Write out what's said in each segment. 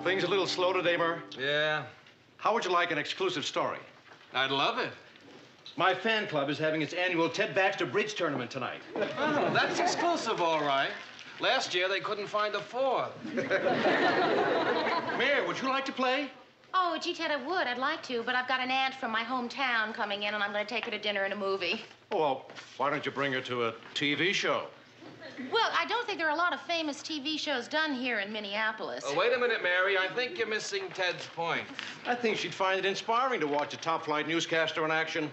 Things a little slow today, Murr? Yeah. How would you like an exclusive story? I'd love it. My fan club is having its annual Ted Baxter Bridge Tournament tonight. Oh, that's exclusive, all right. Last year, they couldn't find a fourth. Mayor, would you like to play? Oh, gee, Ted, I would. I'd like to, but I've got an aunt from my hometown coming in, and I'm going to take her to dinner and a movie. Oh, well, why don't you bring her to a TV show? Well, I don't think there are a lot of famous TV shows done here in Minneapolis. Oh, wait a minute, Mary. I think you're missing Ted's point. I think she'd find it inspiring to watch a top-flight newscaster in action.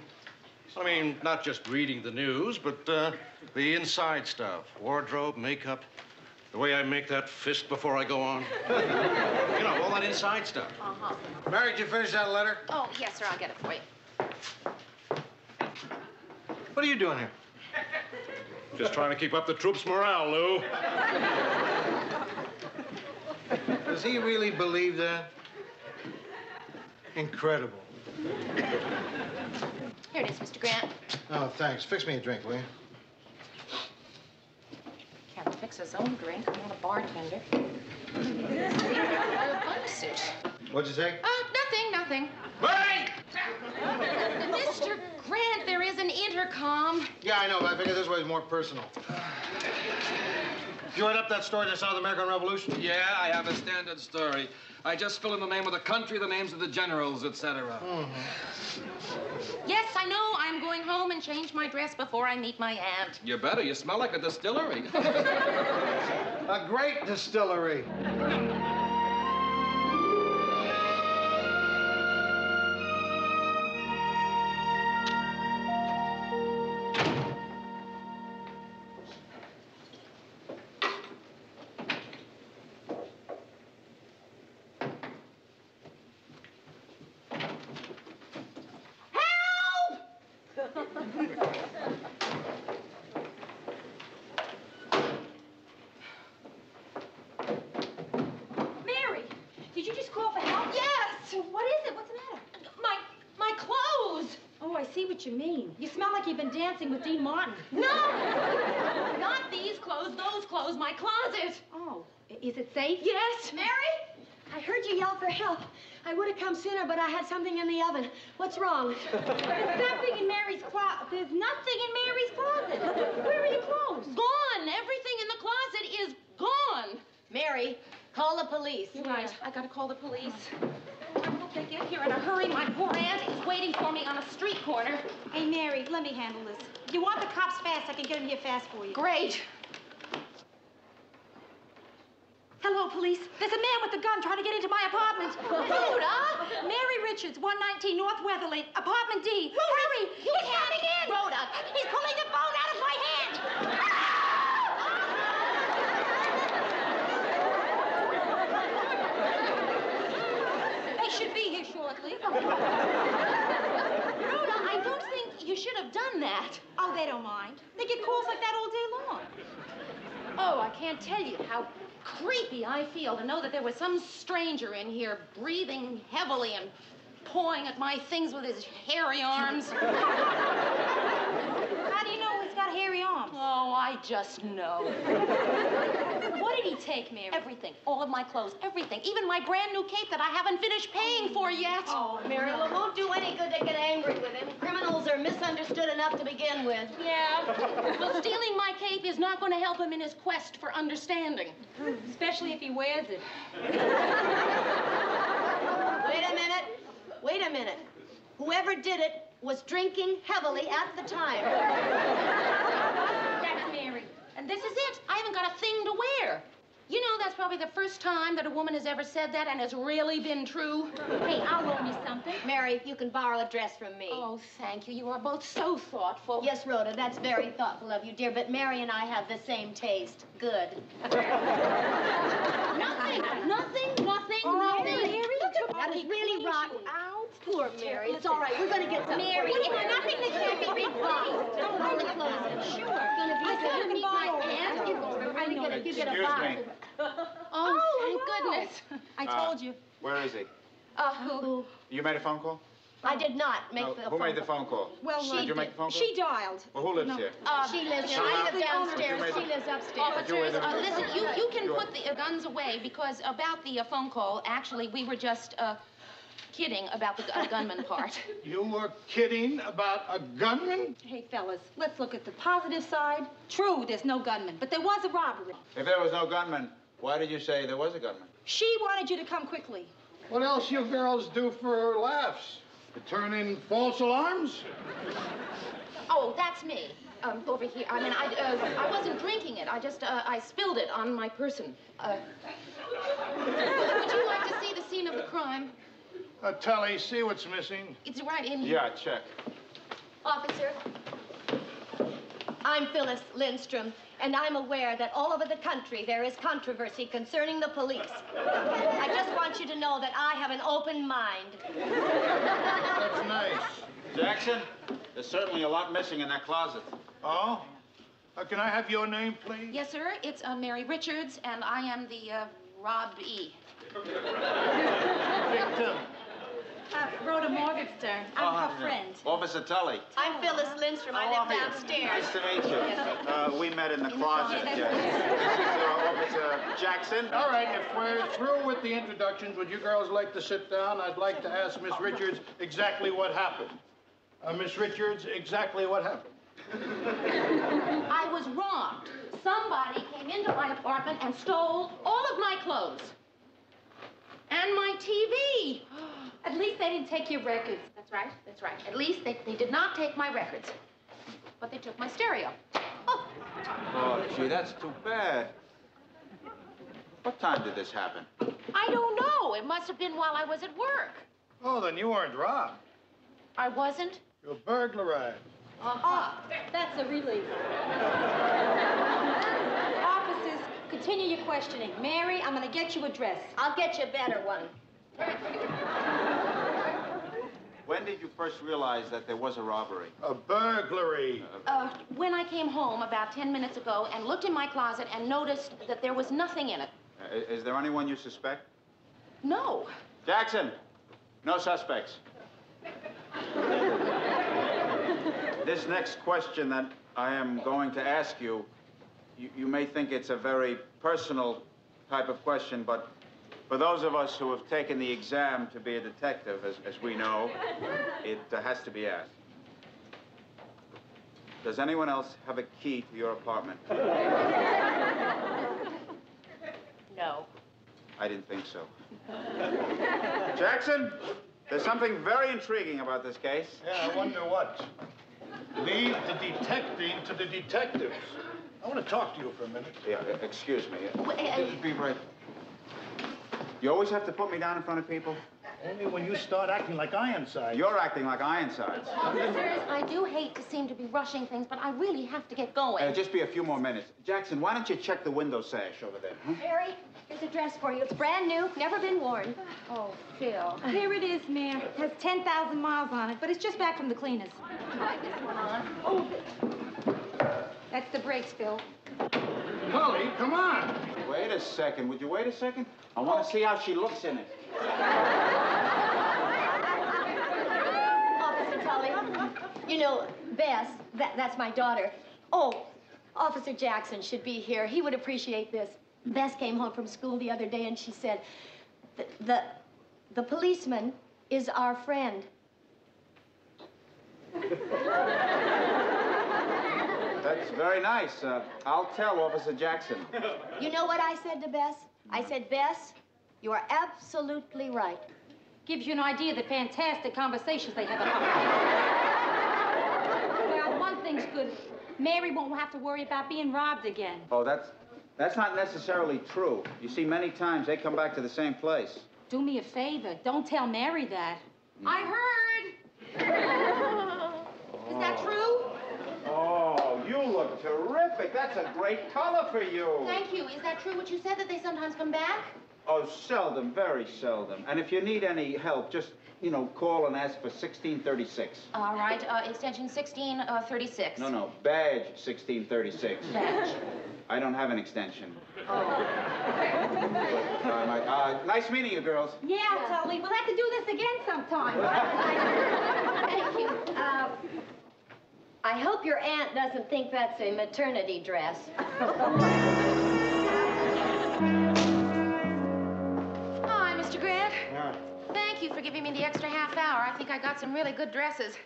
I mean, not just reading the news, but the inside stuff. Wardrobe, makeup, the way I make that fist before I go on. You know, all that inside stuff. Uh-huh. Mary, did you finish that letter? Oh, yes, sir. I'll get it for you. What are you doing here? Just trying to keep up the troops' morale, Lou. Does he really believe that? Incredible. Here it is, Mr. Grant. Oh, thanks. Fix me a drink, will you? Can't fix his own drink. I'm not a bartender. A bug suit. What'd you say? Nothing. Mary! Mr. Grant, there is an intercom. Yeah, I know, but I figured this way is more personal. You read up that story that's out of the American Revolution? Yeah, I have a standard story. I just fill in the name of the country, the names of the generals, etc. Yes, I know. I'm going home and change my dress before I meet my aunt. You better. You smell like a distillery. A great distillery. Mary, did you just call for help? Yes! Well, what is it? What's the matter? My clothes! Oh, I see what you mean. You smell like you've been dancing with Dean Martin. No! Not these clothes, those clothes, my closet. Oh, is it safe? Yes. Mary? I heard you yell for help. I would have come sooner, but I had something in the oven. What's wrong? There's nothing in Mary's closet. There's nothing in Mary's closet. Where are your clothes? Gone. Everything in the closet is gone. Mary, call the police. You're right. I gotta call the police. I hope they get here in a hurry. My poor aunt is waiting for me on a street corner. Hey, Mary, let me handle this. If you want the cops fast, I can get them here fast for you. Great. Hello, police. There's a man with a gun trying to get into my apartment. Rhoda! Mary Richards, 119 North Weatherly, apartment D. Hurry! He's coming in! Rhoda! He's pulling the phone out of my hand! They should be here shortly. Rhoda, I don't think you should have done that. Oh, they don't mind. They get calls like that all day long. Oh, I can't tell you how creepy I feel to know that there was some stranger in here breathing heavily and pawing at my things with his hairy arms. How do you know he's got hairy arms? Oh, I just know. What did he take, Mary? Everything. All of my clothes. Everything. Even my brand new cape that I haven't finished paying for yet. Oh, Mary, well, it won't do any good to get angry with him. Criminals are misunderstood enough to begin with. Yeah. Well, stealing my cape is not going to help him in his quest for understanding. Especially if he wears it. Wait a minute. Whoever did it was drinking heavily at the time. That's Mary. And this is it. I haven't got a thing to wear. You know, that's probably the first time that a woman has ever said that, and it's really been true. Hey, I'll loan you something. Mary, you can borrow a dress from me. Oh, thank you. You are both so thoughtful. Yes, Rhoda, that's very thoughtful of you, dear, but Mary and I have the same taste. Good. Nothing. Oh, Mary, That is really rotten. Ow, poor Mary. It's all right. We're going to get some. Mary, it's it's nothing that can't be resolved. Don't hold the clothes in. Sure. It's going to be good to meet my aunt. You get a box. Oh, thank goodness. I told you. Where is he? Who? You made a phone call? I did not make the Who made the phone call? Well, Did you make the phone call? she dialed. Well, who lives here? She lives So, I uh, live downstairs. Would you She lives upstairs. Officers, listen, you can Sure. put the guns away because about the phone call, actually, we were just kidding about the gunman part. You were kidding about a gunman? Hey, fellas, let's look at the positive side. True, there's no gunman, but there was a robbery. If there was no gunman, why did you say there was a gunman? She wanted you to come quickly. What else you girls do for laughs? You turn in false alarms? Oh, that's me. Over here. I mean, I wasn't drinking it. I just, I spilled it on my person. Would you like to see the scene of the crime? Tully, see what's missing. It's right in here. Yeah, check. Officer, I'm Phyllis Lindstrom, and I'm aware that all over the country there is controversy concerning the police. I just want you to know that I have an open mind. That's nice. Jackson, there's certainly a lot missing in that closet. Oh? Can I have your name, please? Yes, sir. It's Mary Richards, and I am the Rob E. Victim. Rhoda Morgenstern. I'm her friend. Officer Tully. I'm Phyllis Lindstrom. I live downstairs. Nice to meet you. We met in the closet, yes. This is Officer Jackson. All right, if we're through with the introductions, would you girls like to sit down? I'd like to ask Miss Richards exactly what happened. Miss Richards, exactly what happened? I was robbed. Somebody came into my apartment and stole all of my clothes. And my TV. At least they didn't take your records. That's right, that's right. At least they did not take my records. But they took my stereo. Oh, Oh, gee, that's too bad. What time did this happen? I don't know. It must have been while I was at work. Oh, then you weren't robbed. I wasn't? You were burglarized. Uh-huh. That's a relief. Officers, continue your questioning. Mary, I'm going to get you a dress. I'll get you a better one. When did you first realize that there was a robbery? A burglary. When I came home about 10 minutes ago and looked in my closet and noticed that there was nothing in it. Is there anyone you suspect? No. Jackson, no suspects. This next question that I am going to ask you, you may think it's a very personal type of question, but for those of us who have taken the exam to be a detective, as we know, it has to be asked. Does anyone else have a key to your apartment? No. I didn't think so. Jackson, there's something very intriguing about this case. Yeah, I wonder what. Leave the detecting to the detectives. I want to talk to you for a minute. Yeah, excuse me. Wait, Be right. You always have to put me down in front of people? Only when you start acting like Ironside. You're acting like Ironsides. Officers, I do hate to seem to be rushing things, but I really have to get going. Just be a few more minutes. Jackson, why don't you check the window sash over there? Huh? Mary, here's a dress for you. It's brand new, never been worn. Oh, Phil. Here it is, ma'am. It has 10,000 miles on it, but it's just back from the cleaners. Try this one on. Oh, That's the brakes, Phil. Tully, come on. Wait a second. Would you wait a second? I want to see how she looks in it. Officer Tully, you know, Bess, that's my daughter. Oh, Officer Jackson should be here. He would appreciate this. Bess came home from school the other day and she said, the policeman is our friend. That's very nice. I'll tell Officer Jackson. You know what I said to Bess? I said, Bess, you are absolutely right. Gives you an idea of the fantastic conversations they have about. Well, one thing's good. Mary won't have to worry about being robbed again. Oh, that's not necessarily true. You see, many times they come back to the same place. Do me a favor. Don't tell Mary that. I heard. Is that true? Oh, you look terrific. That's a great color for you. Thank you. Is that true what you said, that they sometimes come back? Oh, seldom, very seldom. And if you need any help, just call and ask for 1636. All right, extension 1636. No, badge 1636. Badge. I don't have an extension. Oh. Nice meeting you, girls. Yeah, Tully. We'll have to do this again sometime. Thank you. I hope your aunt doesn't think that's a maternity dress. Hi, Mr. Grant. Yeah. Thank you for giving me the extra half hour. I think I got some really good dresses.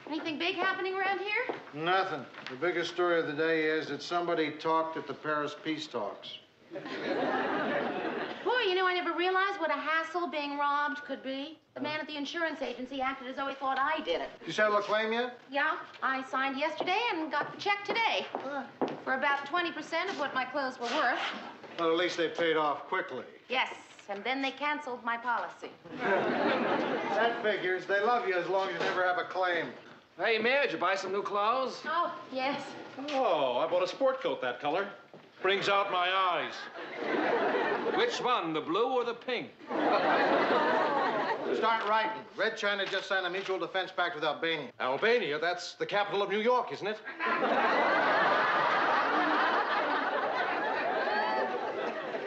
Anything big happening around here? Nothing. The biggest story of the day is that somebody talked at the Paris peace talks. Boy, I never realized what a hassle being robbed could be. The man at the insurance agency acted as though he thought I did it. You settle a claim yet? Yeah, I signed yesterday and got the check today. For about 20% of what my clothes were worth. Well, at least they paid off quickly. Yes, and then they canceled my policy. That figures. They love you as long as you never have a claim. Hey, Mayor, did you buy some new clothes? Oh, yes. Oh, I bought a sport coat that color. Brings out my eyes. Which one, the blue or the pink? Start writing. Red China just signed a mutual defense pact with Albania. Albania? That's the capital of New York, isn't it?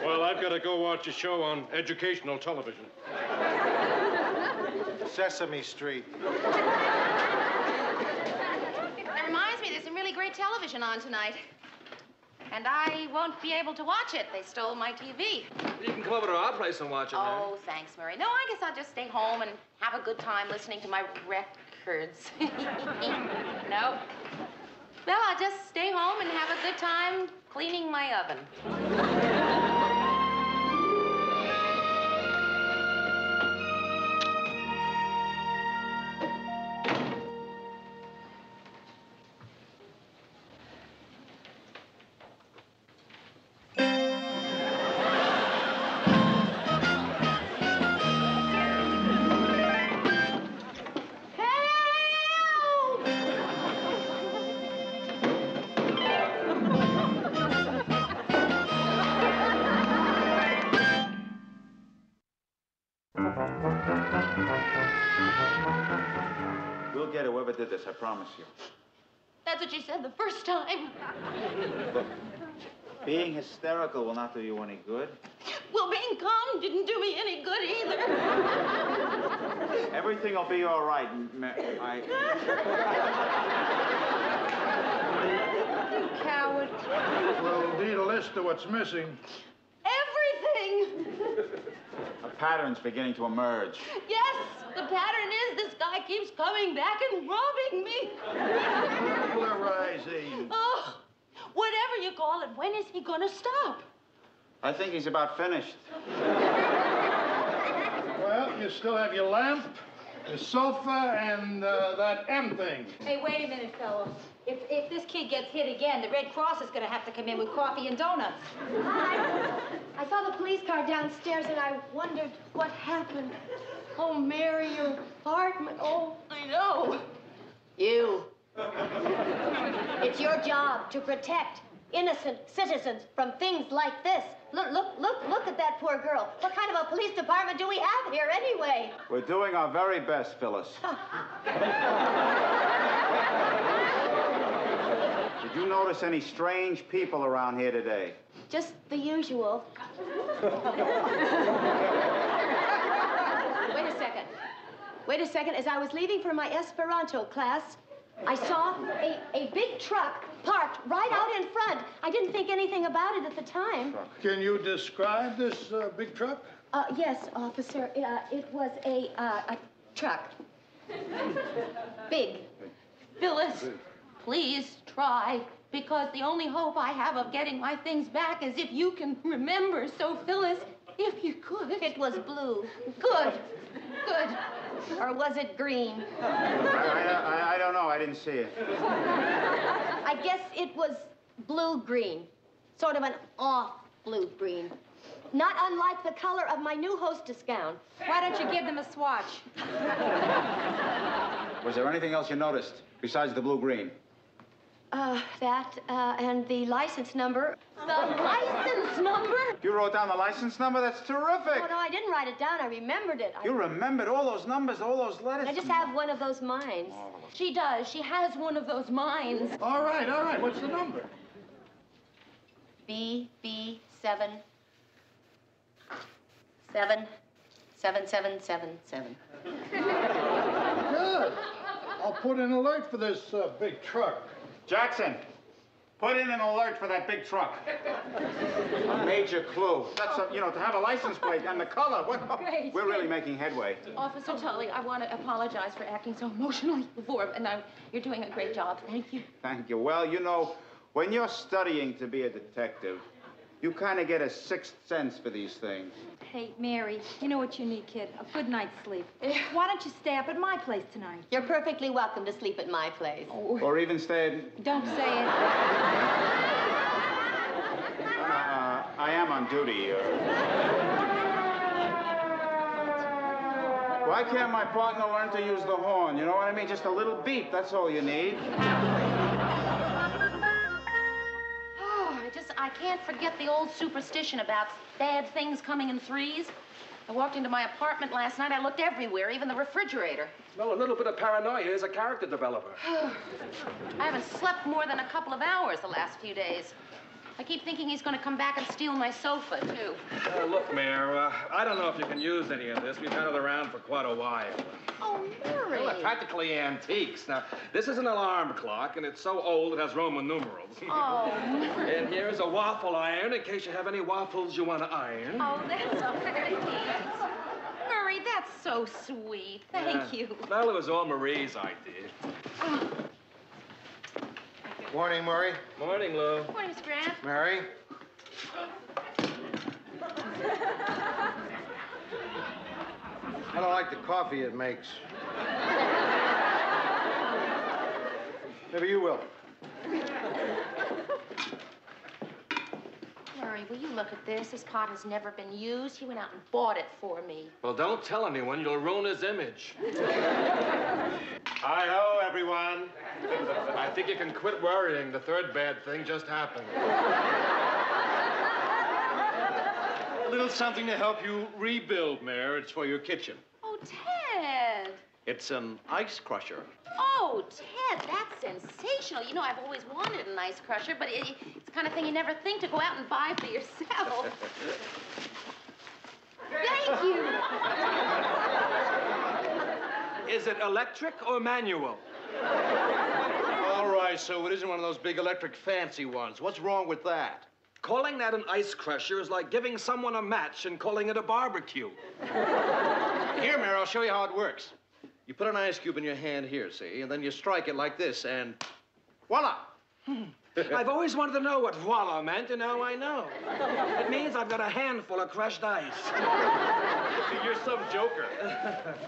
Well, I've got to go watch a show on educational television. Sesame Street. That reminds me, there's some really great television on tonight. And I won't be able to watch it. They stole my TV. You can come over to our place and watch it, man. Oh, thanks, Murray. No, I guess I'll just stay home and have a good time listening to my records. No. Well, I'll just stay home and have a good time cleaning my oven. We'll get whoever did this, I promise you. That's what you said the first time. Look, being hysterical will not do you any good. Well, being calm didn't do me any good either. Everything will be all right. You coward. Well, need a list of what's missing. Everything. A pattern's beginning to emerge. Yes, the pattern is this guy keeps coming back and robbing me. Burglarizing. Oh, whatever you call it, when is he gonna stop? I think he's about finished. Well, you still have your lamp, your sofa, and that M thing. Hey, wait a minute, fellow. If this kid gets hit again, the Red Cross is going to have to come in with coffee and donuts. I saw the police car downstairs and I wondered what happened. Oh, Mary, your apartment. Oh, I know. you. It's your job to protect innocent citizens from things like this. Look at that poor girl. What kind of a police department do we have here anyway? We're doing our very best, Phyllis. Did you notice any strange people around here today? Just the usual. Wait a second. As I was leaving for my Esperanto class, I saw a big truck parked right out in front. I didn't think anything about it at the time. Can you describe this big truck? Yes, officer. It was a truck. Big. Phyllis, please try, because the only hope I have of getting my things back is if you can remember. So, Phyllis, if you could. It was blue. Good. Good. Or was it green? I don't know. I didn't see it. I guess it was blue-green. Sort of an off blue-green. Not unlike the color of my new hostess gown. Why don't you give them a swatch? Was there anything else you noticed besides the blue-green? And the license number. The license number? You wrote down the license number? That's terrific. Oh, no, I didn't write it down. I remembered it. You remembered all those numbers, all those letters? I just have one of those minds. She does. She has one of those minds. All right. What's the number? BB 7 77777. Good. I'll put an alert for this big truck. Jackson, put in an alert for that big truck. A major clue. That's, to have a license plate and the color. Great. We're really making headway. Officer Tully, I want to apologize for acting so emotionally before, and you're doing a great job. Thank you. Thank you. Well, when you're studying to be a detective, you kind of get a sixth sense for these things. Hey, Mary, you know what you need, kid? A good night's sleep. Why don't you stay up at my place tonight? You're perfectly welcome to sleep at my place. Oh, Or even stay at... don't say it. I am on duty. Why can't my partner learn to use the horn? You know what I mean? Just a little beep, that's all you need. I can't forget the old superstition about bad things coming in threes. I walked into my apartment last night. I looked everywhere, even the refrigerator. Well, a little bit of paranoia is a character developer. I haven't slept more than a couple of hours the last few days. I keep thinking he's going to come back and steal my sofa, too. Look, Mayor, I don't know if you can use any of this. We've had it around for quite a while. Oh, Murray. Well, they're practically antiques. Now, this is an alarm clock, and it's so old it has Roman numerals. Oh, Murray. And here's a waffle iron in case you have any waffles you want to iron. Oh, that's so very nice. Murray, that's so sweet. Thank you. Well, it was all Marie's idea. Morning, Murray. Morning, Lou. Morning, Mr. Grant. Mary. I don't like the coffee it makes. Maybe you will. Murray, will you look at this? This pot has never been used. He went out and bought it for me. Well, don't tell anyone. You'll ruin his image. Hi-ho, everyone. I think you can quit worrying. The third bad thing just happened. A little something to help you rebuild, Mayor. It's for your kitchen. Oh, Ted. It's an ice crusher. Oh, Ted, that's sensational. You know, I've always wanted an ice crusher, but it's the kind of thing you never think to go out and buy for yourself. Thank you. Is it electric or manual? All right, so it isn't one of those big electric fancy ones. What's wrong with that? Calling that an ice crusher is like giving someone a match and calling it a barbecue. Here, Mayor, I'll show you how it works. You put an ice cube in your hand here, see, and then you strike it like this, and voila! I've always wanted to know what voila meant, and now I know. It means I've got a handful of crushed ice. You're some joker.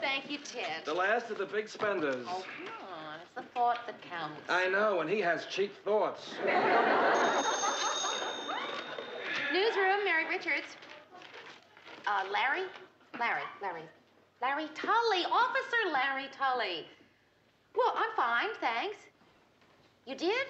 Thank you, Ted. The last of the big spenders. Oh, come on. It's the thought that counts. I know, and he has cheap thoughts. Newsroom, Mary Richards. Larry Tully. Officer Larry Tully. Well, I'm fine, thanks. You did?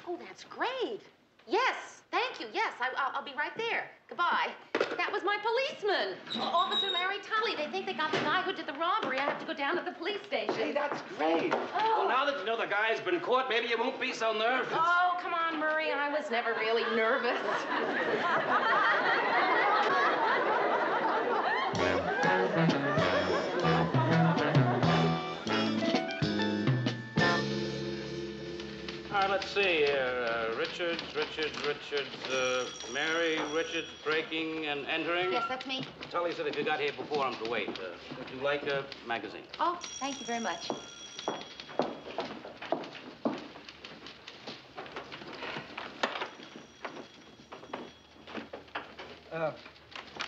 Oh, that's great. Yes, thank you. Yes, I'll be right there. Goodbye. That was my policeman, Officer Larry Tully. They think they got the guy who did the robbery. I have to go down to the police station. Hey, that's great. Oh. Well, now that you know the guy's been caught, maybe you won't be so nervous. Oh, come on, Murray. I was never really nervous. All right, let's see here. Richards, Mary Richards breaking and entering. Yes, that's me. Tully said if you got here before him to wait. Would you like a magazine? Oh, thank you very much.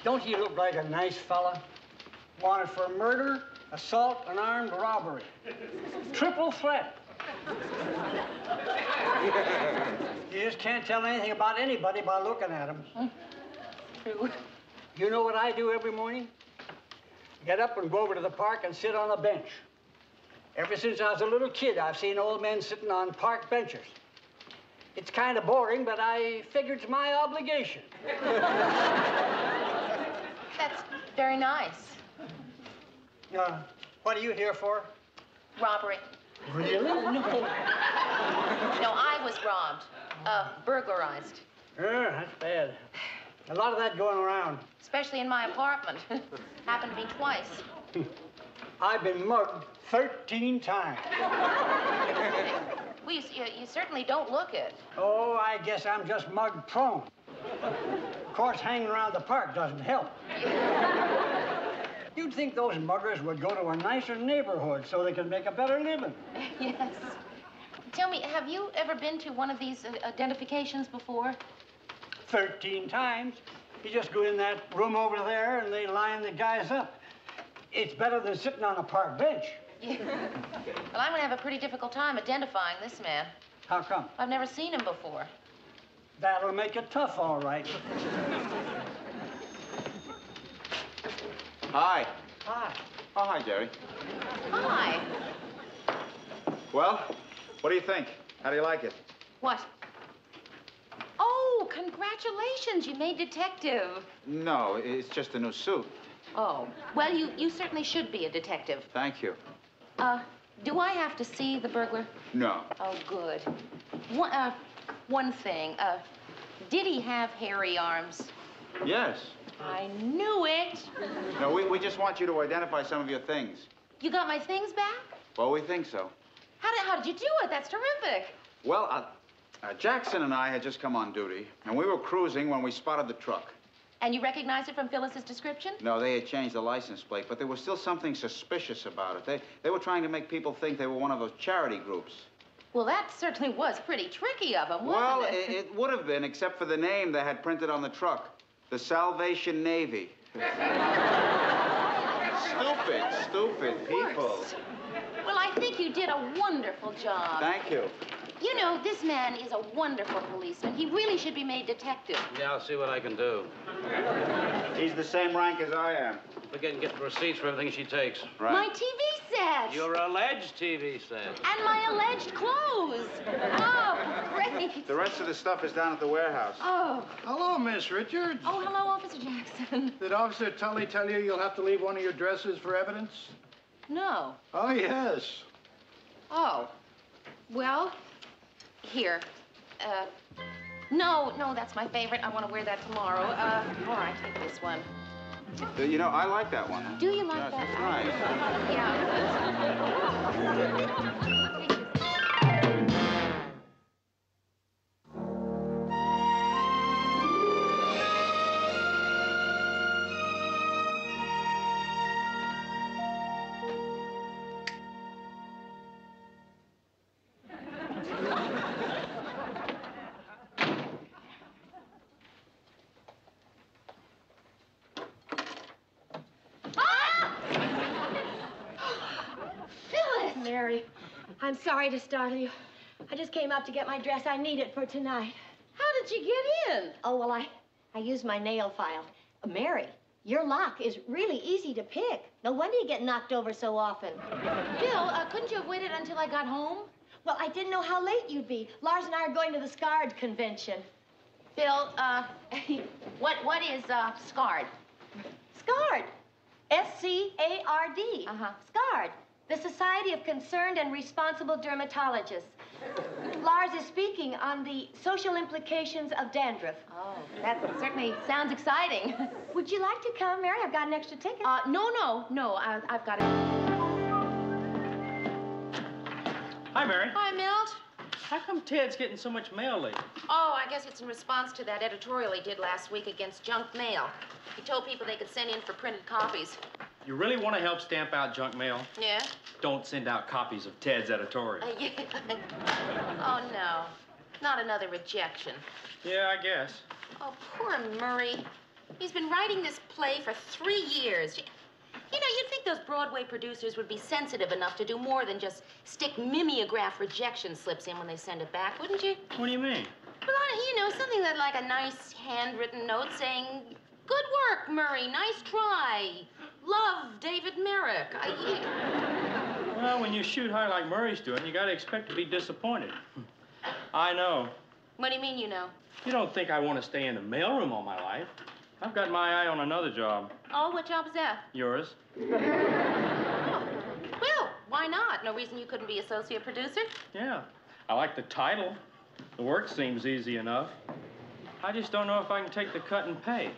Don't he look like a nice fella? Wanted for murder, assault, and armed robbery. Triple threat. You just can't tell anything about anybody by looking at him. True. You know what I do every morning? Get up and go over to the park and sit on a bench. Ever since I was a little kid, I've seen old men sitting on park benches. It's kind of boring, but I figured it's my obligation. That's very nice. What are you here for? Robbery. Really? No. No, I was robbed. Burglarized. That's bad. A lot of that going around. Especially in my apartment. Happened to me twice. I've been mugged 13 times. Well, you certainly don't look it. Oh, I guess I'm just mug prone. Of course, hanging around the park doesn't help. You'd think those muggers would go to a nicer neighborhood so they could make a better living. Yes. Tell me, have you ever been to one of these identifications before? 13 times. You just go in that room over there and they line the guys up. It's better than sitting on a park bench. Yeah. Well, I'm going to have a pretty difficult time identifying this man. How come? I've never seen him before. That'll make it tough, all right. Hi. Hi. Oh, hi, Jerry. Hi. Well, what do you think? How do you like it? What? Oh, congratulations. You made detective. No, it's just a new suit. Oh. Well, you certainly should be a detective. Thank you. Do I have to see the burglar? No. Oh, good. One thing. Did he have hairy arms? Yes. I knew it. No, we just want you to identify some of your things. You got my things back? Well, we think so. How did you do it? That's terrific. Well, Jackson and I had just come on duty, and we were cruising when we spotted the truck. And you recognized it from Phyllis's description? No, they had changed the license plate, but there was still something suspicious about it. They were trying to make people think they were one of those charity groups. Well, that certainly was pretty tricky of them, wasn't Well, it? it would have been, except for the name they had printed on the truck. The Salvation Navy. Stupid people. Well, I think you did a wonderful job. Thank you. You know, this man is a wonderful policeman. He really should be made detective. Yeah, I'll see what I can do. He's the same rank as I am. Forget and get the receipts for everything she takes. Right. My TV set. Your alleged TV set. And my alleged clothes. Oh, great. The rest of the stuff is down at the warehouse. Oh. Hello, Miss Richards. Oh, hello, Officer Jackson. Did Officer Tully tell you you'll have to leave one of your dresses for evidence? No. Oh, yes. Oh. Well, here. No, that's my favorite. I want to wear that tomorrow. All right, take this one. You know, I like that one. Do you like Yes, that? it's nice. Yeah. Mary, I'm sorry to startle you. I just came up to get my dress. I need it for tonight. How did you get in? Oh, well, I used my nail file. Mary, your lock is really easy to pick. No wonder you get knocked over so often. Bill, couldn't you have waited until I got home? Well, I didn't know how late you'd be. Lars and I are going to the SCARD convention. Bill, what is SCARD? SCARD. S-C-A-R-D. Uh-huh. SCARD. The Society of Concerned and Responsible Dermatologists. Lars is speaking on the social implications of dandruff. Oh, that certainly sounds exciting. Would you like to come, Mary? I've got an extra ticket. No, I've got it. Hi, Mary. Hi, Milt. How come Ted's getting so much mail lately? Oh, I guess it's in response to that editorial he did last week against junk mail. He told people they could send in for printed copies. You really want to help stamp out junk mail? Yeah? Don't send out copies of Ted's editorial. Yeah. Oh, no. Not another rejection. Yeah, I guess. Oh, poor Murray. He's been writing this play for 3 years. You know, you'd think those Broadway producers would be sensitive enough to do more than just stick mimeograph rejection slips in when they send it back, wouldn't you? What do you mean? Well, you know, something that like a nice handwritten note saying, "Good work, Murray. Nice try. Love, David Merrick." Well, when you shoot high like Murray's doing, you got to expect to be disappointed. I know. What do you mean, you know? You don't think I want to stay in the mailroom all my life? I've got my eye on another job. Oh, what job is that? Yours? Well, why not? No reason you couldn't be associate producer? Yeah. I like the title. The work seems easy enough. I just don't know if I can take the cut and pay.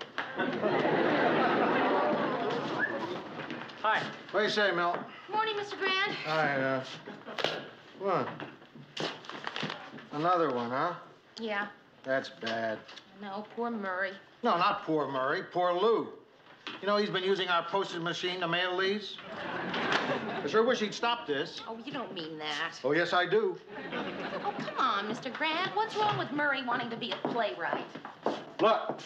Hi. What do you say, Mel? Morning, Mr. Grant. Hi, what? Another one, huh? Yeah. That's bad. No, poor Murray. No, not poor Murray, poor Lou. You know, he's been using our postage machine to mail these. I sure wish he'd stop this. Oh, you don't mean that. Oh, yes, I do. Oh, come on, Mr. Grant. What's wrong with Murray wanting to be a playwright? Look,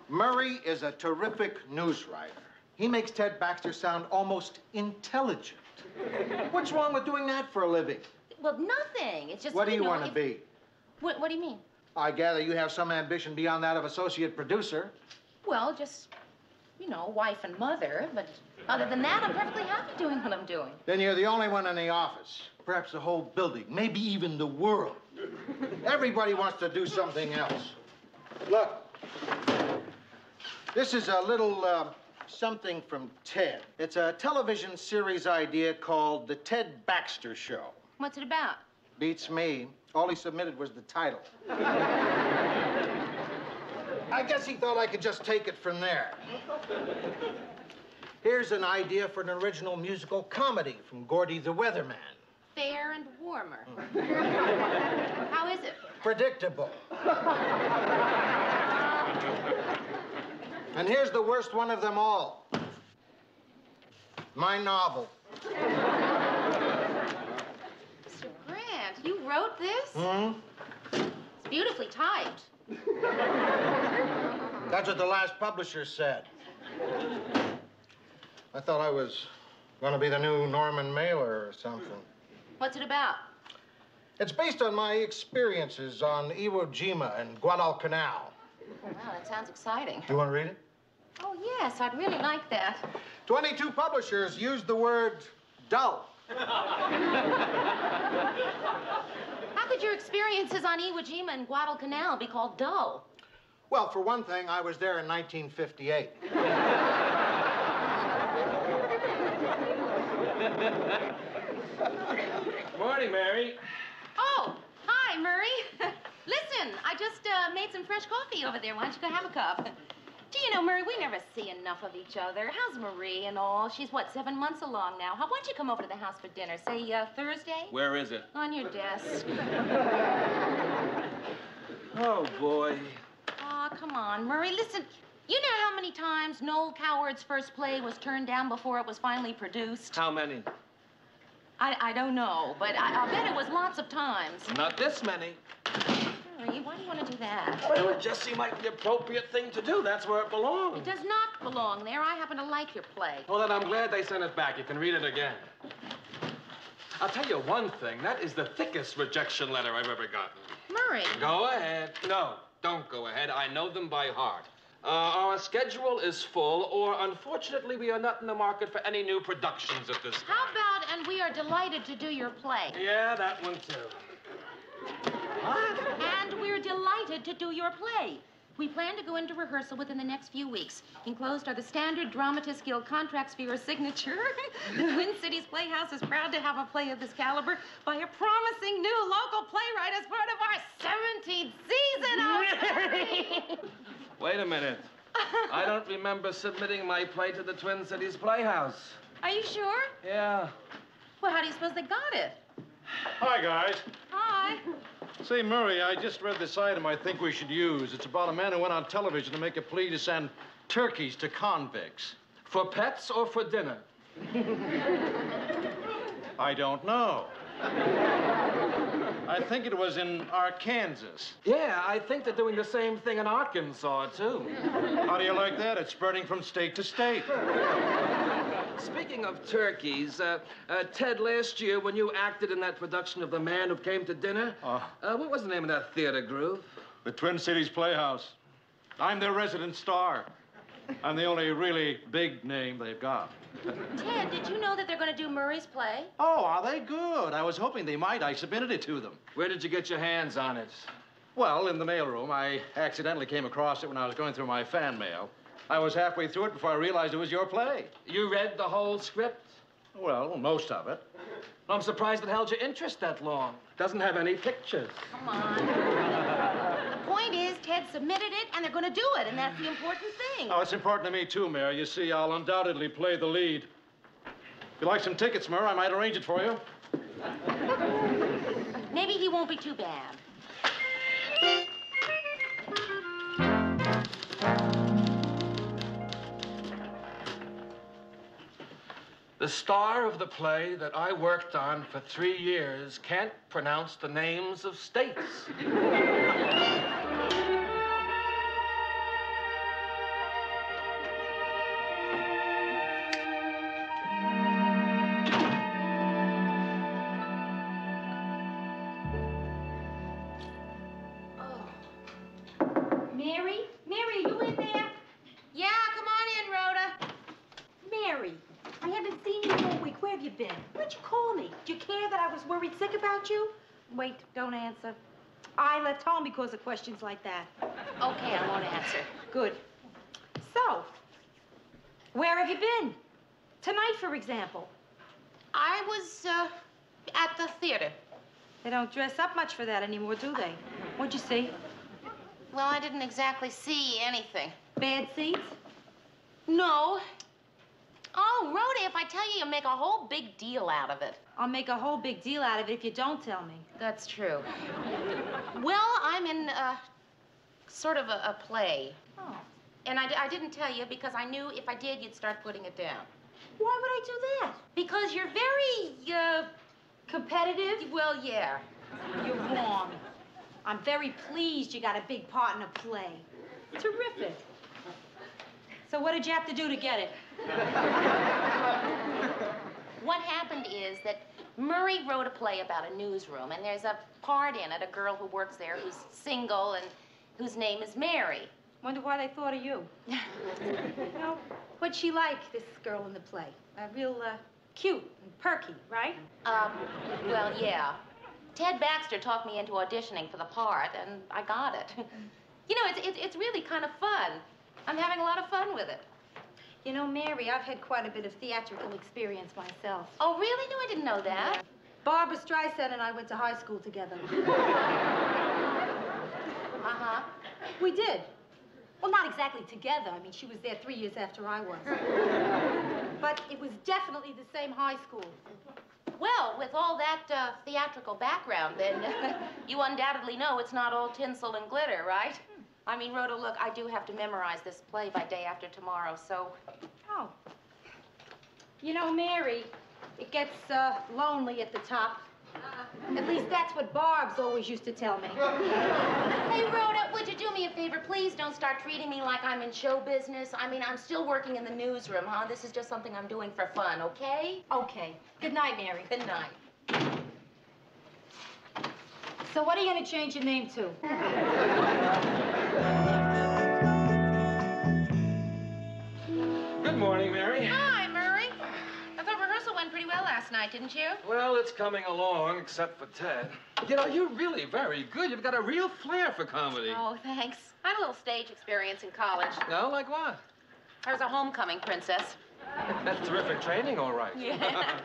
Murray is a terrific news writer. He makes Ted Baxter sound almost intelligent. What's wrong with doing that for a living? Well, nothing. It's just. What do you know, want to be? What do you mean? I gather you have some ambition beyond that of associate producer. Well, just, you know, wife and mother. But other than that, I'm perfectly happy doing what I'm doing. Then you're the only one in the office. Perhaps the whole building, maybe even the world. Everybody wants to do something else. Look, this is a little something from Ted. It's a television series idea called The Ted Baxter Show. What's it about? Beats me. All he submitted was the title. I guess he thought I could just take it from there. Here's an idea for an original musical comedy from Gordy the Weatherman. Fair and warmer. How is it? Predictable. And here's the worst one of them all. My novel. Mr. Grant, you wrote this? Hmm? It's beautifully typed. That's what the last publisher said. I thought I was going to be the new Norman Mailer or something. What's it about? It's based on my experiences on Iwo Jima and Guadalcanal. Wow, that sounds exciting. Do you want to read it? Oh, yes, I'd really like that. 22 publishers used the word dull. How could your experiences on Iwo Jima and Guadalcanal be called dull? Well, for one thing, I was there in 1958. Morning, Mary. Oh, hi, Murray. Listen, I just made some fresh coffee over there. Why don't you go have a cup? Do you know, Murray, we never see enough of each other. How's Marie and all? She's, what, 7 months along now. Why don't you come over to the house for dinner? Say, Thursday? Where is it? On your desk. Oh, boy. Oh, come on, Murray. Listen, you know how many times Noel Coward's first play was turned down before it was finally produced? How many? I don't know, but I'll bet it was lots of times. Not this many. Murray, why do you want to do that? Well, it just seemed like the appropriate thing to do. That's where it belongs. It does not belong there. I happen to like your play. Well, then I'm glad they sent it back. You can read it again. I'll tell you one thing. That is the thickest rejection letter I've ever gotten. Murray. Go ahead. No, don't go ahead. I know them by heart. Our schedule is full, or unfortunately, we are not in the market for any new productions at this time. How about, and we are delighted to do your play. Yeah, that one too. What? And we're delighted to do your play. We plan to go into rehearsal within the next few weeks. Enclosed are the standard Dramatists Guild contracts for your signature. The Twin Cities Playhouse is proud to have a play of this caliber by a promising new local playwright as part of our 17th season. Wait a minute. I don't remember submitting my play to the Twin Cities Playhouse. Are you sure? Yeah. Well, how do you suppose they got it? Hi, guys. Hi. Say, Murray, I just read this item I think we should use. It's about a man who went on television to make a plea to send turkeys to convicts. For pets or for dinner? I don't know. I think it was in Arkansas. Yeah, I think they're doing the same thing in Arkansas, too. How do you like that? It's spreading from state to state. Speaking of turkeys, Ted, last year when you acted in that production of The Man Who Came to Dinner, what was the name of that theater group? The Twin Cities Playhouse. I'm their resident star. I'm the only really big name they've got. Ted, did you know that they're going to do Murray's play? Oh, are they good? I was hoping they might. I submitted it to them. Where did you get your hands on it? Well, in the mailroom. I accidentally came across it when I was going through my fan mail. I was halfway through it before I realized it was your play. You read the whole script? Well, most of it. I'm surprised it held your interest that long. Doesn't have any pictures. Come on. The point is, Ted submitted it, and they're going to do it, and that's the important thing. Oh, it's important to me, too, Mary. You see, I'll undoubtedly play the lead. If you like some tickets, Mary, I might arrange it for you. Maybe he won't be too bad. The star of the play that I worked on for 3 years can't pronounce the names of states. Mary? Mary, you in there? Yeah, come on in, Rhoda. Mary, I haven't seen you all week. Where have you been? Why'd you call me? Do you care that I was worried sick about you? Wait, don't answer. I left home because of questions like that. Okay, I won't answer. Good. So, where have you been? Tonight, for example. I was, at the theater. They don't dress up much for that anymore, do they? What'd you see? Well, I didn't exactly see anything. Bad seats? No. Oh, Rhoda, if I tell you, you'll make a whole big deal out of it. I'll make a whole big deal out of it if you don't tell me. That's true. Well, I'm in, sort of a play. Oh. And I didn't tell you because I knew if I did, you'd start putting it down. Why would I do that? Because you're very, competitive? Well, yeah. You're wrong. I'm very pleased you got a big part in a play. Terrific. So what did you have to do to get it? What happened is that Murray wrote a play about a newsroom, and there's a part in it, a girl who works there who's single and whose name is Mary. Wonder why they thought of you. Well, what'd she like, this girl in the play? Real, cute and perky, right? Well, yeah. Ted Baxter talked me into auditioning for the part, and I got it. You know, it's really kind of fun. I'm having a lot of fun with it. You know, Mary, I've had quite a bit of theatrical experience myself. Oh, really? No, I didn't know that. Yeah. Barbara Streisand and I went to high school together. Uh-huh. We did. Well, not exactly together. I mean, she was there 3 years after I was. But it was definitely the same high school. Well, with all that theatrical background, then you undoubtedly know it's not all tinsel and glitter, right? I mean, Rhoda, look, I do have to memorize this play by day after tomorrow, so... Oh. You know, Mary, it gets lonely at the top. At least that's what Barb's always used to tell me. Hey, Rhoda, would you do me a favor? Please don't start treating me like I'm in show business. I mean, I'm still working in the newsroom, huh? This is just something I'm doing for fun, okay? Okay. Good night, Mary. Good night. So what are you going to change your name to? Good morning, Mary. Hi, Murray. I thought rehearsal went pretty well last night, didn't you? Well, it's coming along, except for Ted. You know, you're really very good. You've got a real flair for comedy. Oh, thanks. I had a little stage experience in college. No, like what? I was a homecoming princess. That's terrific training, all right. Yeah.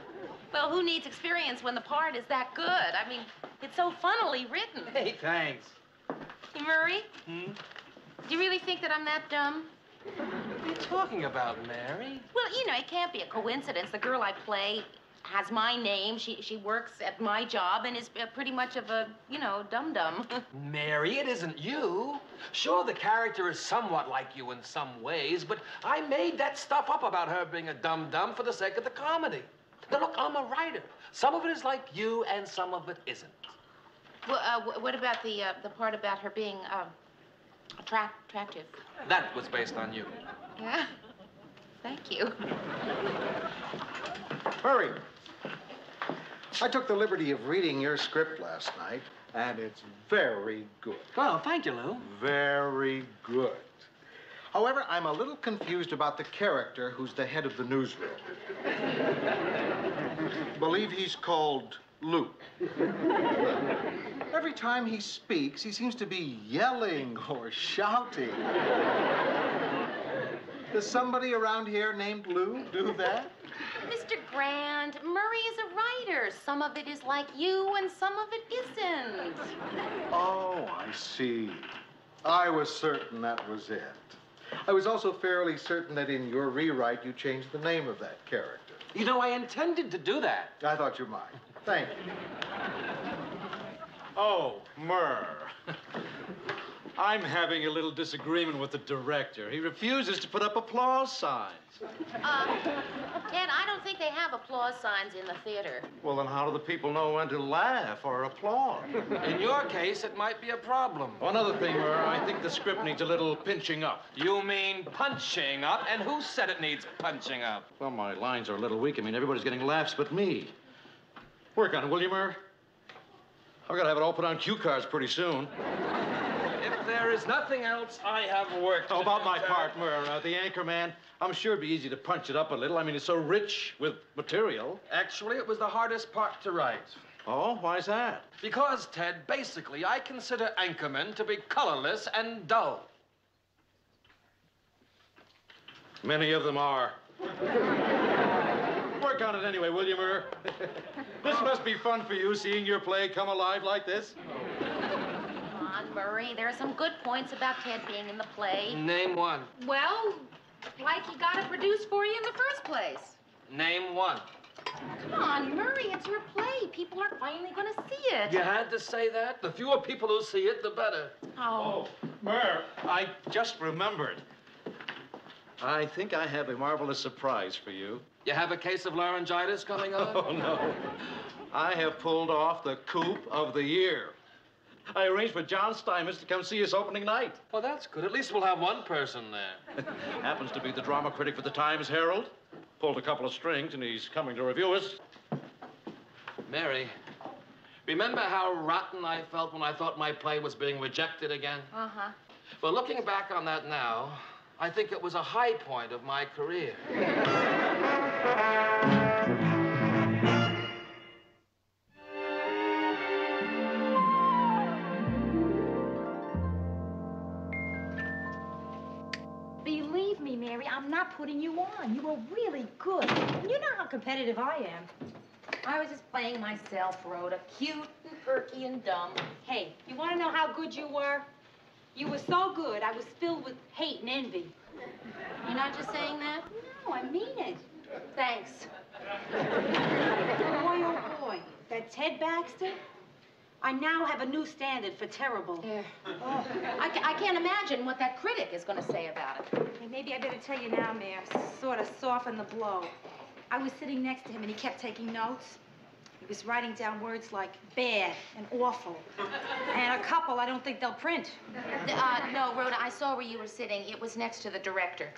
Well, who needs experience when the part is that good? I mean, it's so funnily written. Hey, thanks. Hey, Murray? Do you really think that I'm that dumb? What are you talking about, Mary? Well, you know, it can't be a coincidence. The girl I play has my name. She works at my job and is pretty much of a, you know, dum-dum. Mary, it isn't you. Sure, the character is somewhat like you in some ways, but I made that stuff up about her being a dum-dum for the sake of the comedy. Now, look, I'm a writer. Some of it is like you, and some of it isn't. Well, what about the part about her being attractive? That was based on you. Yeah. Thank you. Murray, I took the liberty of reading your script last night, and it's very good. Well, thank you, Lou. Very good. However, I'm a little confused about the character who's the head of the newsroom. Believe he's called Lou. Every time he speaks, he seems to be yelling or shouting. Does somebody around here named Lou do that? Mr. Grand, Murray is a writer. Some of it is like you, and some of it isn't. Oh, I see. I was certain that was it. I was also fairly certain that in your rewrite you changed the name of that character. You know, I intended to do that. I thought you might. Thank you. Oh, Murr. I'm having a little disagreement with the director. He refuses to put up applause signs. Ted, I don't think they have applause signs in the theater. Well, then how do the people know when to laugh or applaud? In your case, it might be a problem. One other thing, Murr, I think the script needs a little pinching up. You mean punching up? And who said it needs punching up? Well, my lines are a little weak. I mean, everybody's getting laughs but me. Work on it, will you, Murr? I've got to have it all put on cue cards pretty soon. If there is nothing else, I have work to How about do, my Ted. part, Murr? The anchor man? I'm sure it'd be easy to punch it up a little. I mean, it's so rich with material. Actually, it was the hardest part to write. Oh, why's that? Because, Ted, basically, I consider anchormen to be colorless and dull. Many of them are. Work on it anyway, will you, Murr? This must be fun for you, seeing your play come alive like this. Come on, Murray. There are some good points about Ted being in the play. Name one. Well, like he got it produced for you in the first place. Name one. Come on, Murray, it's your play. People are finally going to see it. You had to say that? The fewer people who see it, the better. Oh. Murr, I just remembered. I think I have a marvelous surprise for you. You have a case of laryngitis coming on? Oh, no. I have pulled off the coup of the year. I arranged for John Steinmetz to come see us opening night. Well, that's good. At least we'll have one person there. Happens to be the drama critic for the Times Herald. Pulled a couple of strings, and he's coming to review us. Mary, remember how rotten I felt when I thought my play was being rejected again? Uh-huh. Well, looking back on that now, I think it was a high point of my career. Believe me, Mary, I'm not putting you on. You were really good. You know how competitive I am. I was just playing myself, Rhoda. Cute and perky and dumb. Hey, you want to know how good you were? You were so good, I was filled with hate and envy. You're not just saying that? No, I mean it. Thanks. Boy, oh boy, that Ted Baxter, I now have a new standard for terrible. Oh, I can't imagine what that critic is going to say about it. Hey, maybe I better tell you now, Mayor, sort of soften the blow. I was sitting next to him and he kept taking notes. He was writing down words like bad and awful. And a couple I don't think they'll print. No, Rhoda, I saw where you were sitting. It was next to the director.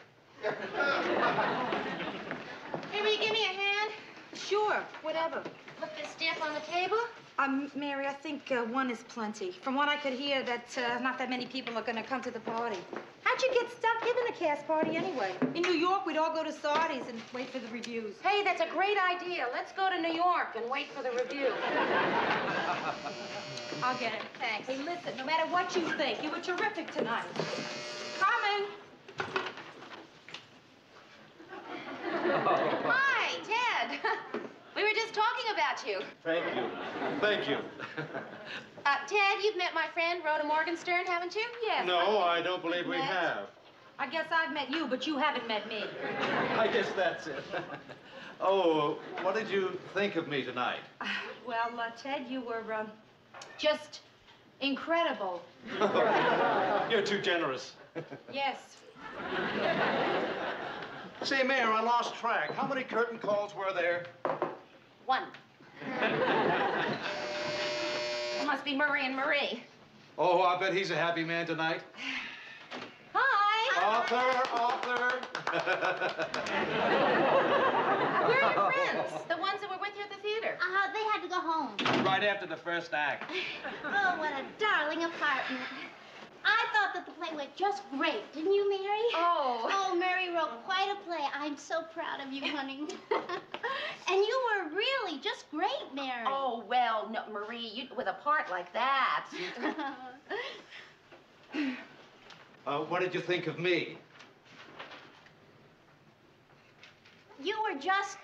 Hey, will you give me a hand? Sure, whatever. Put this stamp on the table. Mary, I think one is plenty. From what I could hear, that not that many people are going to come to the party. How'd you get stuck giving a cast party anyway? In New York, we'd all go to Sardi's and wait for the reviews. Hey, that's a great idea. Let's go to New York and wait for the review. I'll get it. Thanks. Hey, listen, no matter what you think, you were terrific tonight. Coming. Hi, Ted. We were just talking about you. Thank you. Thank you. Ted, you've met my friend, Rhoda Morgenstern, haven't you? Yes. No, I don't believe we Met? have. I guess I've met you, but you haven't met me. I guess that's it. Oh, what did you think of me tonight? Well, Ted, you were just incredible. You're too generous. Yes. Say, Mayor, I lost track. How many curtain calls were there? 1. It must be Murray and Marie. Oh, I bet he's a happy man tonight. Hi. Author. Where are your friends? The ones that were with you at the theater? They had to go home. Right after the first act. Oh, what a darling apartment. I thought that the play went just great, didn't you, Mary? Oh. Oh, Mary wrote quite a play. I'm so proud of you, honey. And you were really just great, Mary. Oh, well, no, Marie, you, with a part like that. What did you think of me? You were just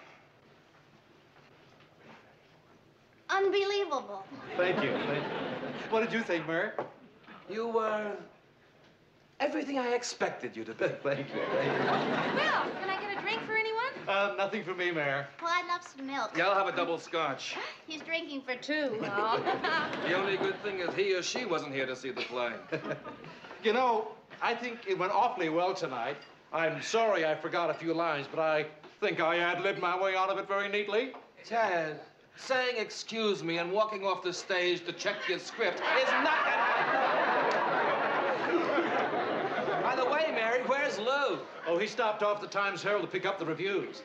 unbelievable. Thank you. What did you think, Mary? You were everything I expected you to be. Thank you. Well, can I get a drink for anyone? Nothing for me, Mayor. Well, I'd love some milk. Yeah, I'll have a double scotch. He's drinking for two. The only good thing is he or she wasn't here to see the play. You know, I think it went awfully well tonight. I'm sorry I forgot a few lines, but I think I ad-libbed my way out of it very neatly. Ted, saying excuse me and walking off the stage to check your script is not By the way, Mary, where's Lou? Oh, he stopped off the Times Herald to pick up the reviews.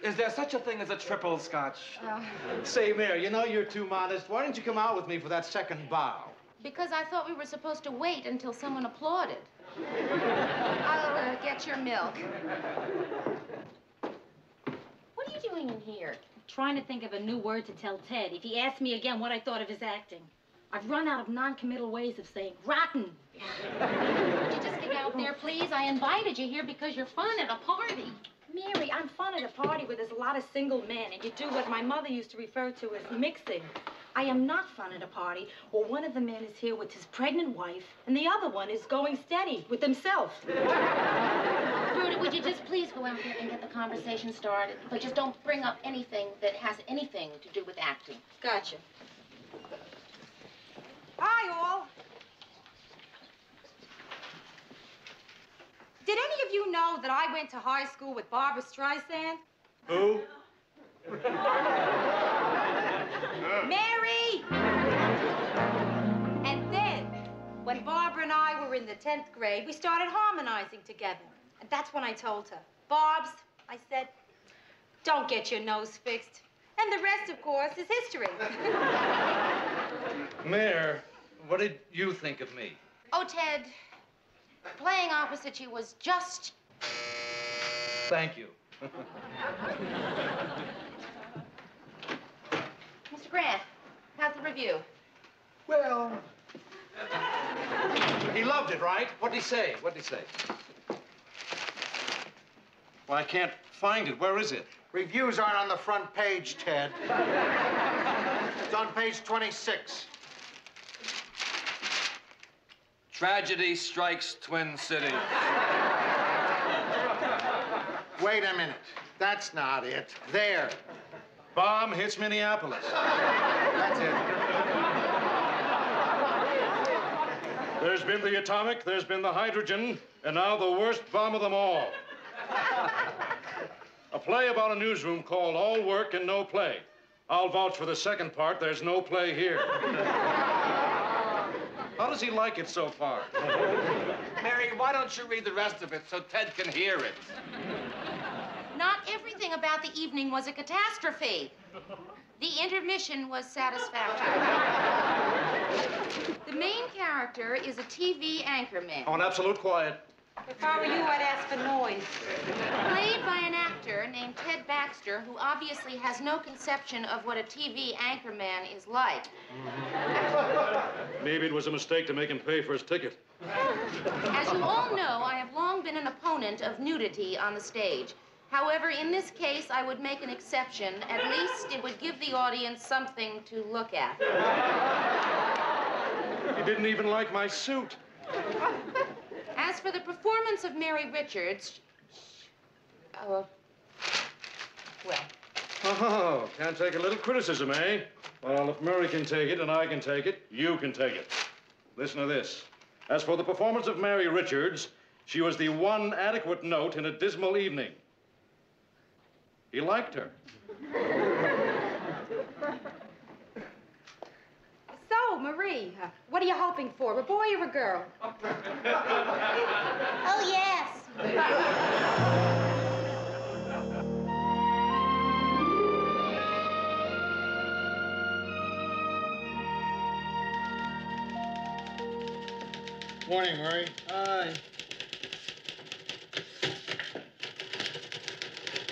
Is there such a thing as a triple scotch? Say, Mayor, you know you're too modest. Why didn't you come out with me for that second bow? Because I thought we were supposed to wait until someone applauded. I'll get your milk. What are you doing in here? Trying to think of a new word to tell Ted if he asks me again what I thought of his acting. I've run out of non-committal ways of saying rotten. Would you just get out there, please? I invited you here because you're fun at a party. Mary, I'm fun at a party where there's a lot of single men, and you do what my mother used to refer to as mixing. I am not fun at a party where one of the men is here with his pregnant wife, and the other one is going steady with himself. Rhoda, would you just please go out there and get the conversation started? But just don't bring up anything that has anything to do with acting. Gotcha. Hi, all. Did any of you know that I went to high school with Barbara Streisand? Who? Mary! And then, when Barbara and I were in the 10th grade, we started harmonizing together. And that's when I told her, Barbs, I said, don't get your nose fixed. And the rest, of course, is history. Mayor, what did you think of me? Oh, Ted, playing opposite you was just... Thank you. Mr. Grant, how's the review? Well... He loved it, right? What'd he say? What'd he say? Well, I can't find it. Where is it? Reviews aren't on the front page, Ted. It's on page 26. Tragedy strikes Twin Cities. Wait a minute. That's not it. There. Bomb hits Minneapolis. That's it. There's been the atomic, there's been the hydrogen, and now the worst bomb of them all. A play about a newsroom called All Work and No Play. I'll vouch for the second part. There's no play here. How does he like it so far? Mary, why don't you read the rest of it so Ted can hear it? Not everything about the evening was a catastrophe. The intermission was satisfactory. The main character is a TV anchorman. On absolute quiet. If I were you, I'd ask for noise. Played by an actor named Ted Baxter, who obviously has no conception of what a TV anchorman is like. Maybe it was a mistake to make him pay for his ticket. As you all know, I have long been an opponent of nudity on the stage. However, in this case, I would make an exception. At least it would give the audience something to look at. He didn't even like my suit. As for the performance of Mary Richards, well. Oh, can't take a little criticism, eh? Well, if Murray can take it and I can take it, you can take it. Listen to this. As for the performance of Mary Richards, she was the one adequate note in a dismal evening. He liked her. So, Marie, what are you hoping for, a boy or a girl? Oh, yes. Morning, Murray. Hi.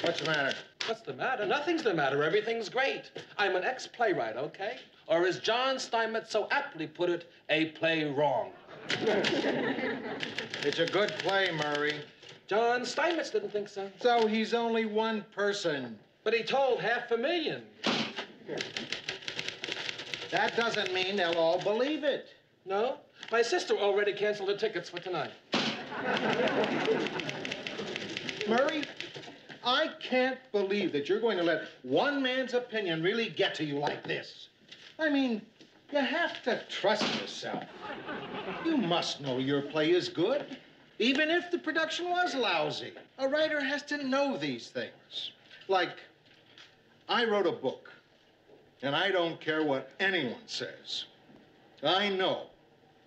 What's the matter? What's the matter? Nothing's the matter. Everything's great. I'm an ex-playwright, okay? Or as John Steinmetz so aptly put it, a play wrong. It's a good play, Murray. John Steinmetz didn't think so. So he's only one person. But he told $500,000. That doesn't mean they'll all believe it. No? My sister already canceled the tickets for tonight. Murray, I can't believe that you're going to let one man's opinion really get to you like this. I mean, you have to trust yourself. You must know your play is good, even if the production was lousy. A writer has to know these things. Like, I wrote a book, and I don't care what anyone says. I know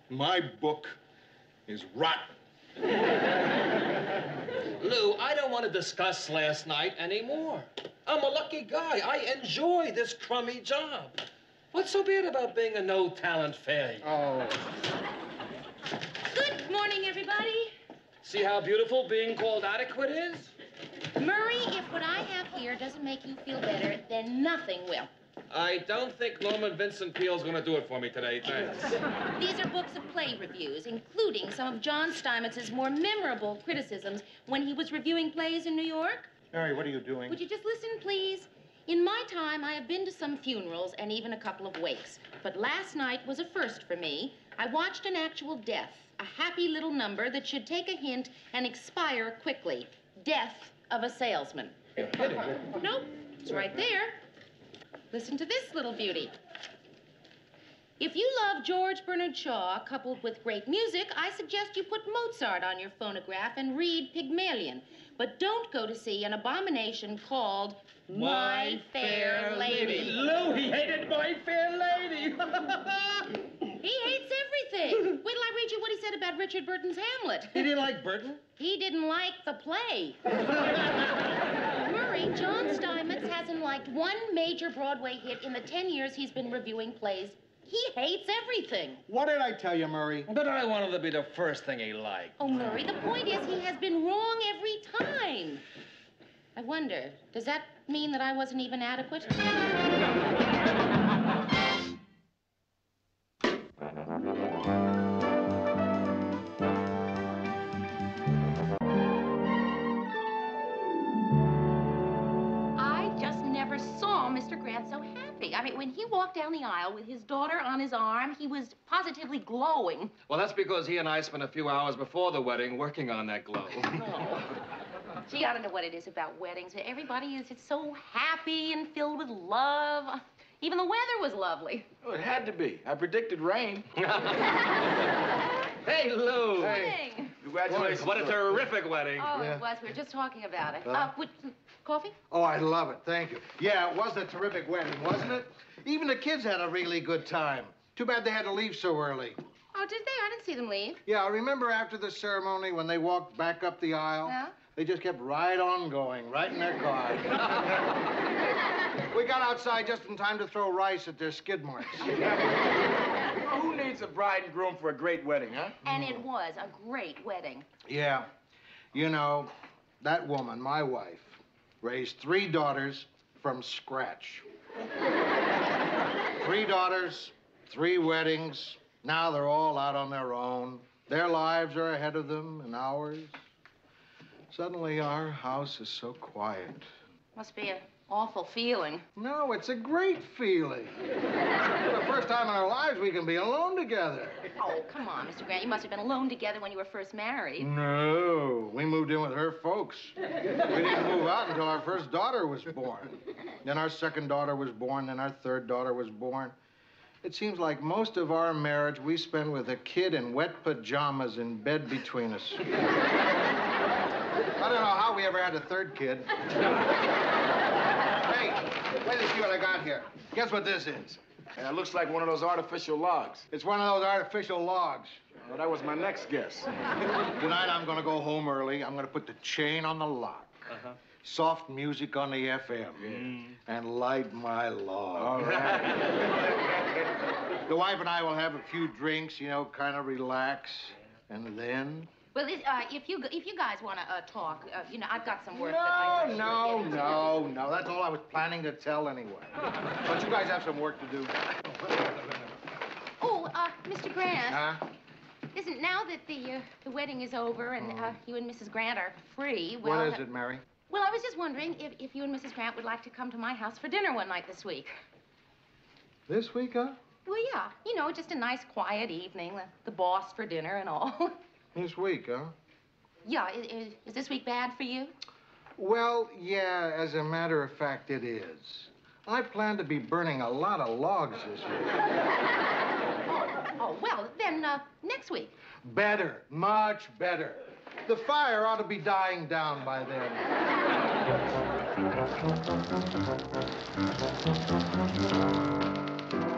my book is rotten. Lou, I don't want to discuss last night anymore. I'm a lucky guy. I enjoy this crummy job. What's so bad about being a no-talent failure? Oh. Good morning, everybody. See how beautiful being called adequate is? Murray, if what I have here doesn't make you feel better, then nothing will. I don't think Norman Vincent Peale's going to do it for me today, thanks. These are books of play reviews, including some of John Steinmetz's more memorable criticisms when he was reviewing plays in New York. Mary, what are you doing? Would you just listen, please? In my time, I have been to some funerals and even a couple of wakes. But last night was a first for me. I watched an actual death, a happy little number that should take a hint and expire quickly. Death of a salesman. Nope, it's right there. Listen to this little beauty. If you love George Bernard Shaw coupled with great music, I suggest you put Mozart on your phonograph and read Pygmalion. But don't go to see an abomination called My Fair Lady. Lou, he hated My Fair Lady. He hates everything. Wait till I read you what he said about Richard Burton's Hamlet. He didn't like Burton? He didn't like the play. Murray, John Steinmetz hasn't liked one major Broadway hit in the 10 years he's been reviewing plays. He hates everything. What did I tell you, Murray? But I wanted to be the first thing he liked. Oh, Murray, the point is he has been wrong every time. I wonder, does that mean that I wasn't even adequate? Mr. Grant so happy. I mean, when he walked down the aisle with his daughter on his arm, he was positively glowing. Well, that's because he and I spent a few hours before the wedding working on that glow. Oh. Gee, I don't know what it is about weddings. Everybody is so happy and filled with love. Even the weather was lovely. Oh, it had to be. I predicted rain. Hey, Lou. Hey. Congratulations. What a terrific wedding. Oh, yeah. It was. We were just talking about it. Coffee? Oh, I love it. Thank you. Yeah, it was a terrific wedding, wasn't it? Even the kids had a really good time. Too bad they had to leave so early. Oh, did they? I didn't see them leave. Yeah, I remember after the ceremony when they walked back up the aisle. Yeah? They just kept right on going, right in their car. We got outside just in time to throw rice at their skid marks. Who needs a bride and groom for a great wedding, huh? And it was a great wedding. Yeah. You know, that woman, my wife, raised 3 daughters from scratch. 3 daughters, 3 weddings. Now they're all out on their own. Their lives are ahead of them and ours. Suddenly our house is so quiet. Must be an awful feeling. No, it's a great feeling. For the first time in our lives, we can be alone together. Oh, come on, Mr. Grant. You must have been alone together when you were first married. No, we moved in with her folks. We didn't move out until our first daughter was born. Then our second daughter was born, then our third daughter was born. It seems like most of our marriage we spend with a kid in wet pajamas in bed between us. I don't know how we ever had a third kid. Hey, wait to see what I got here. Guess what this is? It looks like one of those artificial logs. It's one of those artificial logs. Well, that was my next guess. Tonight I'm going to go home early. I'm going to put the chain on the lock. Soft music on the FM. And light my log. All right. The wife and I will have a few drinks, you know, kind of relax. And then? Well, if you guys want to talk, you know, I've got some work that I... No. That's all I was planning to tell anyway. But you guys have some work to do. Oh, Mr. Grant. Huh? Listen, now that the wedding is over and you and Mrs. Grant are free, well... What is it, Mary? Well, I was just wondering if you and Mrs. Grant would like to come to my house for dinner one night this week. This week, huh? Well, yeah. You know, just a nice, quiet evening. The boss for dinner and all. This week, huh? Yeah. Is this week bad for you? Well, yeah, as a matter of fact, it is. I plan to be burning a lot of logs this week. Oh, well, then, next week. Better. Much better. The fire ought to be dying down by then.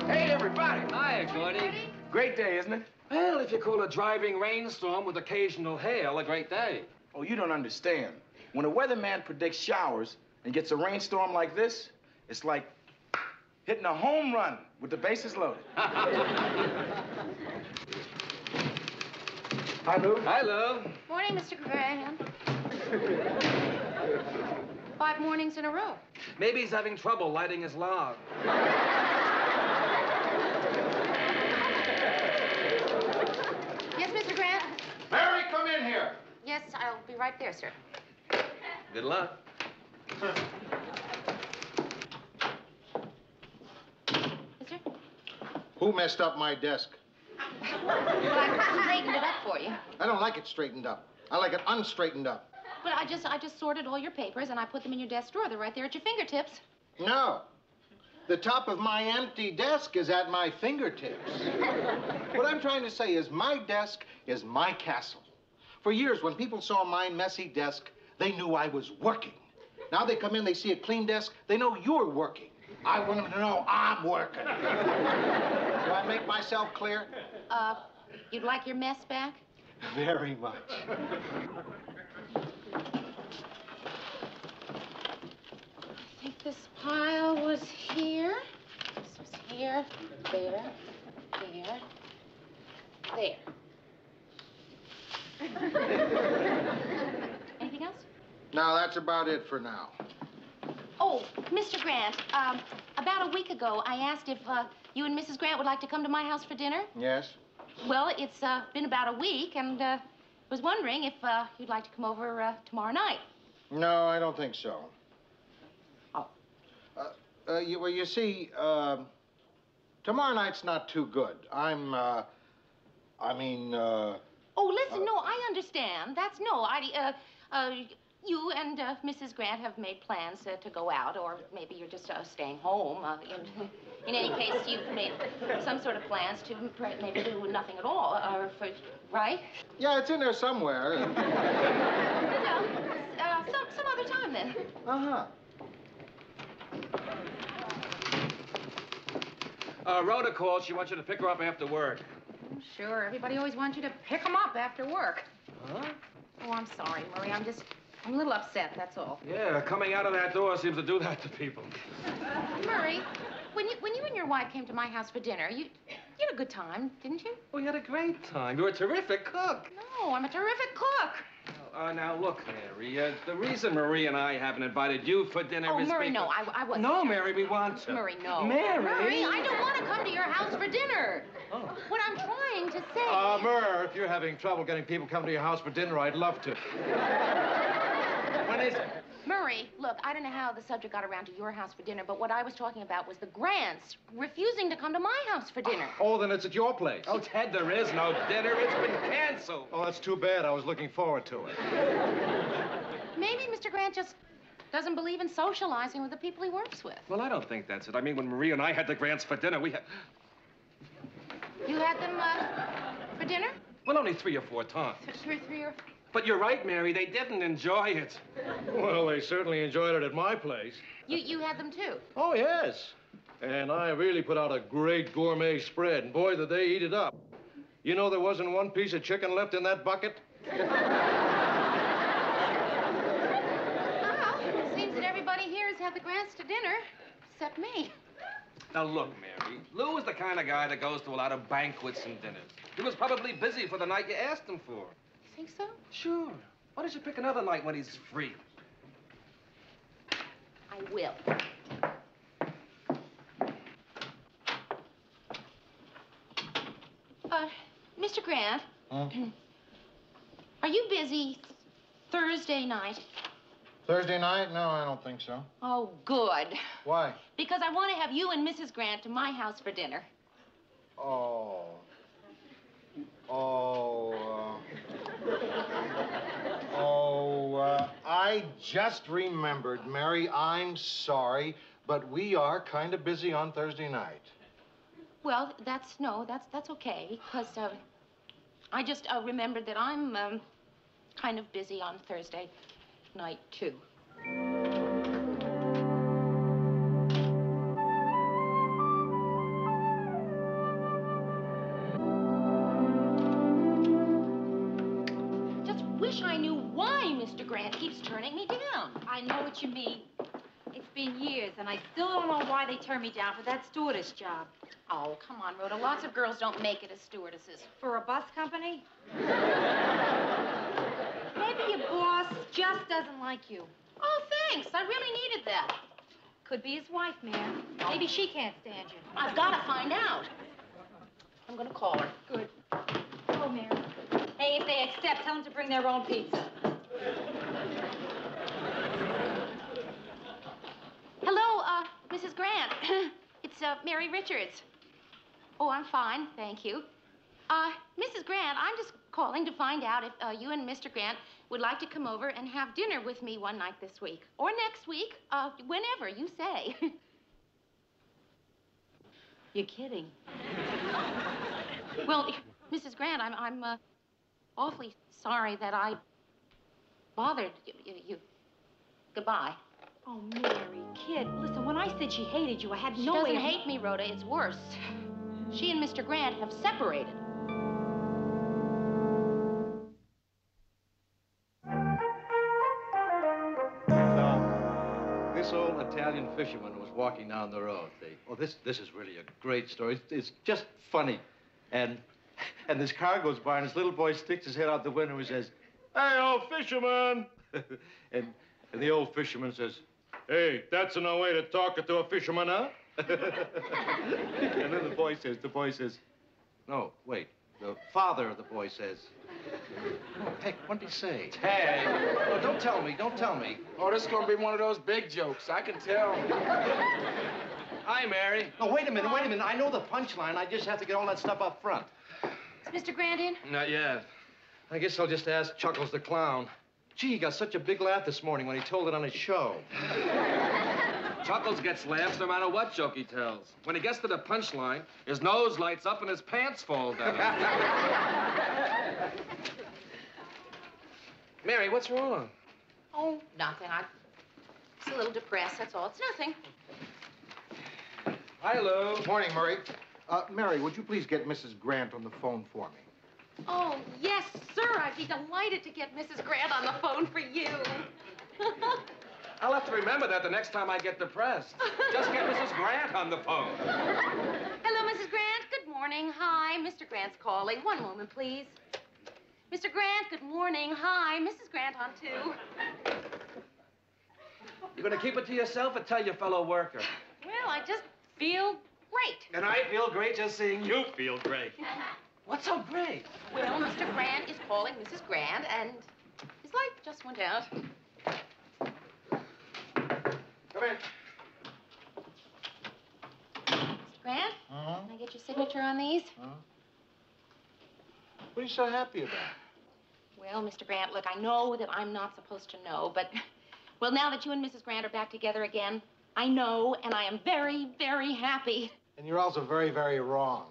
Hey, everybody. Hi, Gordy. Great day, isn't it? Well, if you call a driving rainstorm with occasional hail a great day. Oh, you don't understand. When a weatherman predicts showers and gets a rainstorm like this, it's like hitting a home run with the bases loaded. Hi, Lou. Hi, Lou. Morning, Mr. Grant. 5 mornings in a row. Maybe he's having trouble lighting his log. Yes, Mr. Grant? Mary, come in here. Yes, I'll be right there, sir. Good luck. Mister? Who messed up my desk? Well, I straightened it up for you. I don't like it straightened up. I like it unstraightened up. But I just sorted all your papers and I put them in your desk drawer. They're right there at your fingertips. No. The top of my empty desk is at my fingertips. What I'm trying to say is my desk is my castle. For years, when people saw my messy desk, they knew I was working. Now they come in, they see a clean desk, they know you're working. I want them to know I'm working. Do I make myself clear? You'd like your mess back? Very much. I think this pile was here. This was here, there, there. Anything else? No, that's about it for now. Oh, Mr. Grant, about a week ago, I asked if you and Mrs. Grant would like to come to my house for dinner. Yes? Well, it's been about a week, and was wondering if you'd like to come over tomorrow night. No, I don't think so. Oh. Well, you see, tomorrow night's not too good. Oh, listen, no, I understand. That's no, you and Mrs. Grant have made plans to go out, or maybe you're just staying home. In any case, you've made some sort of plans to maybe do nothing at all, right? Yeah, it's in there somewhere. Well, some other time then. Uh-huh. Rhoda called. She wants you to pick her up after work. Sure, everybody always wants you to pick them up after work. Huh? Oh, I'm sorry, Murray. I'm a little upset, that's all. Yeah, coming out of that door seems to do that to people. Murray, when you and your wife came to my house for dinner, you had a good time, didn't you? We had a great time. You're a terrific cook. No, I'm a terrific cook. Now, look, Mary, the reason Marie and I haven't invited you for dinner is Murray, because... no, I wasn't. No, Mary, we want to. Murray, no. Mary! Murray, I don't want to come to your house for dinner. Oh. What I'm trying to say... Murr, if you're having trouble getting people to come to your house for dinner, I'd love to. When is it? Murray, look, I don't know how the subject got around to your house for dinner, but what I was talking about was the Grants refusing to come to my house for dinner. Oh, then it's at your place. Oh, Ted, there is no dinner. It's been canceled. Oh, that's too bad. I was looking forward to it. Maybe Mr. Grant just doesn't believe in socializing with the people he works with. Well, I don't think that's it. I mean, when Marie and I had the Grants for dinner, we had... You had them, for dinner? Well, only 3 or 4 times. Three or... But you're right, Mary. They didn't enjoy it. Well, they certainly enjoyed it at my place. You had them, too? Oh, yes. And I really put out a great gourmet spread, and boy, did they eat it up. You know there wasn't one piece of chicken left in that bucket? Well, it seems that everybody here has had the Grants to dinner, except me. Now, look, Mary, Lou is the kind of guy that goes to a lot of banquets and dinners. He was probably busy for the night you asked him for. You think so? Sure. Why don't you pick another night when he's free? I will. Mr. Grant. Huh? Are you busy Thursday night? Thursday night? No, I don't think so. Oh, good. Why? Because I want to have you and Mrs. Grant to my house for dinner. Oh. I just remembered, Mary, I'm sorry, but we are kind of busy on Thursday night. Well, that's okay, because I just remembered that I'm kind of busy on Thursday night, too. Just wish I knew why Mr. Grant keeps turning me down. I know what you mean. It's been years, and I still don't know why they turned me down for that stewardess job. Oh, come on, Rhoda. Lots of girls don't make it as stewardesses. For a bus company? Maybe your boss just doesn't like you. Oh, thanks. I really needed that. Could be his wife, man. Maybe she can't stand you. I've got to find out. I'm going to call her. Good. Oh, Mary. Hey, if they accept, tell them to bring their own pizza. Hello, Mrs. Grant. It's, Mary Richards. Oh, I'm fine, thank you. Mrs. Grant, I'm just calling to find out if you and Mr. Grant would like to come over and have dinner with me one night this week. Or next week, whenever you say. You're kidding. Well, Mrs. Grant, I'm awfully sorry that I bothered you. Goodbye. Oh, Mary, kid, listen, when I said she hated you, I had no way She of... doesn't hate me, Rhoda. It's worse. She and Mr. Grant have separated. This old Italian fisherman was walking down the road. This is really a great story. It's just funny. And this car goes by, and this little boy sticks his head out the window and says, "Hey, old fisherman!" and the old fisherman says, "Hey, that's no way to talk to a fisherman, huh?" And then the boy says, no, wait. The father of the boy says, oh, heck, what did he say? Hey. Oh, don't tell me. Oh, this is gonna be one of those big jokes. I can tell. Hi, Mary. No, wait a minute. I know the punchline. I just have to get all that stuff up front. Is Mr. Grant in? Not yet. I guess I'll just ask Chuckles the clown. Gee, he got such a big laugh this morning when he told it on his show. Chuckles gets laughs no matter what joke he tells. When he gets to the punchline, his nose lights up and his pants fall down. Mary, what's wrong? Oh, nothing. I'm just a little depressed, that's all. It's nothing. Hi, Lou. Morning, Murray. Mary, would you please get Mrs. Grant on the phone for me? Oh, yes, sir. I'd be delighted to get Mrs. Grant on the phone for you. I'll have to remember that the next time I get depressed. Just get Mrs. Grant on the phone. Hello, Mrs. Grant. Good morning. Hi, Mr. Grant's calling. One moment, please. Mr. Grant, good morning. Hi, Mrs. Grant on two. You gonna keep it to yourself or tell your fellow worker? Well, I just feel great. And I feel great just seeing you feel great. What's so great? Well, Mr. Grant is calling Mrs. Grant, and his light just went out. Come in. Mr. Grant, can I get your signature on these? What are you so happy about? Well, Mr. Grant, look, I know that I'm not supposed to know, but, well, now that you and Mrs. Grant are back together again, I know, and I am very, very happy. And you're also very, very wrong.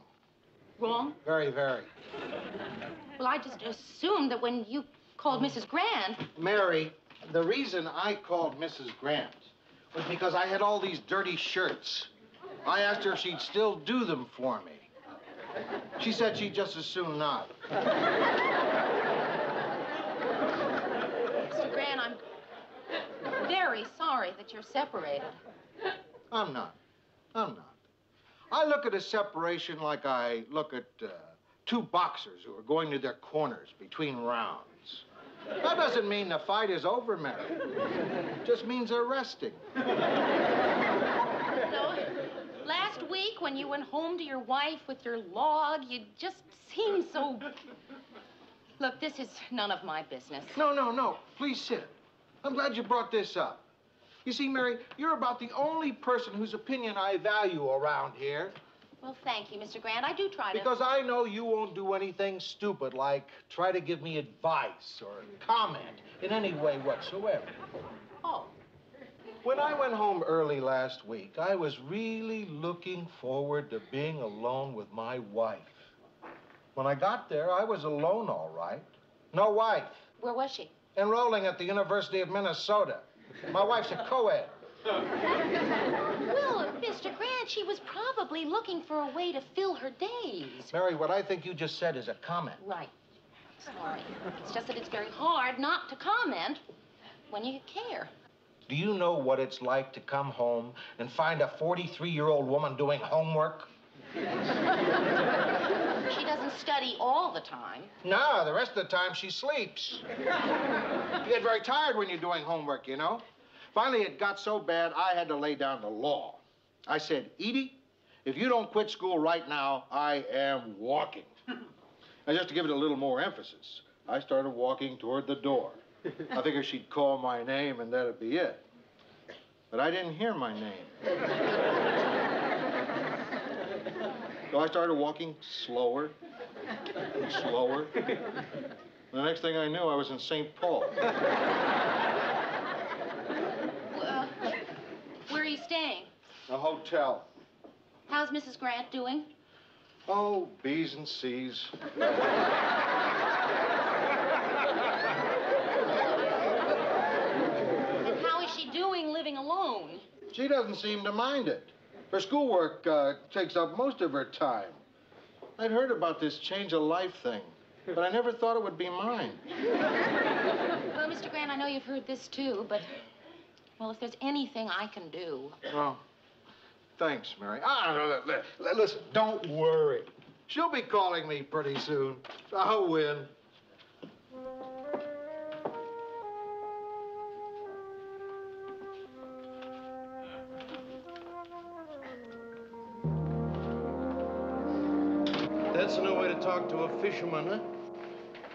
Wrong? Very, very. Well, I just assumed that when you called Mrs. Grant... Mary, the reason I called Mrs. Grant was because I had all these dirty shirts. I asked her if she'd still do them for me. She said she'd just as soon not. Mr. Grant, I'm very sorry that you're separated. I'm not. I look at a separation like I look at two boxers who are going to their corners between rounds. That doesn't mean the fight is over, Mary. It just means they're resting. So, last week when you went home to your wife with your log, you just seemed so... Look, this is none of my business. No. Please sit. I'm glad you brought this up. You see, Mary, you're about the only person whose opinion I value around here. Well, thank you, Mr. Grant. I do try to... Because I know you won't do anything stupid like try to give me advice or comment in any way whatsoever. Oh. When I went home early last week, I was really looking forward to being alone with my wife. When I got there, I was alone, all right. No wife. Where was she? Enrolling at the University of Minnesota. My wife's a co-ed. Well, Mr. Grant, she was probably looking for a way to fill her days. Mary, what I think you just said is a comment. Right. Sorry. It's just that it's very hard not to comment when you care. Do you know what it's like to come home and find a 43-year-old woman doing homework? She doesn't study all the time. No, the rest of the time she sleeps. You get very tired when you're doing homework, you know. Finally, it got so bad, I had to lay down the law. I said, Edie, if you don't quit school right now, I am walking. And just to give it a little more emphasis, I started walking toward the door. I figured she'd call my name and that'd be it. But I didn't hear my name. So I started walking slower and slower. The next thing I knew, I was in St. Paul. Where are you staying? A hotel. How's Mrs. Grant doing? Oh, B's and C's. And how is she doing living alone? She doesn't seem to mind it. Her schoolwork takes up most of her time. I'd heard about this change of life thing, but I never thought it would be mine. Well, Mr. Grant, I know you've heard this too, but, well, if there's anything I can do... Well, thanks, Mary. Listen, don't worry. She'll be calling me pretty soon. I'll win. That's a new way to talk to a fisherman, huh?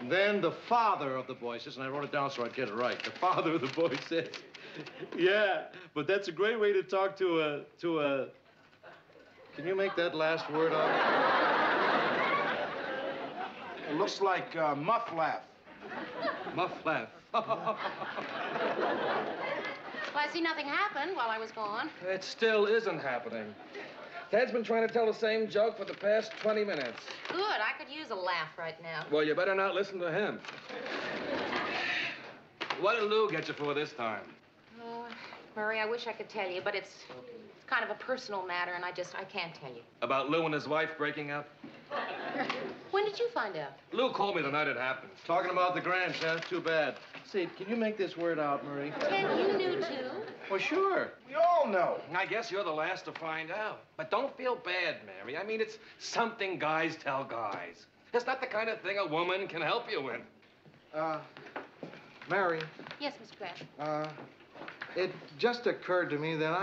And then the father of the boy says, and I wrote it down so I'd get it right. The father of the boy says, yeah, but that's a great way to talk to a... Can you make that last word up? It looks like muff-laugh. Muff-laugh. Well, I see nothing happened while I was gone. It still isn't happening. Ted's been trying to tell the same joke for the past 20 minutes. Good. I could use a laugh right now. Well, you better not listen to him. What did Lou get you for this time? Oh, Murray, I wish I could tell you, but it's kind of a personal matter, and I can't tell you. About Lou and his wife breaking up? When did you find out? Lou called me the night it happened. Talking about the Grants, huh? Too bad. Say, can you make this word out, Murray? Ted, you knew, too. Well, sure. We all know. I guess you're the last to find out. But don't feel bad, Mary. I mean, it's something guys tell guys. It's not the kind of thing a woman can help you with. Mary. Yes, Mr. Grant. It just occurred to me that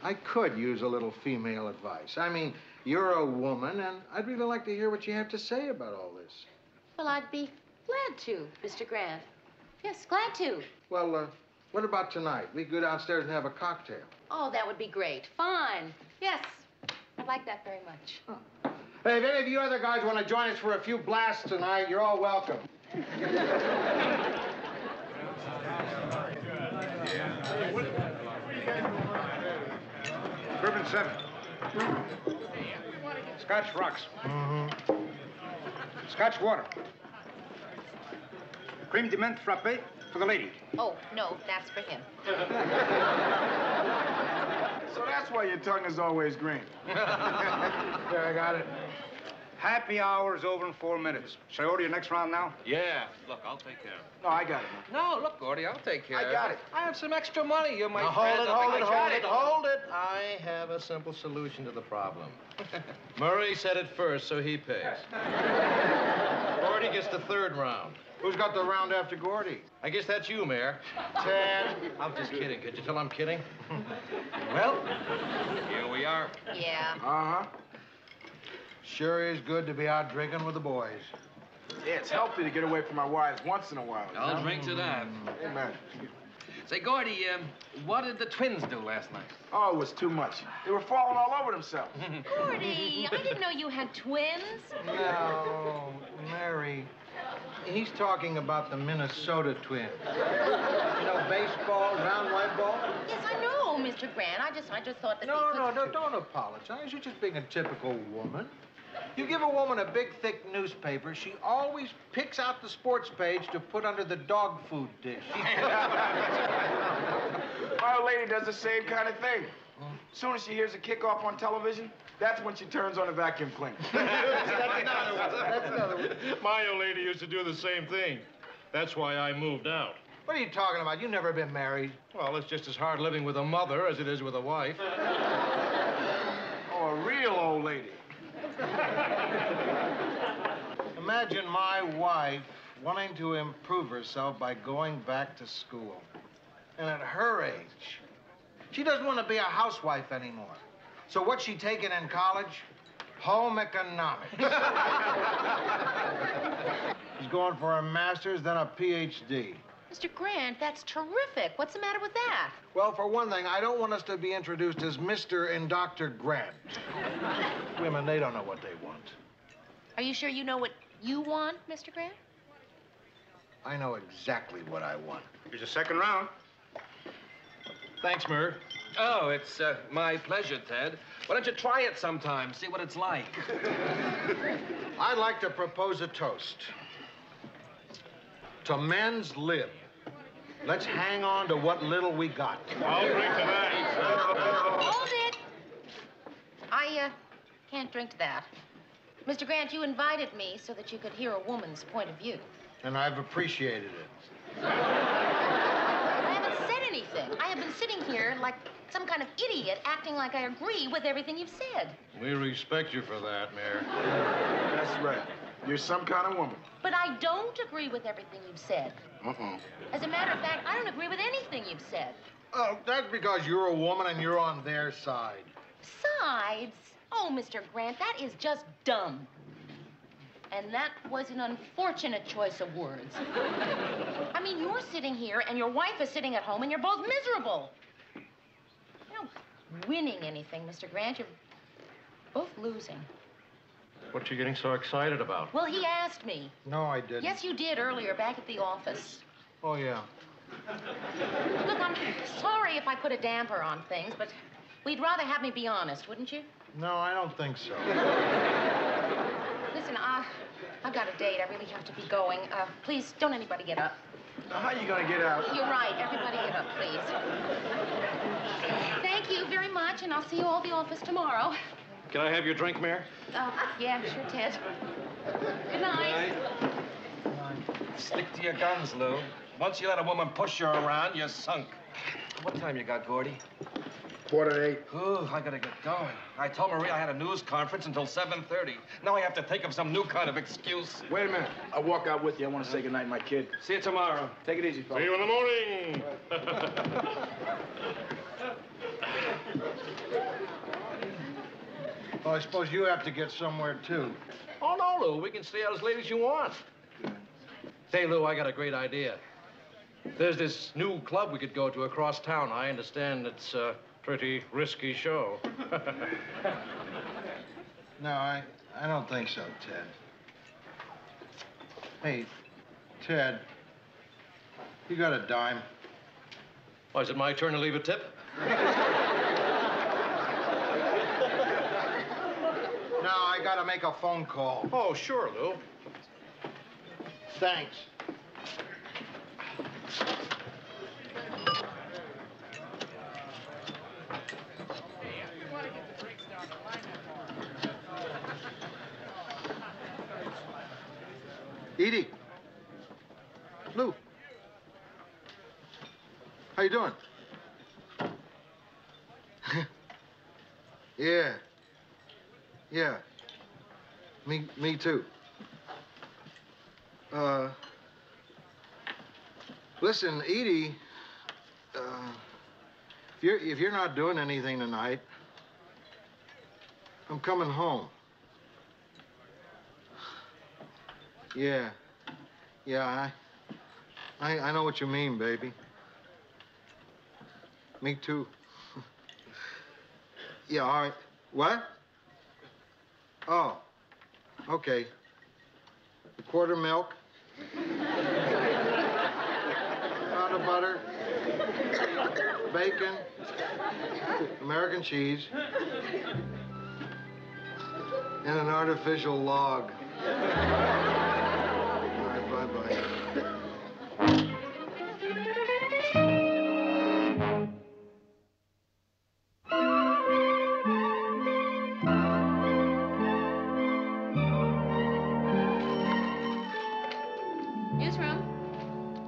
I could use a little female advice. I mean, you're a woman, and I'd really like to hear what you have to say about all this. Well, I'd be glad to, Mr. Grant. Yes, glad to. Well, what about tonight? We go downstairs and have a cocktail. Oh, that would be great. Fine. Yes, I'd like that very much. Oh. Hey, if any of you other guys want to join us for a few blasts tonight, you're all welcome. Bourbon 7. Scotch rocks. Scotch water. Creme de menthe frappé for the lady. Oh, no, that's for him. So that's why your tongue is always green. There, I got it. Happy hour's over in 4 minutes. Shall I order your next round now? Yeah. Look, I'll take care of it. No, I got it. No, look, Gordy, I'll take care of it. I got it. I have some extra money. You're my Now, friend. hold it. I have a simple solution to the problem. Murray said it first, so he pays. Gordy gets the third round. Who's got the round after Gordy? I guess that's you, Mayor. Ted. I'm just kidding. Could you tell I'm kidding? Well, here we are. Yeah. Uh-huh. Sure is good to be out drinking with the boys. Yeah, it's healthy to get away from our wives once in a while. I'll drink to that. Amen. Say, Gordy, what did the twins do last night? Oh, it was too much. They were falling all over themselves. Gordy, I didn't know you had twins. No, Mary. He's talking about the Minnesota Twins. You know, baseball, round white ball? Yes, I know, Mr. Grant. I just thought that No, don't apologize. You're just being a typical woman. You give a woman a big, thick newspaper, she always picks out the sports page to put under the dog food dish. My old lady does the same kind of thing. As soon as she hears a kickoff on television, that's when she turns on the vacuum cleaner. That's another one. My old lady used to do the same thing. That's why I moved out. What are you talking about? You've never been married. Well, it's just as hard living with a mother as it is with a wife. Oh, a real old lady. Imagine my wife wanting to improve herself by going back to school. And at her age, she doesn't want to be a housewife anymore. So what's she taking in college? Home economics. She's going for a master's, then a PhD. Mr. Grant, that's terrific. What's the matter with that? Well, for one thing, I don't want us to be introduced as Mr. and Dr. Grant. Women, they don't know what they want. Are you sure you know what you want, Mr. Grant? I know exactly what I want. Here's your second round. Thanks, Murr. Oh, it's my pleasure, Ted. Why don't you try it sometime, see what it's like? I'd like to propose a toast. To men's lib. Let's hang on to what little we got. I'll drink to that. Hold it. I can't drink to that. Mr. Grant, you invited me so that you could hear a woman's point of view. And I've appreciated it. I haven't said anything. I have been sitting here like some kind of idiot acting like I agree with everything you've said. We respect you for that, Mayor. That's right. You're some kind of woman. But I don't agree with everything you've said. As a matter of fact, I don't agree with anything you've said. Oh, that's because you're a woman and you're on their side. Sides? Oh, Mr. Grant, that is just dumb. And that was an unfortunate choice of words. I mean, you're sitting here and your wife is sitting at home and you're both miserable. You're not winning anything, Mr. Grant. You're both losing. What you getting so excited about? Well, he asked me. No, I didn't. Yes, you did earlier back at the office. Oh, yeah. Look, I'm sorry if I put a damper on things, but we'd rather have me be honest, wouldn't you? No, I don't think so. Listen, I've got a date. I really have to be going. Please, don't anybody get up. Now, how are you going to get out? You're right. Everybody get up, please. Thank you very much, and I'll see you all at the office tomorrow. Can I have your drink, Mayor? Yeah, sure, Ted. Good night. Stick to your guns, Lou. Once you let a woman push you around, you're sunk. What time you got, Gordy? 7:45. Ooh, I gotta get going. I told Maria I had a news conference until 7:30. Now I have to think of some new kind of excuse. Wait a minute. I'll walk out with you. I want to say goodnight, my kid. See you tomorrow. Take it easy, fellas. See you in the morning. Well, I suppose you have to get somewhere, too. Oh, no, Lou. We can stay out as late as you want. Say, Lou, I got a great idea. There's this new club we could go to across town. I understand it's a pretty risky show. No, I don't think so, Ted. Hey, Ted, you got a dime? Oh, is it my turn to leave a tip? No, I gotta make a phone call. Oh, sure, Lou. Thanks. Edie. Lou. How you doing? Yeah. Yeah. Me too. Listen, Edie, if you're not doing anything tonight, I'm coming home. Yeah. Yeah, I know what you mean, baby. Me too. Yeah, all right. What? Oh, okay. A quart of milk. Pound of butter. Bacon. American cheese. And an artificial log. All right, bye-bye. Newsroom.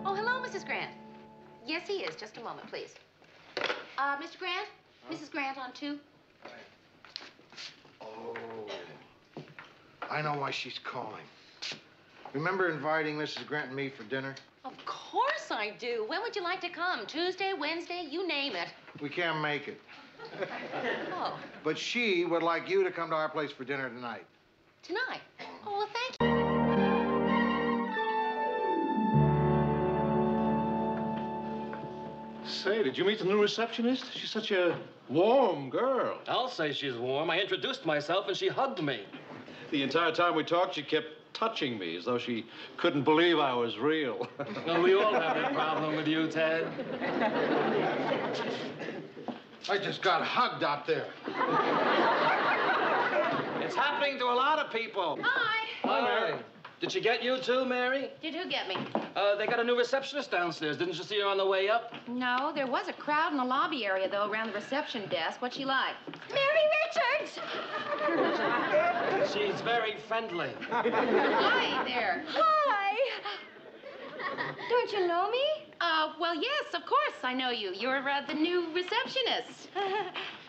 Oh, hello, Mrs. Grant. Yes, he is. Just a moment, please. Mr. Grant? Mrs. Grant on 2. Oh, I know why she's calling. Remember inviting Mrs. Grant and me for dinner? Of course I do. When would you like to come? Tuesday, Wednesday, you name it. We can't make it. Oh, But she would like you to come to our place for dinner tonight. tonight. Oh, well, thank you. Say, did you meet the new receptionist? She's such a warm girl. I'll say she's warm. I introduced myself and she hugged me. The entire time we talked, she kept touching me as though she couldn't believe I was real. Well, we all have that problem with you, Ted. I just got hugged out there. It's happening to a lot of people. Hi. Hi, Mary. Did she get you too, Mary? Did who get me? They got a new receptionist downstairs. Didn't you see her on the way up? No, there was a crowd in the lobby area, though, around the reception desk. What's she like? Mary Richards! She's very friendly. Hi there. Hi! Don't you know me? Well, yes, of course I know you. You're the new receptionist.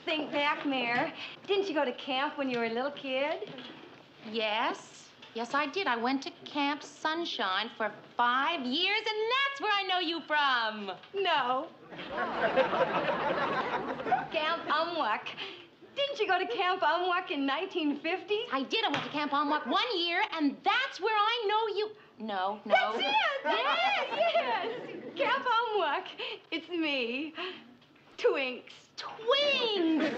Think back, Mare. Didn't you go to camp when you were a little kid? Yes. Yes, I did. I went to Camp Sunshine for 5 years, and that's where I know you from. No. Camp Umwak. Didn't you go to Camp Umwak in 1950? I did. I went to Camp Umwak 1 year, and that's where I know you. No. That's it! Yes! Camp Umwak. It's me. Twinks. Twins!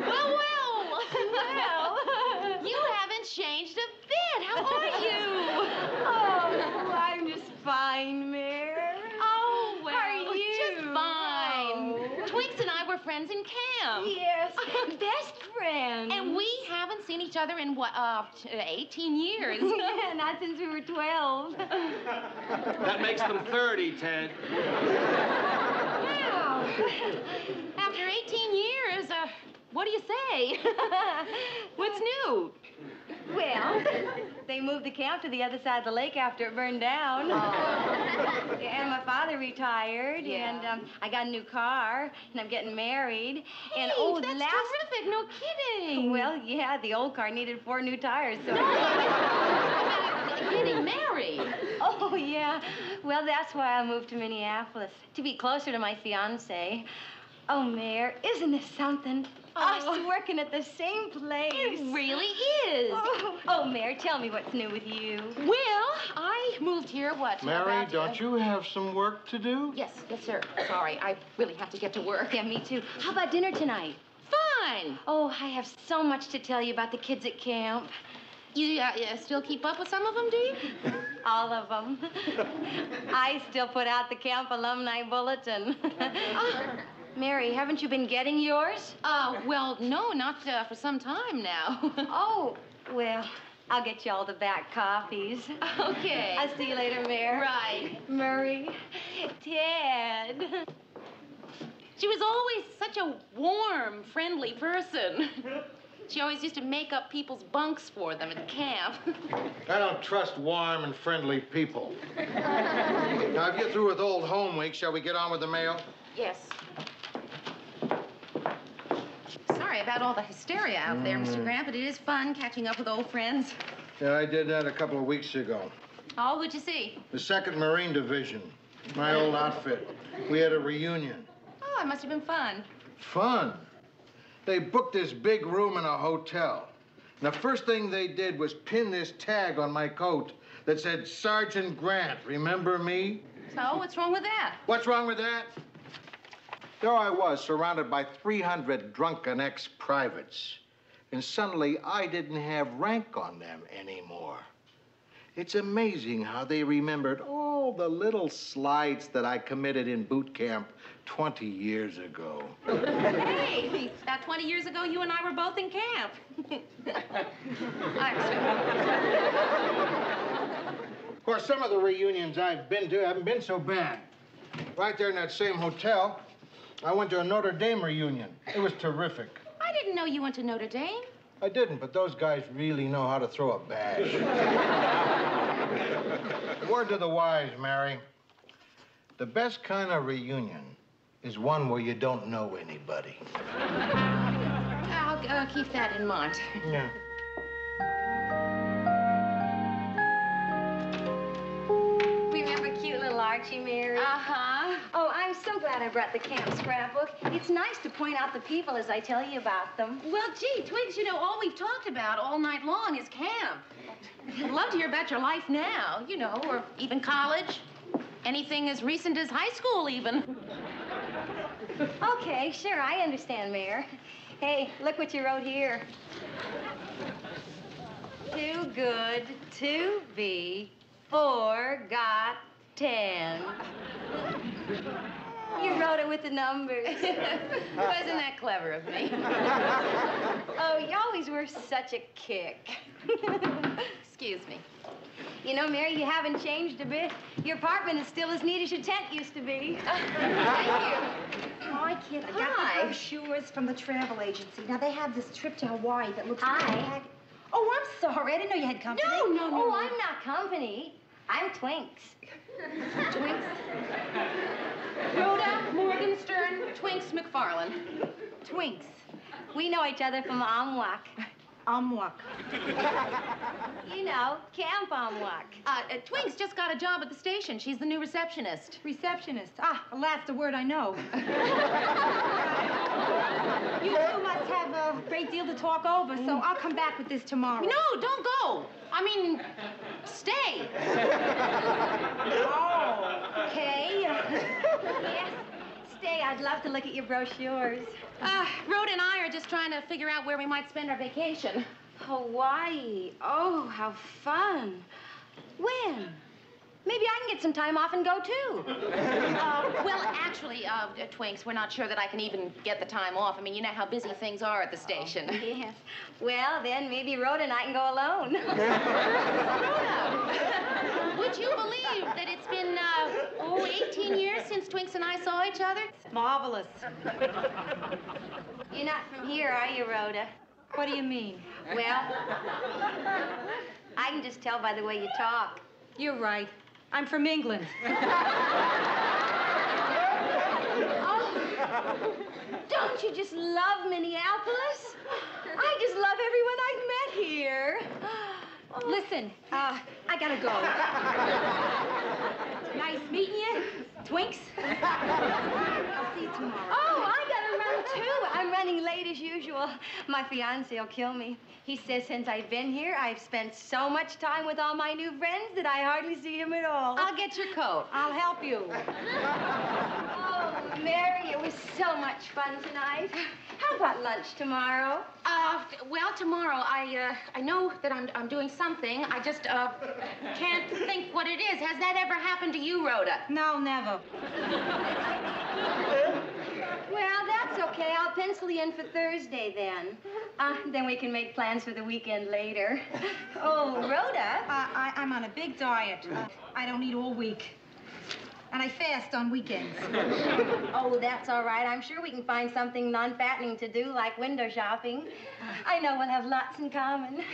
Well. You haven't changed a bit. How are you? Oh, I'm just fine, Mare. Oh, well, How are you? just fine. Oh. Twinks and I were friends in camp. Yes, best friends. And we haven't seen each other in, 18 years. Yeah, not since we were 12. That makes them 30, Ted. Wow. After 18 years, what do you say? What's new? Well, they moved the camp to the other side of the lake after it burned down. Oh. And my father retired, and I got a new car, and I'm getting married. Hey, and that's terrific. No kidding. Well, yeah, the old car needed 4 new tires, so. Getting married. Oh, yeah. Well, that's why I moved to Minneapolis, to be closer to my fiancé. Oh, Mayor, isn't this something? Us working at the same place. It really is. Oh, Mayor, tell me what's new with you. Well, I moved here, Mary, don't you have some work to do? Yes, sir. Sorry, I really have to get to work. Yeah, me too. How about dinner tonight? Fine. Oh, I have so much to tell you about the kids at camp. You still keep up with some of them, do you? All of them. I still put out the camp alumni bulletin. Mary, haven't you been getting yours? Well, no, not for some time now. Oh, well, I'll get you all the back copies. Okay. I'll see you later, Mary. Right. Murray. Ted. She was always such a warm, friendly person. She always used to make up people's bunks for them at camp. I don't trust warm and friendly people. Now, if you're through with Old Home Week, shall we get on with the mail? Yes. Sorry about all the hysteria out there, Mr. Grant, but it is fun catching up with old friends. Yeah, I did that a couple of weeks ago. Oh, what'd you see? The 2nd Marine Division, my old outfit. We had a reunion. Oh, it must have been fun. Fun. They booked this big room in a hotel. And the first thing they did was pin this tag on my coat that said, Sergeant Grant, remember me? So, what's wrong with that? What's wrong with that? There I was, surrounded by 300 drunken ex-privates. And suddenly, I didn't have rank on them anymore. It's amazing how they remembered all the little slides that I committed in boot camp 20 years ago. Hey, about 20 years ago, you and I were both in camp. Of course, some of the reunions I've been to haven't been so bad. Right there in that same hotel, I went to a Notre Dame reunion. It was terrific. I didn't know you went to Notre Dame. I didn't, but those guys really know how to throw a bash. Word to the wise, Mary. The best kind of reunion is one where you don't know anybody. I'll keep that in mind. Yeah. Remember cute little Archie, Mary? Uh-huh. Oh, I'm so glad I brought the camp scrapbook. It's nice to point out the people as I tell you about them. Well, gee, Twigs, you know, all we've talked about all night long is camp. I'd love to hear about your life now, you know, or even college. Anything as recent as high school, even. Okay, sure, I understand, Mayor. Hey, look what you wrote here. Too good to be 4-got-10. You wrote it with the numbers. Wasn't that clever of me? Oh, you always were such a kick. Excuse me. You know, Mary, you haven't changed a bit. Your apartment is still as neat as your tent used to be. Thank you. Hi, kid. I got the brochures from the travel agency. Now, they have this trip to Hawaii that looks Hi. Oh, I'm sorry. I didn't know you had company. No. Oh, I'm not company. I'm Twinks. Twinks? Rhoda Morgenstern, Twinks McFarlane. Twinks. We know each other from Amwak. Amwak. You know, Camp Amwak. Twinks just got a job at the station. She's the new receptionist. Receptionist. Ah, well, that's the word I know. You two must have a great deal to talk over, so I'll come back with this tomorrow. No, don't go. I mean, stay. Oh, okay. Yes, stay. I'd love to look at your brochures. Rhoda and I are just trying to figure out where we might spend our vacation. Hawaii. Oh, how fun. When? Maybe I can get some time off and go, too. Well, actually, Twinks, we're not sure that I can even get the time off. I mean, you know how busy things are at the station. Yes. Well, then maybe Rhoda and I can go alone. Rhoda, would you believe that it's been, 18 years since Twinks and I saw each other? Marvelous. You're not from here, are you, Rhoda? What do you mean? Well, I can just tell by the way you talk. You're right. I'm from England. Oh, don't you just love Minneapolis? I just love everyone I've met here. Listen, I gotta go. Nice meeting you, Twinks. I'll see you tomorrow. Oh, I gotta run, too. I'm running late as usual. My fiancé will kill me. He says since I've been here, I've spent so much time with all my new friends that I hardly see him at all. I'll get your coat. I'll help you. Oh, Mary, it was so much fun tonight. How about lunch tomorrow? Well, tomorrow, I know that I'm doing something. I just, can't think what it is. Has that ever happened to you, Rhoda? No, never. Well, that's okay. I'll pencil you in for Thursday, then. Then we can make plans for the weekend later. Oh, Rhoda. I'm on a big diet. I don't eat all week. and I fast on weekends. Oh, that's all right. I'm sure we can find something non-fattening to do, like window shopping. I know we'll have lots in common.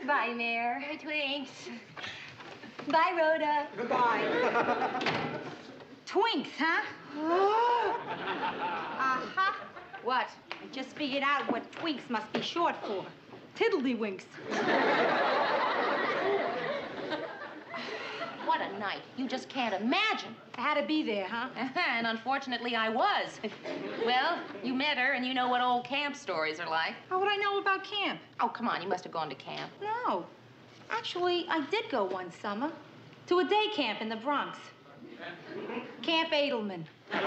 Bye, Mare. Bye, Twinks. Bye, Rhoda. Goodbye. Twinks, huh? Uh-huh. What? I just figured out what Twinks must be short for. Tiddlywinks. What a night. You just can't imagine. I had to be there, huh? And unfortunately, I was. Well, you met her, and you know what old camp stories are like. How would I know about camp? Oh, come on. You must have gone to camp. No. Actually, I did go one summer to a day camp in the Bronx. Camp Edelman. Camp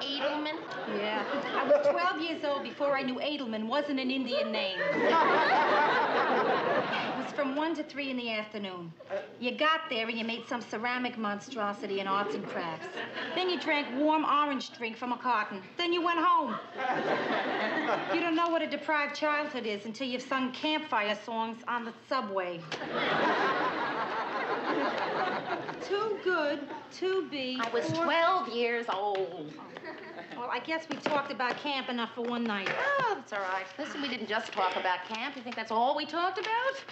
Edelman? Yeah. I was 12 years old before I knew Edelman wasn't an Indian name. It was from 1 to 3 in the afternoon. You got there and you made some ceramic monstrosity in arts and crafts. Then you drank warm orange drink from a carton. Then you went home. You don't know what a deprived childhood is until you've sung campfire songs on the subway. Too good to be. I was 12 years old. Well, I guess we talked about camp enough for one night. Oh, that's all right. Listen, we didn't just talk about camp. You think that's all we talked about?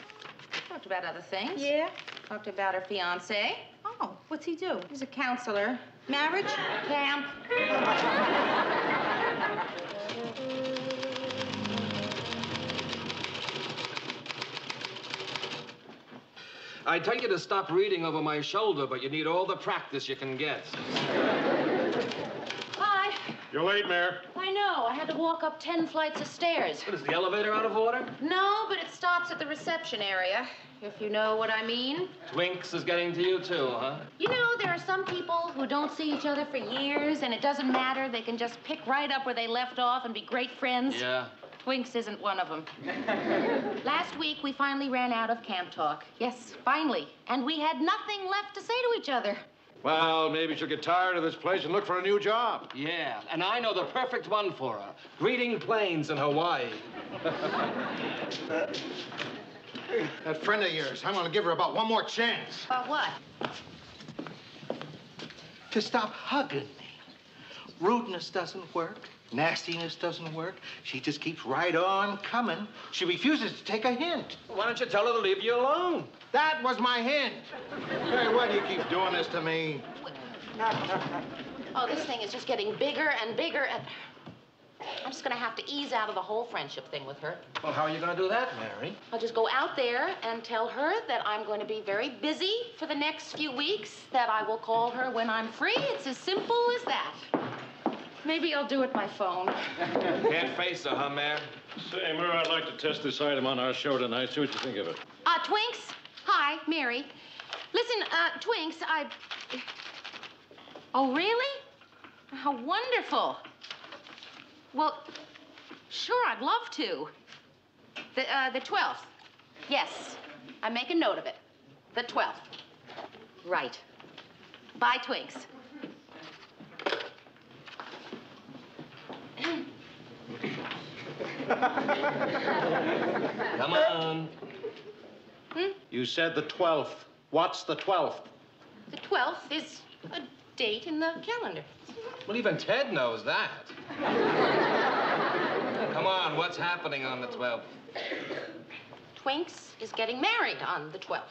Talked about other things. Yeah? Talked about her fiancé. Oh, what's he do? He's a counselor. Marriage? Camp. I tell you to stop reading over my shoulder, but you need all the practice you can get. Hi. You're late, Mayor. I know. I had to walk up 10 flights of stairs. What, is the elevator out of order? No, but it stops at the reception area, if you know what I mean. Twinks is getting to you, too, huh? You know, there are some people who don't see each other for years, and it doesn't matter. They can just pick right up where they left off and be great friends. Yeah. Twinks isn't one of them. Last week, we finally ran out of camp talk. Yes, finally. And we had nothing left to say to each other. Well, maybe she'll get tired of this place and look for a new job. Yeah, and I know the perfect one for her. Greeting planes in Hawaii. That friend of yours, I'm gonna give her about one more chance. About what? To stop hugging me. Rudeness doesn't work. Nastiness doesn't work. She just keeps right on coming. She refuses to take a hint. Why don't you tell her to leave you alone? That was my hint. Hey, why do you keep doing this to me? Oh, this thing is just getting bigger and bigger, and I'm just gonna have to ease out of the whole friendship thing with her. Well, how are you gonna do that, Mary? I'll just go out there and tell her that I'm going to be very busy for the next few weeks, that I will call her when I'm free. It's as simple as that. Maybe I'll do it by phone. Can't face her, huh, Mary? Say, Murr, I'd like to test this item on our show tonight. See what you think of it. Twinks? Hi, Mary. Listen, Twinks, Oh, really? How wonderful. Well, sure, I'd love to. The 12th. Yes, I make a note of it. The 12th. Right. Bye, Twinks. Come on. You said the 12th. What's the 12th? The 12th is a date in the calendar. Well, even Ted knows that. Come on, what's happening on the 12th? Twinks is getting married on the 12th.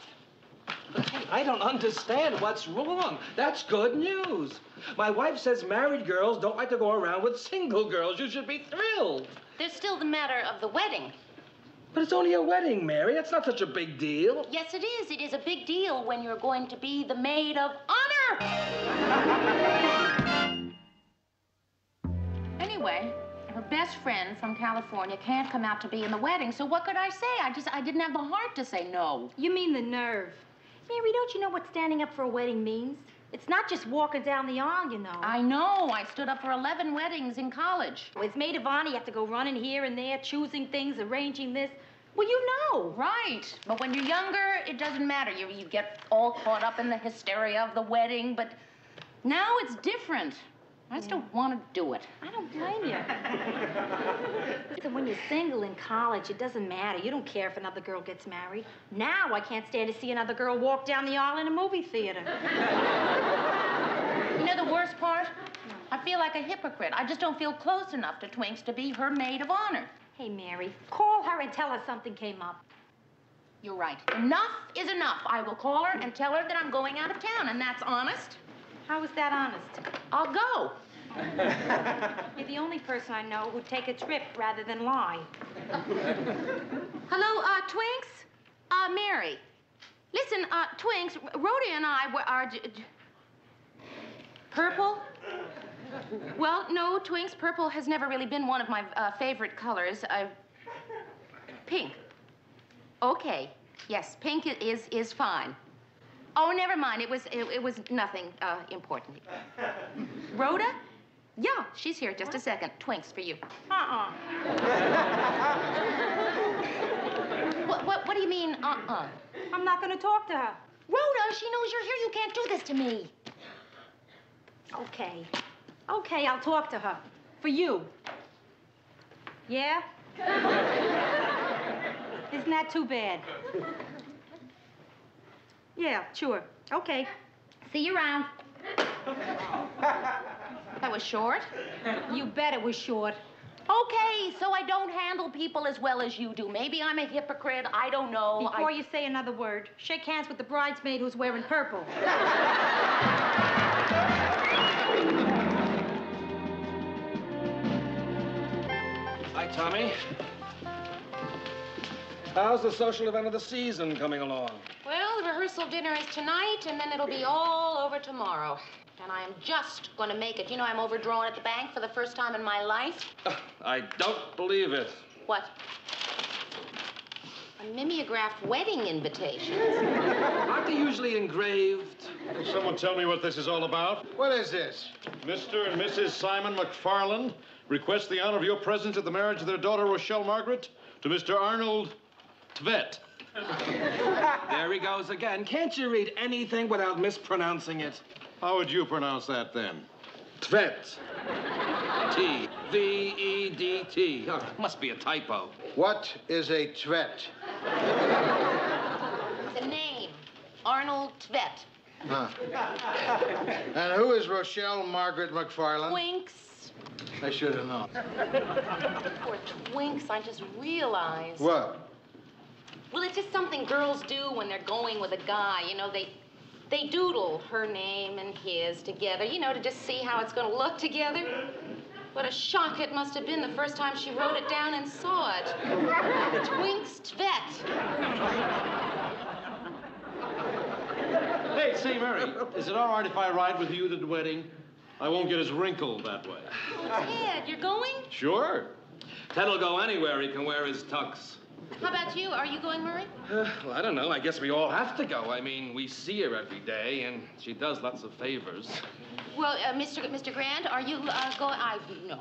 But hey, I don't understand what's wrong. That's good news. My wife says married girls don't like to go around with single girls. You should be thrilled. There's still the matter of the wedding. But it's only a wedding, Mary. That's not such a big deal. Yes, it is. It is a big deal when you're going to be the maid of honor. Anyway, her best friend from California can't come out to be in the wedding, so what could I say? I didn't have the heart to say no. You mean the nerve. Mary, don't you know what standing up for a wedding means? It's not just walking down the aisle, you know. I know. I stood up for 11 weddings in college. As maid of honor, you have to go running here and there, choosing things, arranging this. Well, you know. Right. But when you're younger, it doesn't matter. You get all caught up in the hysteria of the wedding, but now it's different. I just don't want to do it. I don't blame you. Listen, when you're single in college, it doesn't matter. You don't care if another girl gets married. Now I can't stand to see another girl walk down the aisle in a movie theater. You know the worst part? I feel like a hypocrite. I just don't feel close enough to Twinks to be her maid of honor. Hey, Mary, call her and tell her something came up. You're right. Enough is enough. I will call her and tell her that I'm going out of town, and that's honest. How is that honest? I'll go. You're the only person I know who'd take a trip rather than lie. Hello, Twinks? Mary. Listen, Twinks, Rhoda and I are... Purple? Well, no, Twinks, purple has never really been one of my favorite colors. Pink. Okay. Yes, pink is fine. Oh, never mind. It was nothing important. Rhoda? Yeah, she's here. Just a second. Twinks for you. What do you mean, I'm not going to talk to her. Rhoda, she knows you're here. You can't do this to me. Okay. Okay, I'll talk to her. For you. Yeah? Isn't that too bad? Yeah, sure. Okay. See you around. That was short? You bet it was short. Okay, so I don't handle people as well as you do. Maybe I'm a hypocrite. I don't know. Before you say another word, shake hands with the bridesmaid who's wearing purple. Hi, Tommy. How's the social event of the season coming along? Well, the rehearsal dinner is tonight, and then it'll be all over tomorrow. And I am just going to make it. You know, I'm overdrawn at the bank for the first time in my life. I don't believe it. What? A mimeographed wedding invitation. Aren't they usually engraved? Will someone tell me what this is all about? What is this? Mr. and Mrs. Simon McFarland request the honor of your presence at the marriage of their daughter, Rochelle Margaret, to Mr. Arnold Tvet. There he goes again. Can't you read anything without mispronouncing it? How would you pronounce that, then? Tvet. T-V-E-D-T. Oh, must be a typo. What is a Tvet? It's a name. Arnold Tvet. Huh. And who is Rochelle Margaret McFarland? Twinks. I should have known. Poor Twinks, I just realized. What? Well, it's just something girls do when they're going with a guy. You know, they doodle her name and his together, you know, to just see how it's going to look together. What a shock it must have been the first time she wrote it down and saw it. Twinks Tvet. Hey, say, Mary, is it all right if I ride with you to the wedding? I won't get as wrinkled that way. Oh, Ted, you're going? Sure. Ted'll go anywhere he can wear his tux. How about you? Are you going, Murray? Well, I don't know. I guess we all have to go. I mean, we see her every day, and she does lots of favors. Well, Mr. Grant, are you going? No.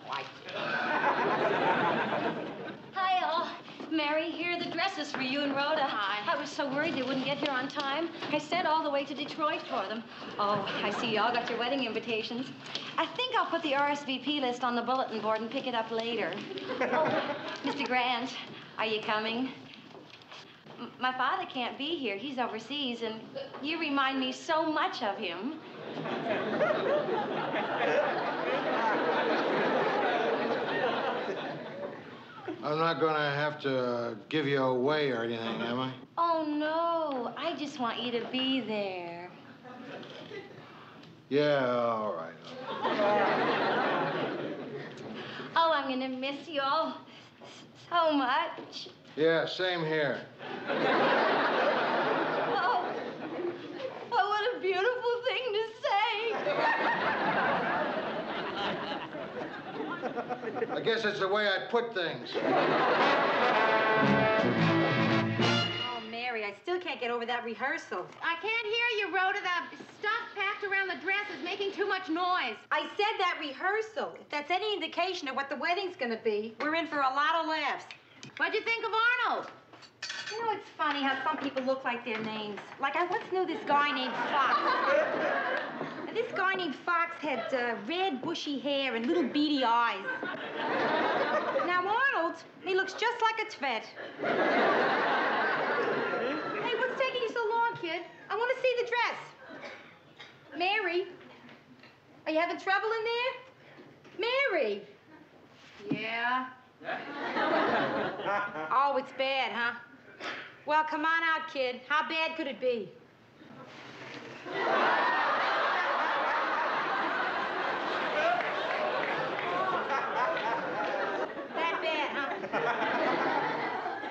Hi, all. Mary, here are the dresses for you and Rhoda. Hi. I was so worried they wouldn't get here on time. I sent all the way to Detroit for them. Oh, I see y'all got your wedding invitations. I think I'll put the RSVP list on the bulletin board and pick it up later. Oh, Mr. Grant, are you coming? My father can't be here. He's overseas, and you remind me so much of him. I'm not going to have to give you away or anything, am I? Oh, no. I just want you to be there. Yeah, all right. Oh, I'm going to miss you all so much. Yeah, same here. Oh, what a beautiful thing to say. I guess it's the way I put things. Oh, Mary, I still can't get over that rehearsal. I can't hear you, Rhoda. The stuff packed around the dress is making too much noise. I said that rehearsal. If that's any indication of what the wedding's gonna be, we're in for a lot of laughs. What'd you think of Arnold? You know, it's funny how some people look like their names. Like, I once knew this guy named Fox. This guy named Fox had red, bushy hair and little beady eyes. Now, Arnold, he looks just like a Tvet. Hey, what's taking you so long, kid? I want to see the dress. Mary, are you having trouble in there? Mary! Yeah? Oh, it's bad, huh? Well, come on out, kid. How bad could it be? That bad, huh?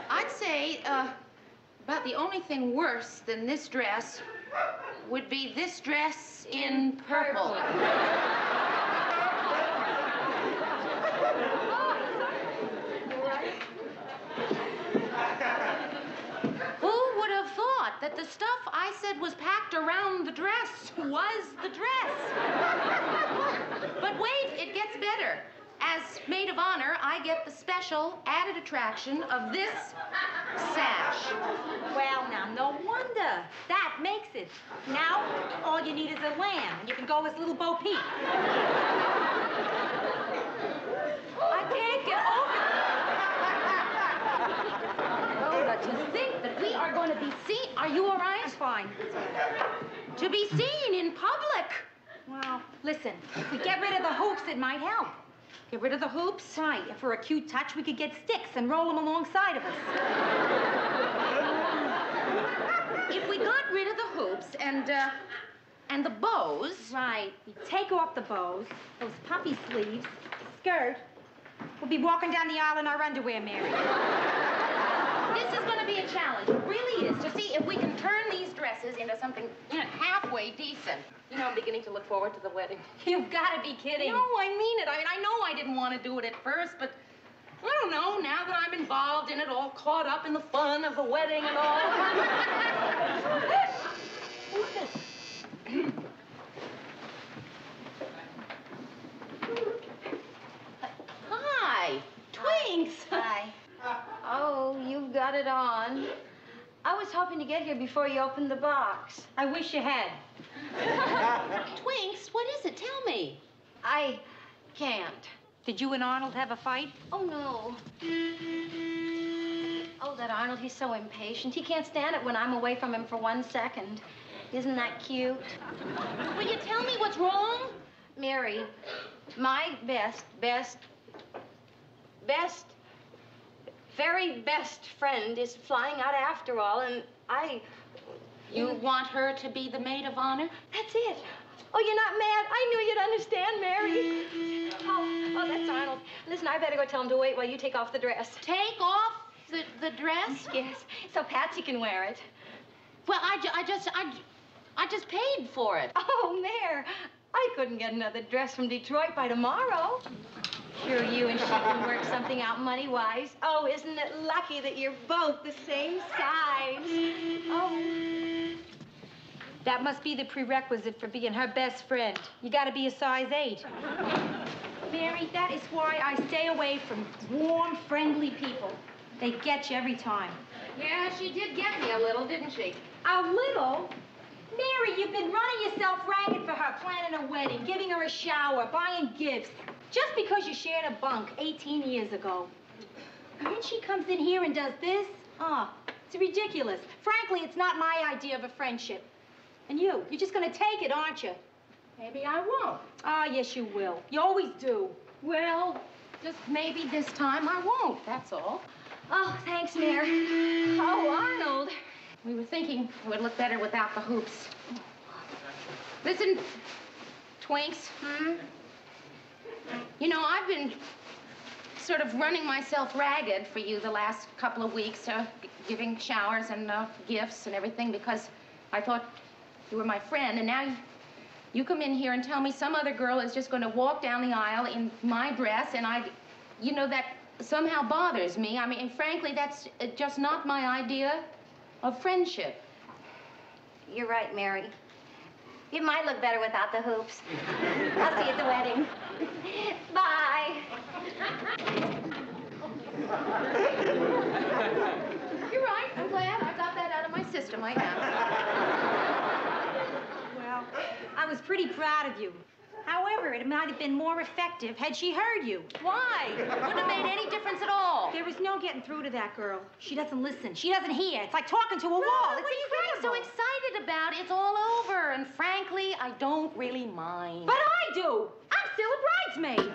I'd say about the only thing worse than this dress would be this dress in purple. Who would have thought that the stuff I said was packed around the dress was the dress? But wait, it gets better. As maid of honor, I get the special added attraction of this sash. Well, now, no wonder. That makes it. Now, all you need is a lamb, and you can go as little Bo Peep. I can't get over Lola, to think that we are going to be seen. Are you all right? I'm fine. To be seen in public. Well, listen, if we get rid of the hoops, it might help. Get rid of the hoops? Right. If for a cute touch, we could get sticks and roll them alongside of us. If we got rid of the hoops and the bows. Right. We take off the bows, those puffy sleeves, skirt. We'll be walking down the aisle in our underwear, Mary. This is going to be a challenge. It really is, to see if we can turn these dresses into something, halfway decent. You know, I'm beginning to look forward to the wedding. You've got to be kidding. No, I mean it. I mean, I know I didn't want to do it at first, but I don't know, now that I'm involved in it, all caught up in the fun of the wedding and all. Hi, Twinks. Hi. Oh, you got it on. I was hoping to get here before you opened the box. I wish you had. Twinks, what is it? Tell me. I can't. Did you and Arnold have a fight? Oh, no. Oh, that Arnold, he's so impatient. He can't stand it when I'm away from him for 1 second. Isn't that cute? Will you tell me what's wrong? Mary, my very best friend is flying out after all, and You want her to be the maid of honor? That's it. Oh, you're not mad? I knew you'd understand, Mary. Oh, that's Arnold. Listen, I better go tell him to wait while you take off the dress. Take off the dress? Yes, so Patsy can wear it. Well, I just paid for it. Oh, Mare, I couldn't get another dress from Detroit by tomorrow. Sure, you and she can work something out money-wise. Oh, isn't it lucky that you're both the same size? Oh. That must be the prerequisite for being her best friend. You gotta be a size 8. Mary, that is why I stay away from warm, friendly people. They get you every time. Yeah, she did get me a little, didn't she? A little? Mary, you've been running yourself ragged for her, planning a wedding, giving her a shower, buying gifts. Just because you shared a bunk 18 years ago. And then she comes in here and does this? It's ridiculous. Frankly, it's not my idea of a friendship. And you're just gonna take it, aren't you? Maybe I won't. Yes, you will. You always do. Well, just maybe this time I won't, that's all. Oh, thanks, Mare. Oh, Arnold. We were thinking it would look better without the hoops. Listen, Twinks. You know, I've been sort of running myself ragged for you the last couple of weeks, giving showers and gifts and everything because I thought you were my friend, and now you come in here and tell me some other girl is just going to walk down the aisle in my dress, and you know, that somehow bothers me. I mean, frankly, that's just not my idea of friendship. You're right, Mary. It might look better without the hoops. I'll see you at the wedding. Bye. You're right. I'm glad I got that out of my system. I am. Well, I was was pretty proud of you. However, it might have been more effective had she heard you. Why? Wouldn't have made any difference at all. There is no getting through to that girl. She doesn't listen. She doesn't hear. It's like talking to a wall. What It's are you getting so excited about? It's all over. And frankly, I don't really mind. But I do. I'm still a bridesmaid.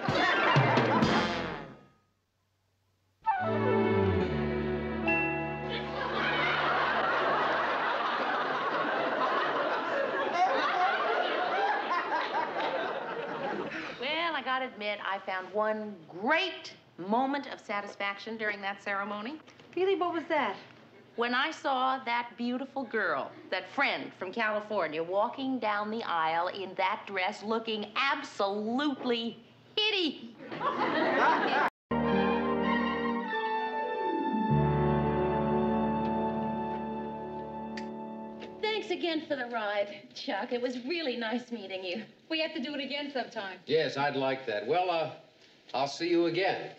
Well, I gotta admit, I found one great moment of satisfaction during that ceremony. Really, what was that? When I saw that beautiful girl, that friend from California, walking down the aisle in that dress looking absolutely hideous. Thanks again for the ride, Chuck. It was really nice meeting you. We have to do it again sometime. Yes, I'd like that. Well, I'll see you again.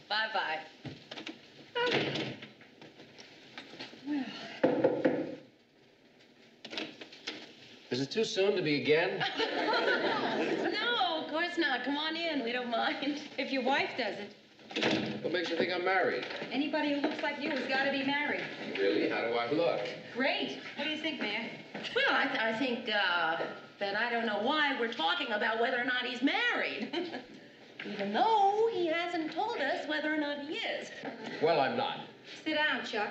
Bye-bye. Is it too soon to be again? No, of course not. Come on in. We don't mind. If your wife doesn't. What makes you think I'm married? Anybody who looks like you has got to be married. Really? How do I look? Great. What do you think, Mayor? Well, I think that I don't know why we're talking about whether or not he's married. Even though he hasn't told us whether or not he is. Well, I'm not. Sit down, Chuck.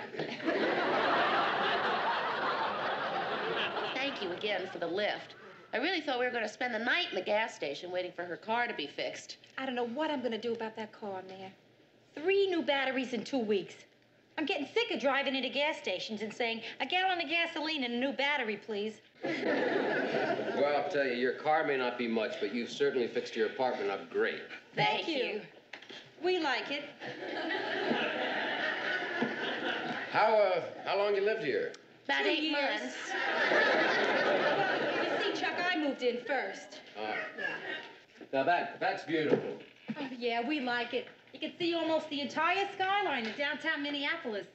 Thank you again for the lift. I really thought we were going to spend the night in the gas station waiting for her car to be fixed. I don't know what I'm going to do about that car, Mayor. 3 new batteries in 2 weeks. I'm getting sick of driving into gas stations and saying, a gallon of gasoline and a new battery, please. Well, I'll tell you, your car may not be much, but you've certainly fixed your apartment up great. Thank you. We like it. How long you lived here? About 2 8 years. months. You see, Chuck, I moved in first. Now that's beautiful. Oh, yeah, we like it. You can see almost the entire skyline of downtown Minneapolis.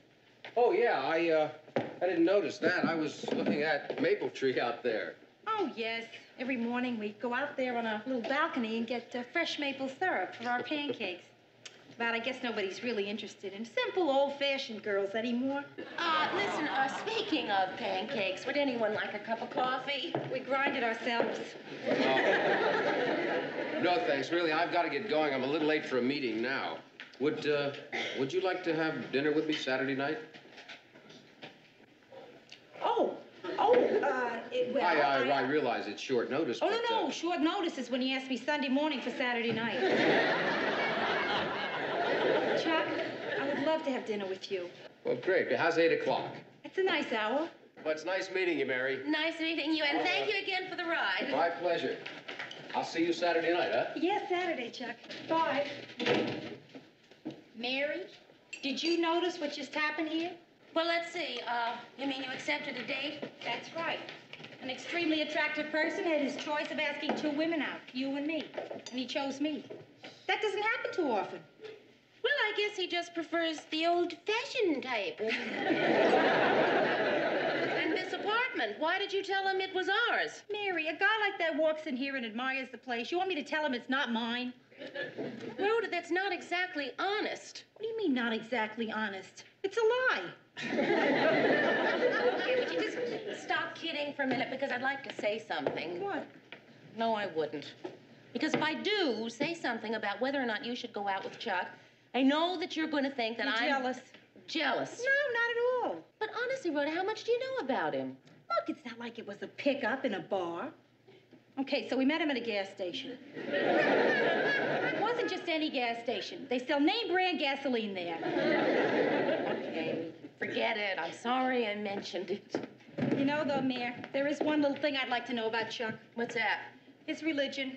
Oh yeah, I didn't notice that. I was looking at maple tree out there. Oh, yes. Every morning we go out there on a little balcony and get fresh maple syrup for our pancakes. But I guess nobody's really interested in simple, old-fashioned girls anymore. Listen, speaking of pancakes, would anyone like a cup of coffee? We grind it ourselves. No, thanks. Really, I've got to get going. I'm a little late for a meeting now. Would you like to have dinner with me Saturday night? I realize it's short notice, Oh, but... no. Short notice is when you ask me Sunday morning for Saturday night. Chuck, I would love to have dinner with you. Well, great. How's 8 o'clock? It's a nice hour. Well, it's nice meeting you, Mary. Nice meeting you, and thank you again for the ride. My pleasure. I'll see you Saturday night, huh? Yes, Saturday, Chuck. Bye. Mary? Did you notice what just happened here? Well, let's see. You mean you accepted a date? That's right. An extremely attractive person had his choice of asking 2 women out, you and me. And he chose me. That doesn't happen too often. Well, I guess he just prefers the old-fashioned type. And this apartment, why did you tell him it was ours? Mary, a guy like that walks in here and admires the place. You want me to tell him it's not mine? Rhoda, that's not exactly honest. What do you mean, not exactly honest? It's a lie. Okay, would you just stop kidding for a minute, because I'd like to say something. What? No, I wouldn't. Because if I do say something about whether or not you should go out with Chuck, I know that you're going to think that You're I'm... jealous. Jealous? No, not at all. But honestly, Rhoda, how much do you know about him? Look, it's not like it was a pickup in a bar. Okay, so we met him at a gas station. It wasn't just any gas station. They sell name-brand gasoline there. Okay, forget it. I'm sorry I mentioned it. You know, though, Mayor, there is one little thing I'd like to know about Chuck. What's that? His religion.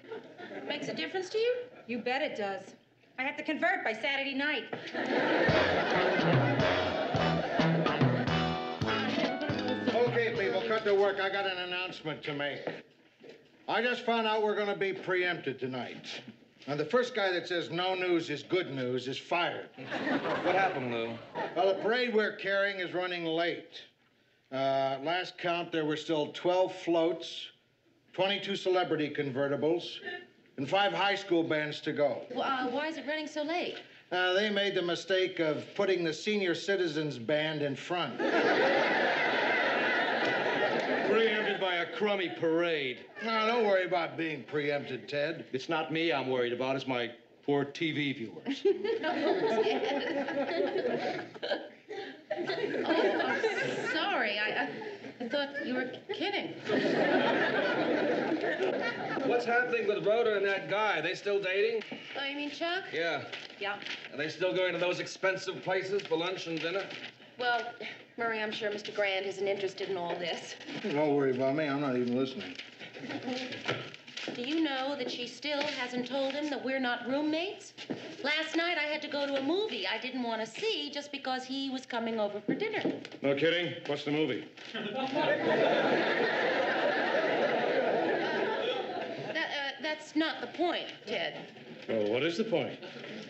Makes a difference to you? You bet it does. I have to convert by Saturday night. Okay, people, cut to work. I got an announcement to make. I just found out we're going to be preempted tonight. Now, the first guy that says no news is good news is fired. What happened, Lou? Well, the parade we're carrying is running late. Last count, there were still 12 floats, 22 celebrity convertibles, and 5 high school bands to go. Why is it running so late? They made the mistake of putting the senior citizens band in front. Preempted by a crummy parade. No, don't worry about being preempted, Ted. It's not me I'm worried about, it's my poor TV viewers. Oh, I'm sorry. I thought you were kidding. What's happening with Rhoda and that guy? They still dating? Oh, you mean Chuck? Yeah. Yeah. Are they still going to those expensive places for lunch and dinner? Well, Murray, I'm sure Mr. Grant isn't interested in all this. Don't worry about me. I'm not even listening. Do you know that she still hasn't told him that we're not roommates? Last night I had to go to a movie I didn't want to see just because he was coming over for dinner. No kidding? What's the movie? That's not the point, Ted. Oh, what is the point?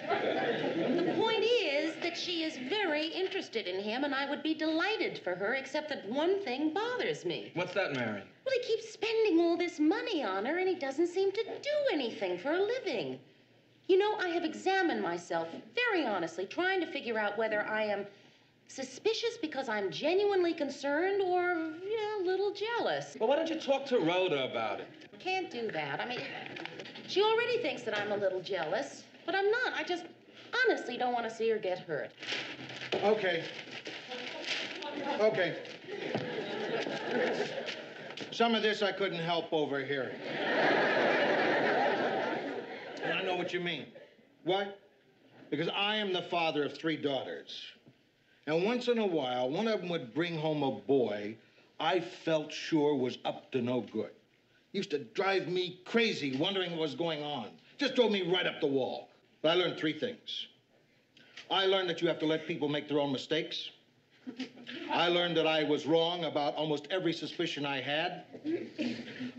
The point is that she is very interested in him, and I would be delighted for her, except that one thing bothers me. What's that, Mary? Well, he keeps spending all this money on her, and he doesn't seem to do anything for a living. You know, I have examined myself very honestly, trying to figure out whether I am suspicious because I'm genuinely concerned or, yeah, a little jealous. Well, why don't you talk to Rhoda about it? Can't do that. I mean, she already thinks that I'm a little jealous, but I'm not. I just honestly don't want to see her get hurt. Okay. Okay. Some of this I couldn't help overhearing. And I know what you mean. Why? Because I am the father of 3 daughters. And once in a while, one of them would bring home a boy I felt sure was up to no good. Used to drive me crazy wondering what was going on. Just drove me right up the wall. But I learned 3 things. I learned that you have to let people make their own mistakes. I learned that I was wrong about almost every suspicion I had.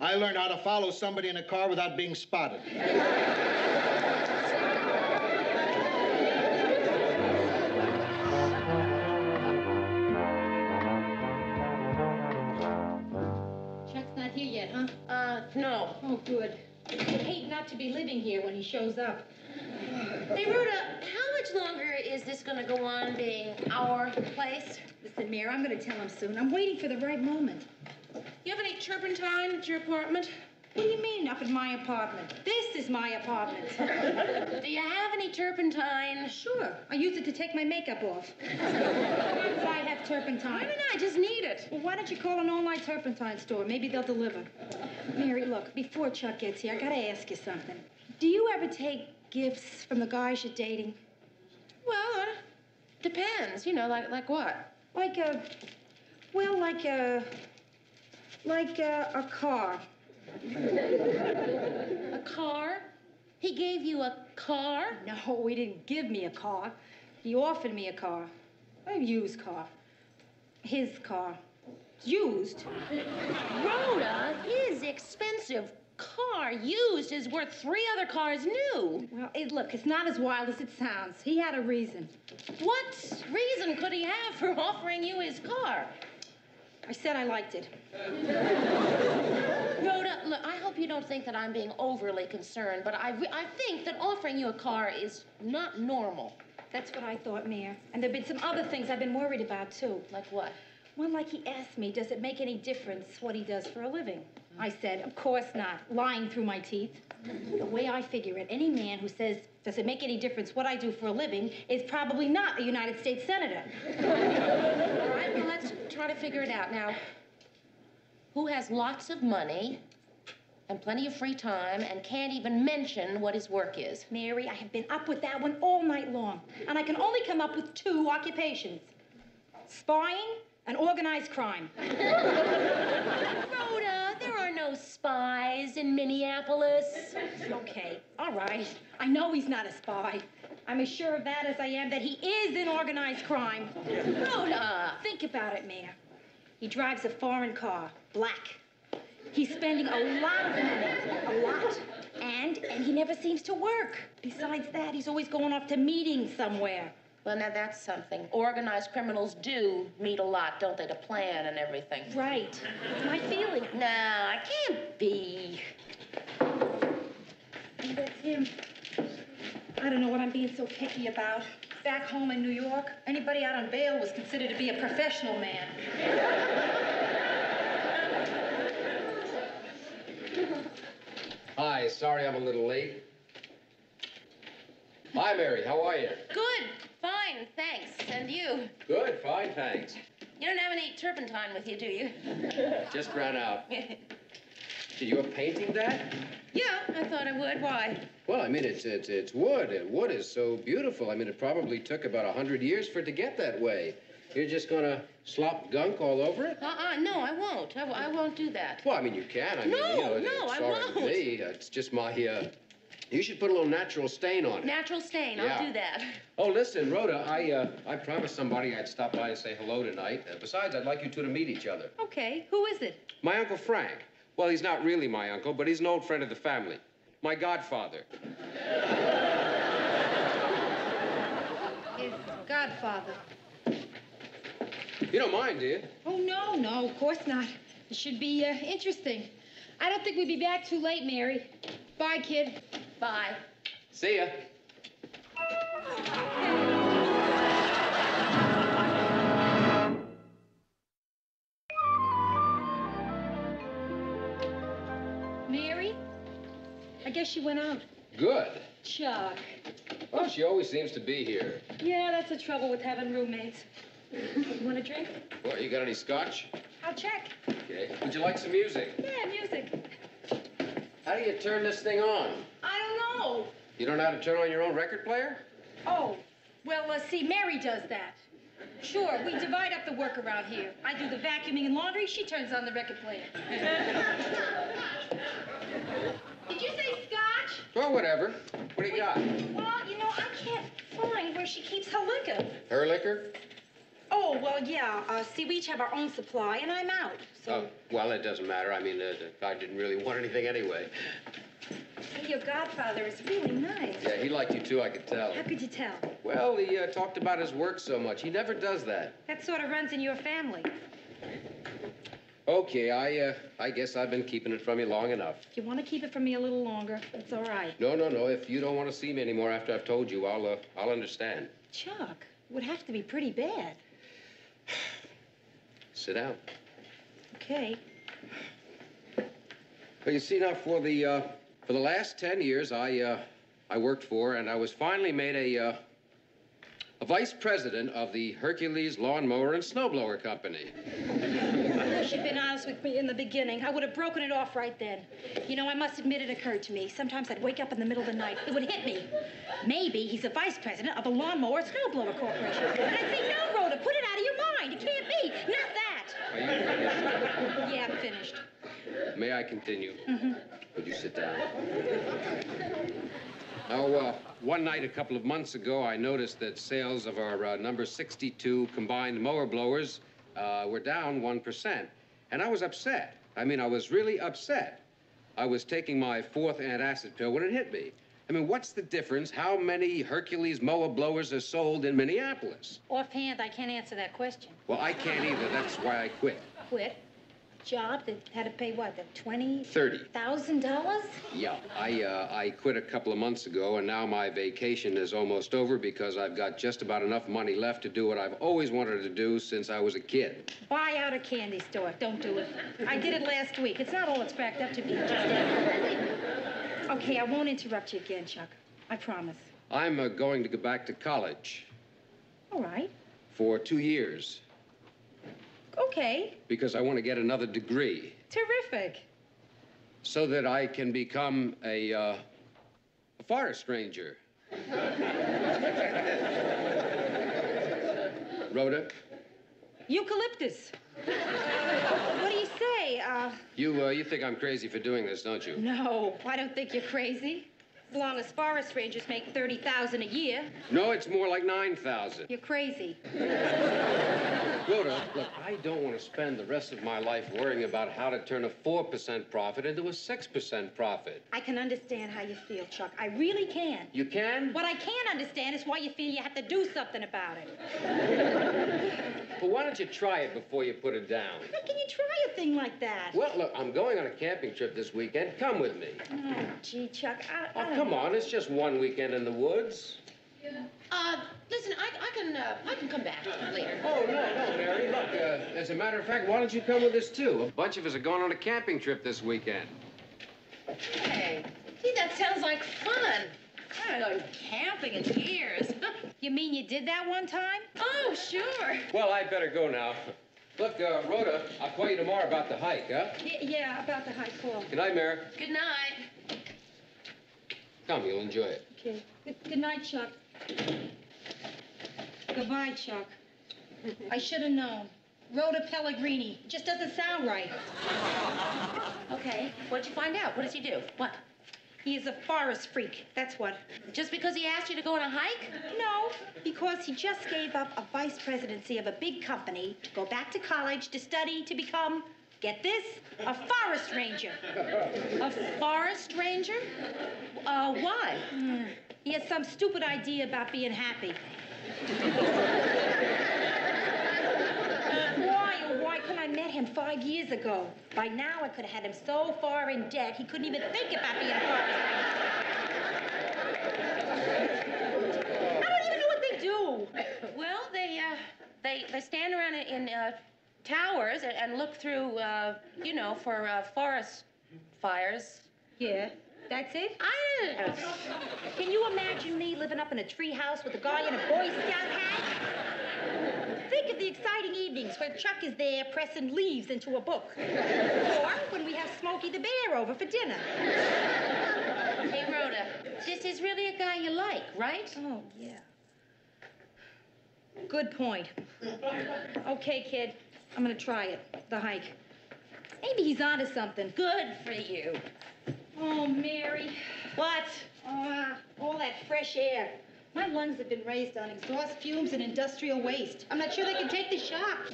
I learned how to follow somebody in a car without being spotted. Chuck's not here yet, huh? No. Oh, good. I hate not to be living here when he shows up. Hey, Rhoda, how much longer is this going to go on being our place? Listen, Mayor, I'm going to tell him soon. I'm waiting for the right moment. You have any turpentine at your apartment? What do you mean, up in my apartment? This is my apartment. Do you have any turpentine? Sure. I use it to take my makeup off. If I have turpentine. No, I just need it. Well, why don't you call an online turpentine store? Maybe they'll deliver. Mary, look, before Chuck gets here, I got to ask you something. Do you ever take gifts from the guys you're dating? Well, depends. You know, like what? Like a car. A car? He gave you a car? No, he didn't give me a car. He offered me a car. A used car. His car. Used? Rhoda, his expensive car used is worth 3 other cars new. Well, look, it's not as wild as it sounds. He had a reason. What reason could he have for offering you his car? I said I liked it. Rhoda, look, I hope you don't think that I'm being overly concerned, but I think that offering you a car is not normal. That's what I thought, Mayor. And there've been some other things I've been worried about, too. Like what? Well, like he asked me, does it make any difference what he does for a living? I said, of course not, lying through my teeth. The way I figure it, any man who says, does it make any difference what I do for a living, is probably not a United States Senator. All right, well, let's try to figure it out. Now, who has lots of money and plenty of free time and can't even mention what his work is? Mary, I have been up with that one all night long, and I can only come up with 2 occupations. Spying and organized crime. Rhoda, there are no spies in Minneapolis. Okay, all right. I know he's not a spy. I'm as sure of that as I am that he is in organized crime. Rhoda! Think about it, Mayor. He drives a foreign car, black. He's spending a lot of money, a lot. And he never seems to work. Besides that, he's always going off to meetings somewhere. Well, now that's something. Organized criminals do meet a lot, don't they, to plan and everything. Right. That's my feeling. No, I can't be. And that's him. I don't know what I'm being so picky about. Back home in New York, anybody out on bail was considered to be a professional man. Hi, sorry I'm a little late. Hi, Mary, how are you? Good, fine, thanks. And you? Good, fine, thanks. You don't have any turpentine with you, do you? Just ran out. You're painting that? Yeah, I thought I would. Why? Well, I mean, it's wood, and wood is so beautiful. I mean, it probably took about 100 years for it to get that way. You're just gonna slop gunk all over it? No, I won't. I won't do that. Well, I mean, you can. I mean, No, you know, no, it's I all right with won't. me. It's just my, you should put a little natural stain on it. Natural stain, Yeah. I'll do that. Oh, listen, Rhoda, I promised somebody I'd stop by and say hello tonight. Besides, I'd like you two to meet each other. Okay, who is it? My Uncle Frank. Well, he's not really my uncle, but he's an old friend of the family. My godfather. His godfather. You don't mind, do you? Oh, no, of course not. It should be interesting. I don't think we'd be back too late, Mary. Bye, kid. Bye. See ya. Mary? I guess she went out. Good. Chuck. Well, she always seems to be here. Yeah, that's the trouble with having roommates. You want a drink? Well, you got any scotch? I'll check. Okay. Would you like some music? Yeah, music. How do you turn this thing on? I don't know. You don't know how to turn on your own record player? Oh, well, see, Mary does that. Sure, we divide up the work around here. I do the vacuuming and laundry, she turns on the record player. Did you say scotch? Well, whatever. What do you got? Well, you know, I can't find where she keeps her liquor. Her liquor? Oh, well, yeah. See, we each have our own supply, and I'm out, so... Oh, well, it doesn't matter. I mean, I didn't really want anything anyway. Hey, your godfather is really nice. Yeah, he liked you too, I could tell. How could you tell? Well, he talked about his work so much. He never does that. That sort of runs in your family. Okay, I guess I've been keeping it from you long enough. If you want to keep it from me a little longer, it's all right. No. If you don't want to see me anymore after I've told you, I'll understand. Chuck, it would have to be pretty bad. Sit down. Okay. Well, you see, now, for the last 10 years, I worked for, and I was finally made a vice president of the Hercules Lawnmower and Snowblower Company. I wish you'd been honest with me in the beginning. I would have broken it off right then. You know, I must admit it occurred to me. Sometimes I'd wake up in the middle of the night. It would hit me. Maybe he's a vice president of a Lawnmower and Snowblower Corporation. And I'd say, no, Rhoda, put it out of your mind. It can't be. Not that. Are you finished? Yeah, I'm finished. May I continue? Mm-hmm. Would you sit down? Now, one night a couple of months ago, I noticed that sales of our number 62 combined mower blowers were down 1%. And I was upset. I mean, I was really upset. I was taking my fourth antacid pill when it hit me. I mean, what's the difference? How many Hercules mower blowers are sold in Minneapolis? Offhand, I can't answer that question. Well, I can't either. That's why I quit. Quit? Job that had to pay what, the $30,000? Yeah, I quit a couple of months ago, and now my vacation is almost over because I've got just about enough money left to do what I've always wanted to do since I was a kid. Buy out a candy store. Don't do it. I did it last week. It's not all it's cracked up to be. Okay, I won't interrupt you again, Chuck. I promise. I'm going to go back to college. All right. For 2 years. Okay. Because I want to get another degree. Terrific. So that I can become a forest ranger. Rhoda? Eucalyptus. What do you say? You think I'm crazy for doing this, don't you? No, I don't think you're crazy. As long as forest rangers make $30,000 a year. No, it's more like 9,000. You're crazy. Rhoda, look, I don't want to spend the rest of my life worrying about how to turn a 4% profit into a 6% profit. I can understand how you feel, Chuck. I really can. You can? What I can't understand is why you feel you have to do something about it. Well, why don't you try it before you put it down? How can you try a thing like that? Well, look, I'm going on a camping trip this weekend. Come with me. Oh, gee, Chuck, I Oh, don't come know. on. It's just one weekend in the woods. Listen, I can come back later. Oh, no, Mary. Look, as a matter of fact, why don't you come with us, too? A bunch of us are going on a camping trip this weekend. Hey, gee, that sounds like fun. I haven't gone camping in years. You mean you did that one time? Oh, sure. Well, I'd better go now. Look, Rhoda, I'll call you tomorrow about the hike, huh? Yeah, about the high call. Good night, Mary. Good night. Come, you'll enjoy it. Okay. Good night, Chuck. Goodbye, Chuck. I should have known. Rhoda Pellegrini. Just doesn't sound right. Okay, what'd you find out? What does he do? What? He is a forest freak, that's what. Just because he asked you to go on a hike? No, because he just gave up a vice presidency of a big company to go back to college to study to become, get this, a forest ranger. A forest ranger? Why? He has some stupid idea about being happy. Why couldn't I met him 5 years ago? By now, I could have had him so far in debt, he couldn't even think about being a forest ranger. I don't even know what they do. Well, they stand around in towers and look through, you know, for forest fires. Yeah, that's it? Can you imagine me living up in a tree house with a guy in a Boy Scout hat? Think of the exciting evenings when Chuck is there pressing leaves into a book. Or when we have Smokey the Bear over for dinner. Hey, Rhoda, this is really a guy you like, right? Oh, yeah. Good point. Okay, kid, I'm gonna try it, the hike. Maybe he's onto something. Good for you. Oh, Mary. What? All that fresh air. My lungs have been raised on exhaust fumes and industrial waste. I'm not sure they can take the shock.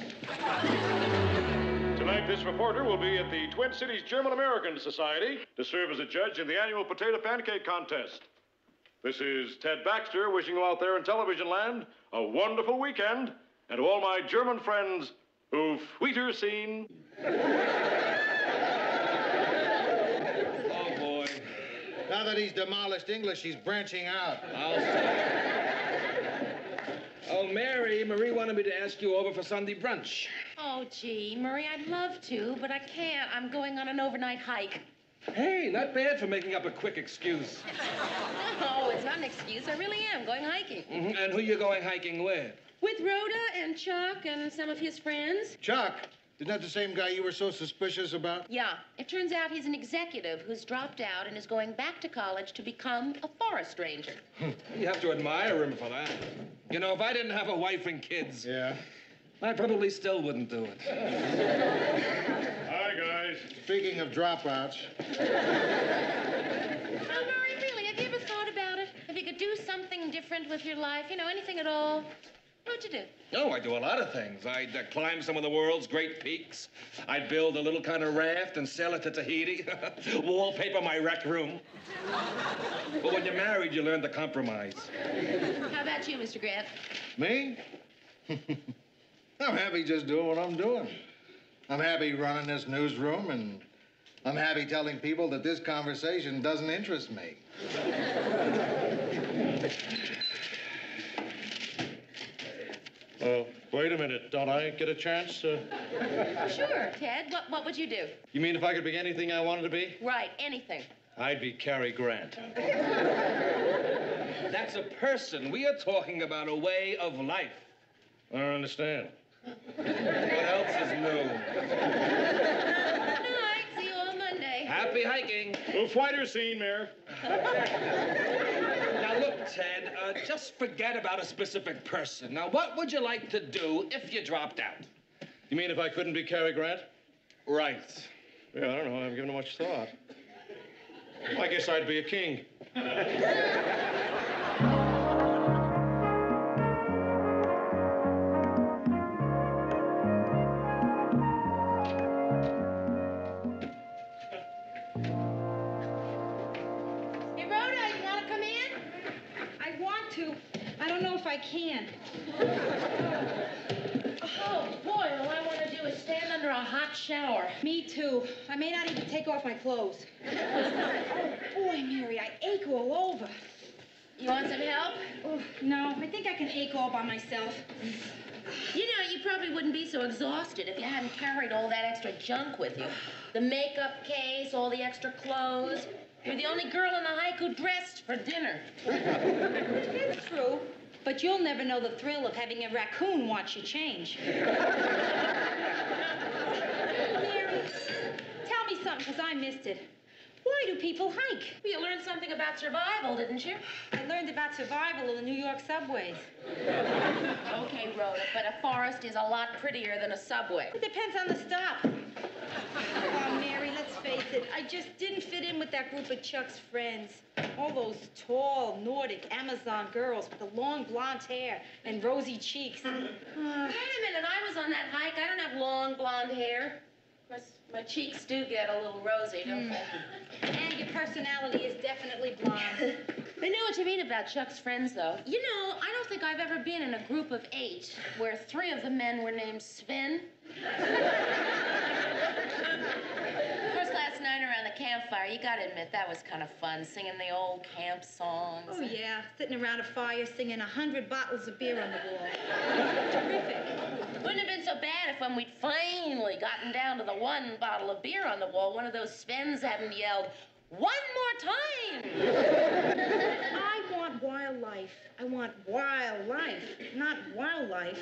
Tonight, this reporter will be at the Twin Cities German-American Society to serve as a judge in the annual potato pancake contest. This is Ted Baxter wishing you out there in television land a wonderful weekend, and to all my German friends who've Weiter seen. Now that he's demolished English, he's branching out. Oh, Mary, Marie wanted me to ask you over for Sunday brunch. Oh, gee, Murray, I'd love to, but I can't. I'm going on an overnight hike. Hey, not bad for making up a quick excuse. No, it's not an excuse. I really am going hiking. Mm-hmm. And who you going hiking with? With Rhoda and Chuck and some of his friends. Chuck? Isn't that the same guy you were so suspicious about? Yeah. It turns out he's an executive who's dropped out and is going back to college to become a forest ranger. You have to admire him for that. You know, if I didn't have a wife and kids... Yeah? I probably still wouldn't do it. Hi, guys. Speaking of dropouts... Oh, Murray, really, have you ever thought about it? If you could do something different with your life, you know, anything at all, what'd you do? Oh, I do a lot of things. I'd climb some of the world's great peaks. I'd build a little kind of raft and sail it to Tahiti. Wallpaper my rec room. But when you're married, you learn to compromise. How about you, Mr. Grant? Me? I'm happy just doing what I'm doing. I'm happy running this newsroom, and I'm happy telling people that this conversation doesn't interest me. Wait a minute. Don't I get a chance? Sure, Ted. What would you do? You mean if I could be anything I wanted to be? Right, anything. I'd be Cary Grant. That's a person. We are talking about a way of life. I don't understand. What else is new? Good night. See you on Monday. Happy hiking. Weiter scene, Mayor. Now, look, Ted, just forget about a specific person. Now, what would you like to do if you dropped out? You mean if I couldn't be Cary Grant? Right. Yeah, I don't know. I haven't given it much thought. I guess I'd be a king. I can. Oh, boy, all I want to do is stand under a hot shower. Me too. I may not even take off my clothes. Oh, boy, Mary, I ache all over. You want some help? Oh, no, I think I can ache all by myself. You know, you probably wouldn't be so exhausted if you hadn't carried all that extra junk with you. The makeup case, all the extra clothes. You're the only girl in the hike who dressed for dinner. It's true, but you'll never know the thrill of having a raccoon watch you change. Mary, tell me something, because I missed it. Why do people hike? Well, you learned something about survival, didn't you? I learned about survival in the New York subways. Okay, Rhoda, but a forest is a lot prettier than a subway. It depends on the stop. Oh, Mary, let's face it. I just didn't fit in with that group of Chuck's friends. All those tall, Nordic Amazon girls with the long blonde hair and rosy cheeks. Wait a minute, I was on that hike. I don't have long blonde hair. Of course, my cheeks do get a little rosy, don't they? And your personality is definitely blonde. I know what you mean about Chuck's friends, though. You know, I don't think I've ever been in a group of 8 where 3 of the men were named Sven. Of course, last night around the campfire, you gotta admit, that was kind of fun, singing the old camp songs. Oh, yeah, sitting around a fire singing 100 bottles of beer on the wall. Terrific. Wouldn't have been so bad if when we'd finally gotten down to the 1 bottle of beer on the wall, one of those Svens hadn't yelled, "One more time!" I want wildlife. I want wildlife, not wildlife.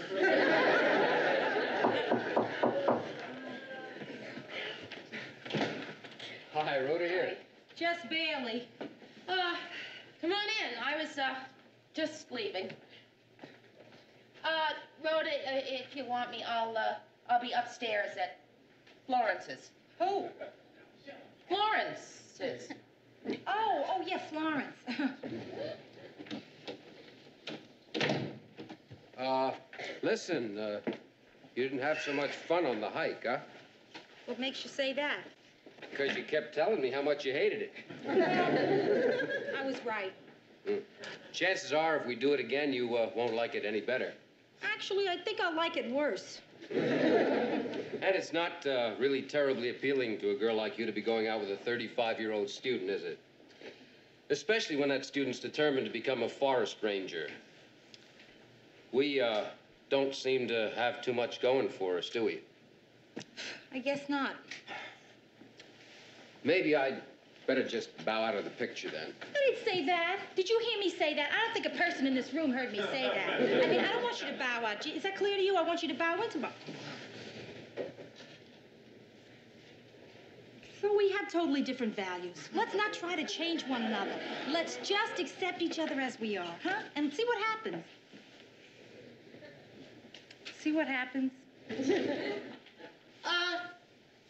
Hi, Rhoda here. Just barely. Come on in. I was, just leaving. Rhoda, if you want me, I'll be upstairs at Florence's. Who? Florence's. Oh, yeah, Florence. Listen, you didn't have so much fun on the hike, huh? What makes you say that? Because you kept telling me how much you hated it. I was right. Chances are, if we do it again, you won't like it any better. Actually, I think I'll like it worse. And it's not really terribly appealing to a girl like you to be going out with a 35-year-old student, is it? Especially when that student's determined to become a forest ranger. We don't seem to have too much going for us, do we? I guess not. Maybe I'd better just bow out of the picture, then. I didn't say that. Did you hear me say that? I don't think a person in this room heard me say that. I mean, I don't want you to bow out. Is that clear to you? I want you to bow into me. So we have totally different values. Let's not try to change one another. Let's just accept each other as we are, huh? And see what happens. See what happens?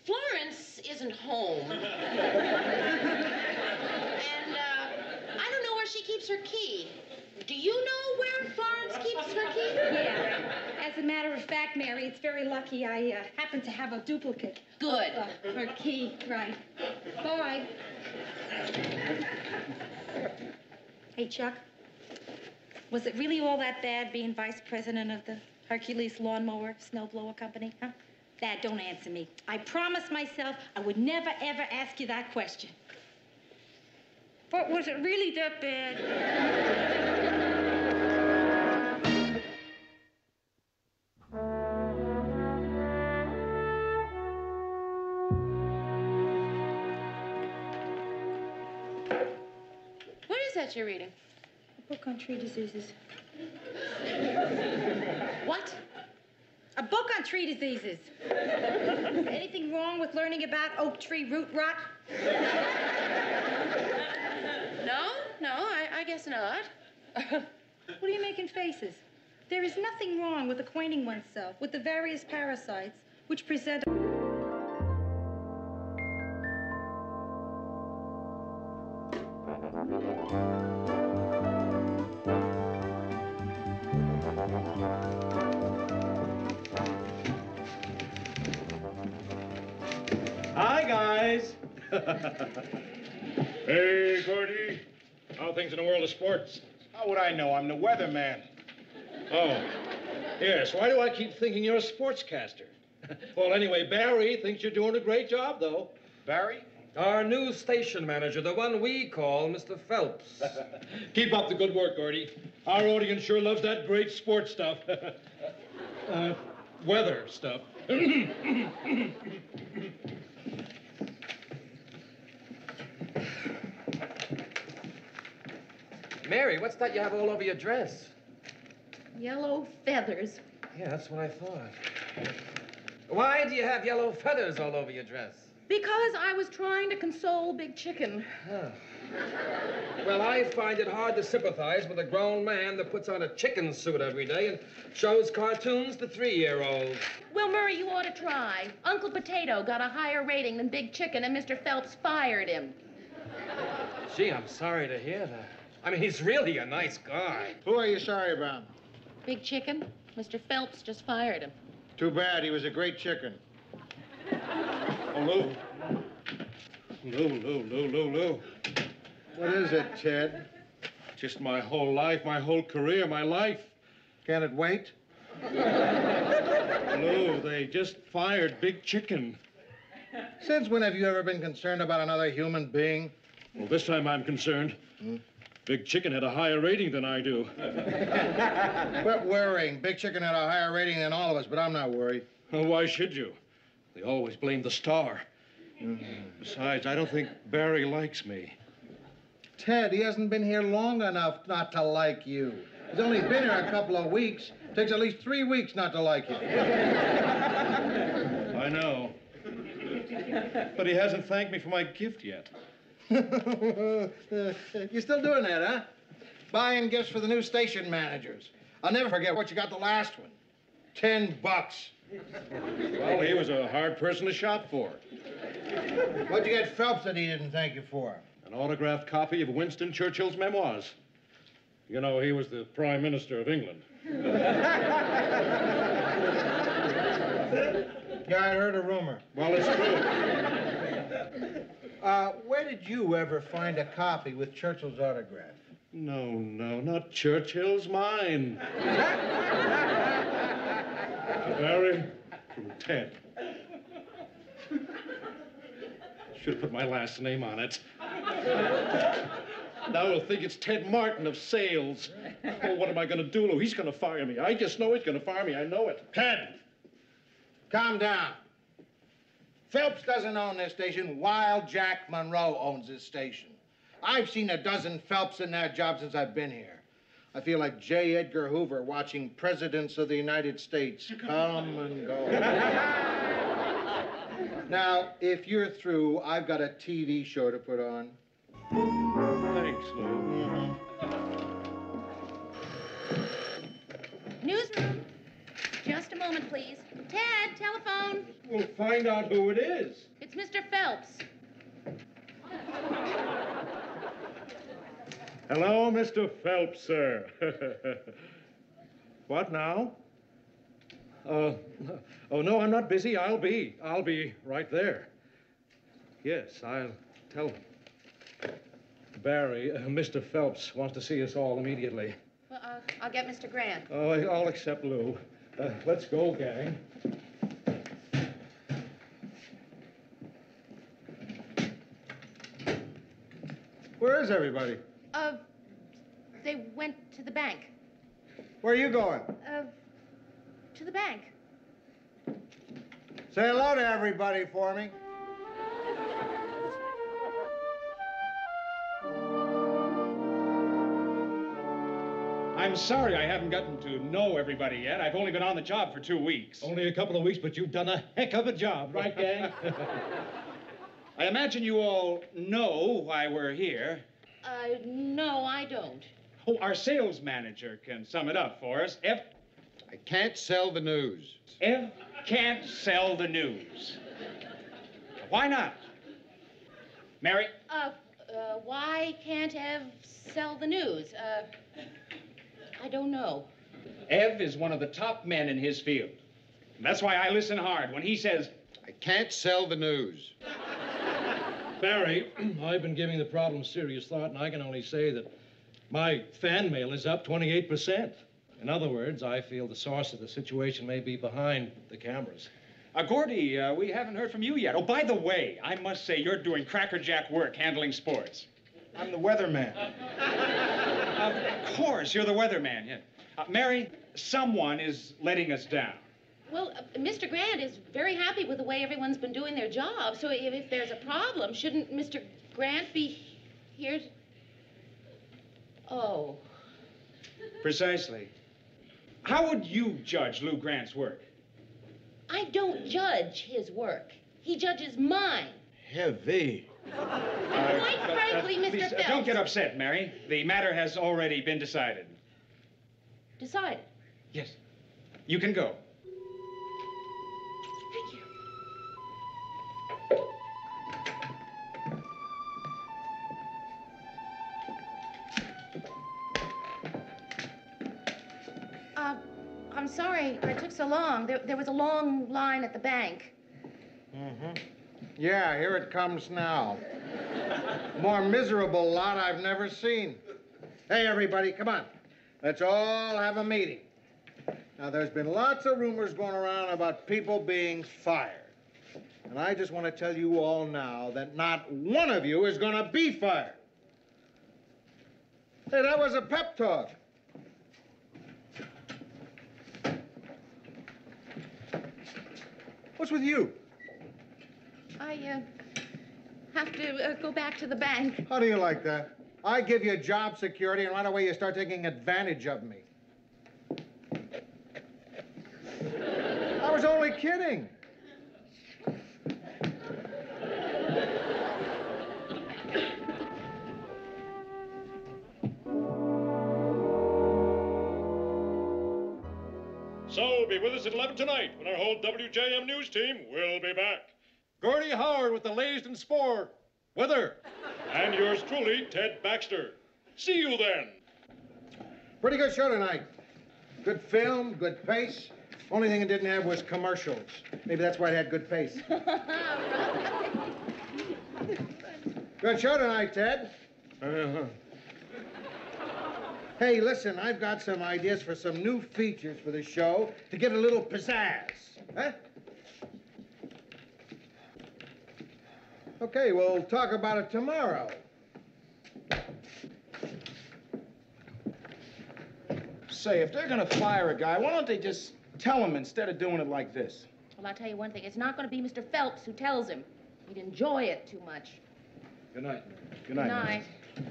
Florence isn't home. And, I don't know where she keeps her key. Do you know where Florence keeps her key? Yeah. As a matter of fact, Mary, it's very lucky I happen to have a duplicate. Good. Of her key, right. Bye. Hey, Chuck. Was it really all that bad being vice president of the Hercules Lawnmower Snowblower Company, huh? Dad, don't answer me. I promised myself I would never, ever ask you that question. But was it really that bad? What is that you're reading? A book on tree diseases. What? A book on tree diseases. Anything wrong with learning about oak tree root rot? No, I guess not. What are you making faces? There is nothing wrong with acquainting oneself with the various parasites which present... Hi, guys. Hey, Gordy. How are things in the world of sports? How would I know? I'm the weatherman. Oh, yes. Why do I keep thinking you're a sportscaster? Well, anyway, Barry thinks you're doing a great job, though. Barry? Our new station manager, the one we call Mr. Phelps. Keep up the good work, Gordy. Our audience sure loves that great sports stuff. Weather stuff. Mary, what's that you have all over your dress? Yellow feathers. Yeah, that's what I thought. Why do you have yellow feathers all over your dress? Because I was trying to console Big Chicken. Huh. Well, I find it hard to sympathize with a grown man that puts on a chicken suit every day and shows cartoons to 3-year-olds. Well, Murray, you ought to try. Uncle Potato got a higher rating than Big Chicken, and Mr. Phelps fired him. Gee, I'm sorry to hear that. I mean, he's really a nice guy. Who are you sorry about? Big Chicken? Mr. Phelps just fired him. Too bad. He was a great chicken. Oh, Lou. Lou. What is it, Ted? Just my whole life, my whole career, my life. Can it wait? Lou, they just fired Big Chicken. Since when have you ever been concerned about another human being? Well, this time I'm concerned. Big Chicken had a higher rating than I do. Quit worrying. Big Chicken had a higher rating than all of us, but I'm not worried. Well, why should you? They always blame the star. Besides, I don't think Barry likes me. Ted, he hasn't been here long enough not to like you. He's only been here a couple of weeks. Takes at least 3 weeks not to like you. I know. But he hasn't thanked me for my gift yet. You're still doing that, huh? Buying gifts for the new station managers. I'll never forget what you got the last one. $10. Well, he was a hard person to shop for. What'd you get Phelps that he didn't thank you for? An autographed copy of Winston Churchill's memoirs. You know, he was the Prime Minister of England. Yeah, I heard a rumor. Well, it's true. Where did you ever find a copy with Churchill's autograph? No, not Churchill's, mine. Barry, from Ted. Should have put my last name on it. Now he'll think it's Ted Martin of sales. Oh, what am I going to do, Lou? He's going to fire me. I just know he's going to fire me. I know it. Ted, calm down. Phelps doesn't own this station. Wild Jack Monroe owns this station. I've seen a dozen Phelps in that job since I've been here. I feel like J. Edgar Hoover watching presidents of the United States come and go. Now, if you're through, I've got a TV show to put on. Thanks, Lou. Newsroom. Just a moment, please. Ted, telephone. We'll find out who it is. It's Mr. Phelps. Hello, Mr. Phelps, sir. What now? Oh, no, I'm not busy. I'll be right there. Yes, I'll tell him. Barry, Mr. Phelps wants to see us all immediately. Well, I'll get Mr. Grant. Oh, all except Lou. Let's go, gang. Where is everybody? They went to the bank. Where are you going? To the bank. Say hello to everybody for me. I'm sorry I haven't gotten to know everybody yet. I've only been on the job for 2 weeks. Only a couple of weeks, but you've done a heck of a job, right, gang? I imagine you all know why we're here. No, I don't. Oh, our sales manager can sum it up for us. I can't sell the news. Ev can't sell the news. Why not? Mary? Why can't Ev sell the news? I don't know. Ev is one of the top men in his field. And that's why I listen hard when he says, I can't sell the news. Barry, I've been giving the problem serious thought, and I can only say that my fan mail is up 28%. In other words, I feel the source of the situation may be behind the cameras. Gordy, we haven't heard from you yet. Oh, by the way, I must say you're doing crackerjack work handling sports. I'm the weatherman. Of course, you're the weatherman. Yeah. Mary, someone is letting us down. Well, Mr. Grant is very happy with the way everyone's been doing their job, so if there's a problem, shouldn't Mr. Grant be here? Oh. Precisely. How would you judge Lou Grant's work? I don't judge his work. He judges mine. Heavy. Quite frankly, Mr. Please, Phelps. don't get upset, Mary. The matter has already been decided. Decided. Yes. You can go. Thank you. I'm sorry I took so long. There was a long line at the bank. Mm-hmm. Yeah, here it comes now. More miserable lot I've never seen. Hey, everybody, come on. Let's all have a meeting. Now, there's been lots of rumors going around about people being fired. And I just want to tell you all now that not one of you is going to be fired. Hey, that was a pep talk. What's with you? I have to go back to the bank. How do you like that? I give you job security, and right away you start taking advantage of me. I was only kidding. So be with us at 11 tonight when our whole WJM News team will be back. Gordy Howard with the latest in sport, weather, and yours truly, Ted Baxter. See you then. Pretty good show tonight. Good film, good pace. Only thing it didn't have was commercials. Maybe that's why it had good pace. Good show tonight, Ted. Hey, listen, I've got some ideas for some new features for the show to give it a little pizzazz. Huh? Okay, we'll talk about it tomorrow. Say, if they're gonna fire a guy, why don't they just tell him instead of doing it like this? Well, I'll tell you one thing. It's not going to be Mr. Phelps who tells him. He'd enjoy it too much. Good night. Good night. Good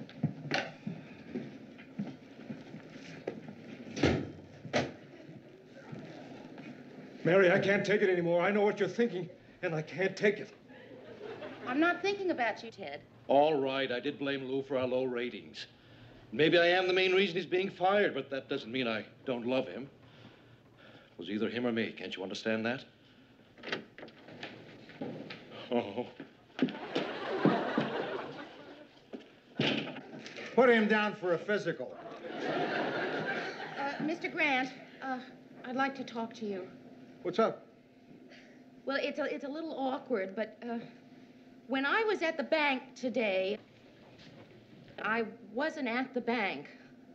night. Mary, I can't take it anymore. I know what you're thinking, and I can't take it. I'm not thinking about you, Ted. All right, I did blame Lou for our low ratings. Maybe I am the main reason he's being fired, but that doesn't mean I don't love him. It was either him or me. Can't you understand that? Oh. Put him down for a physical. Mr. Grant, I'd like to talk to you. What's up? Well, it's a little awkward, but when I was at the bank today, I wasn't at the bank.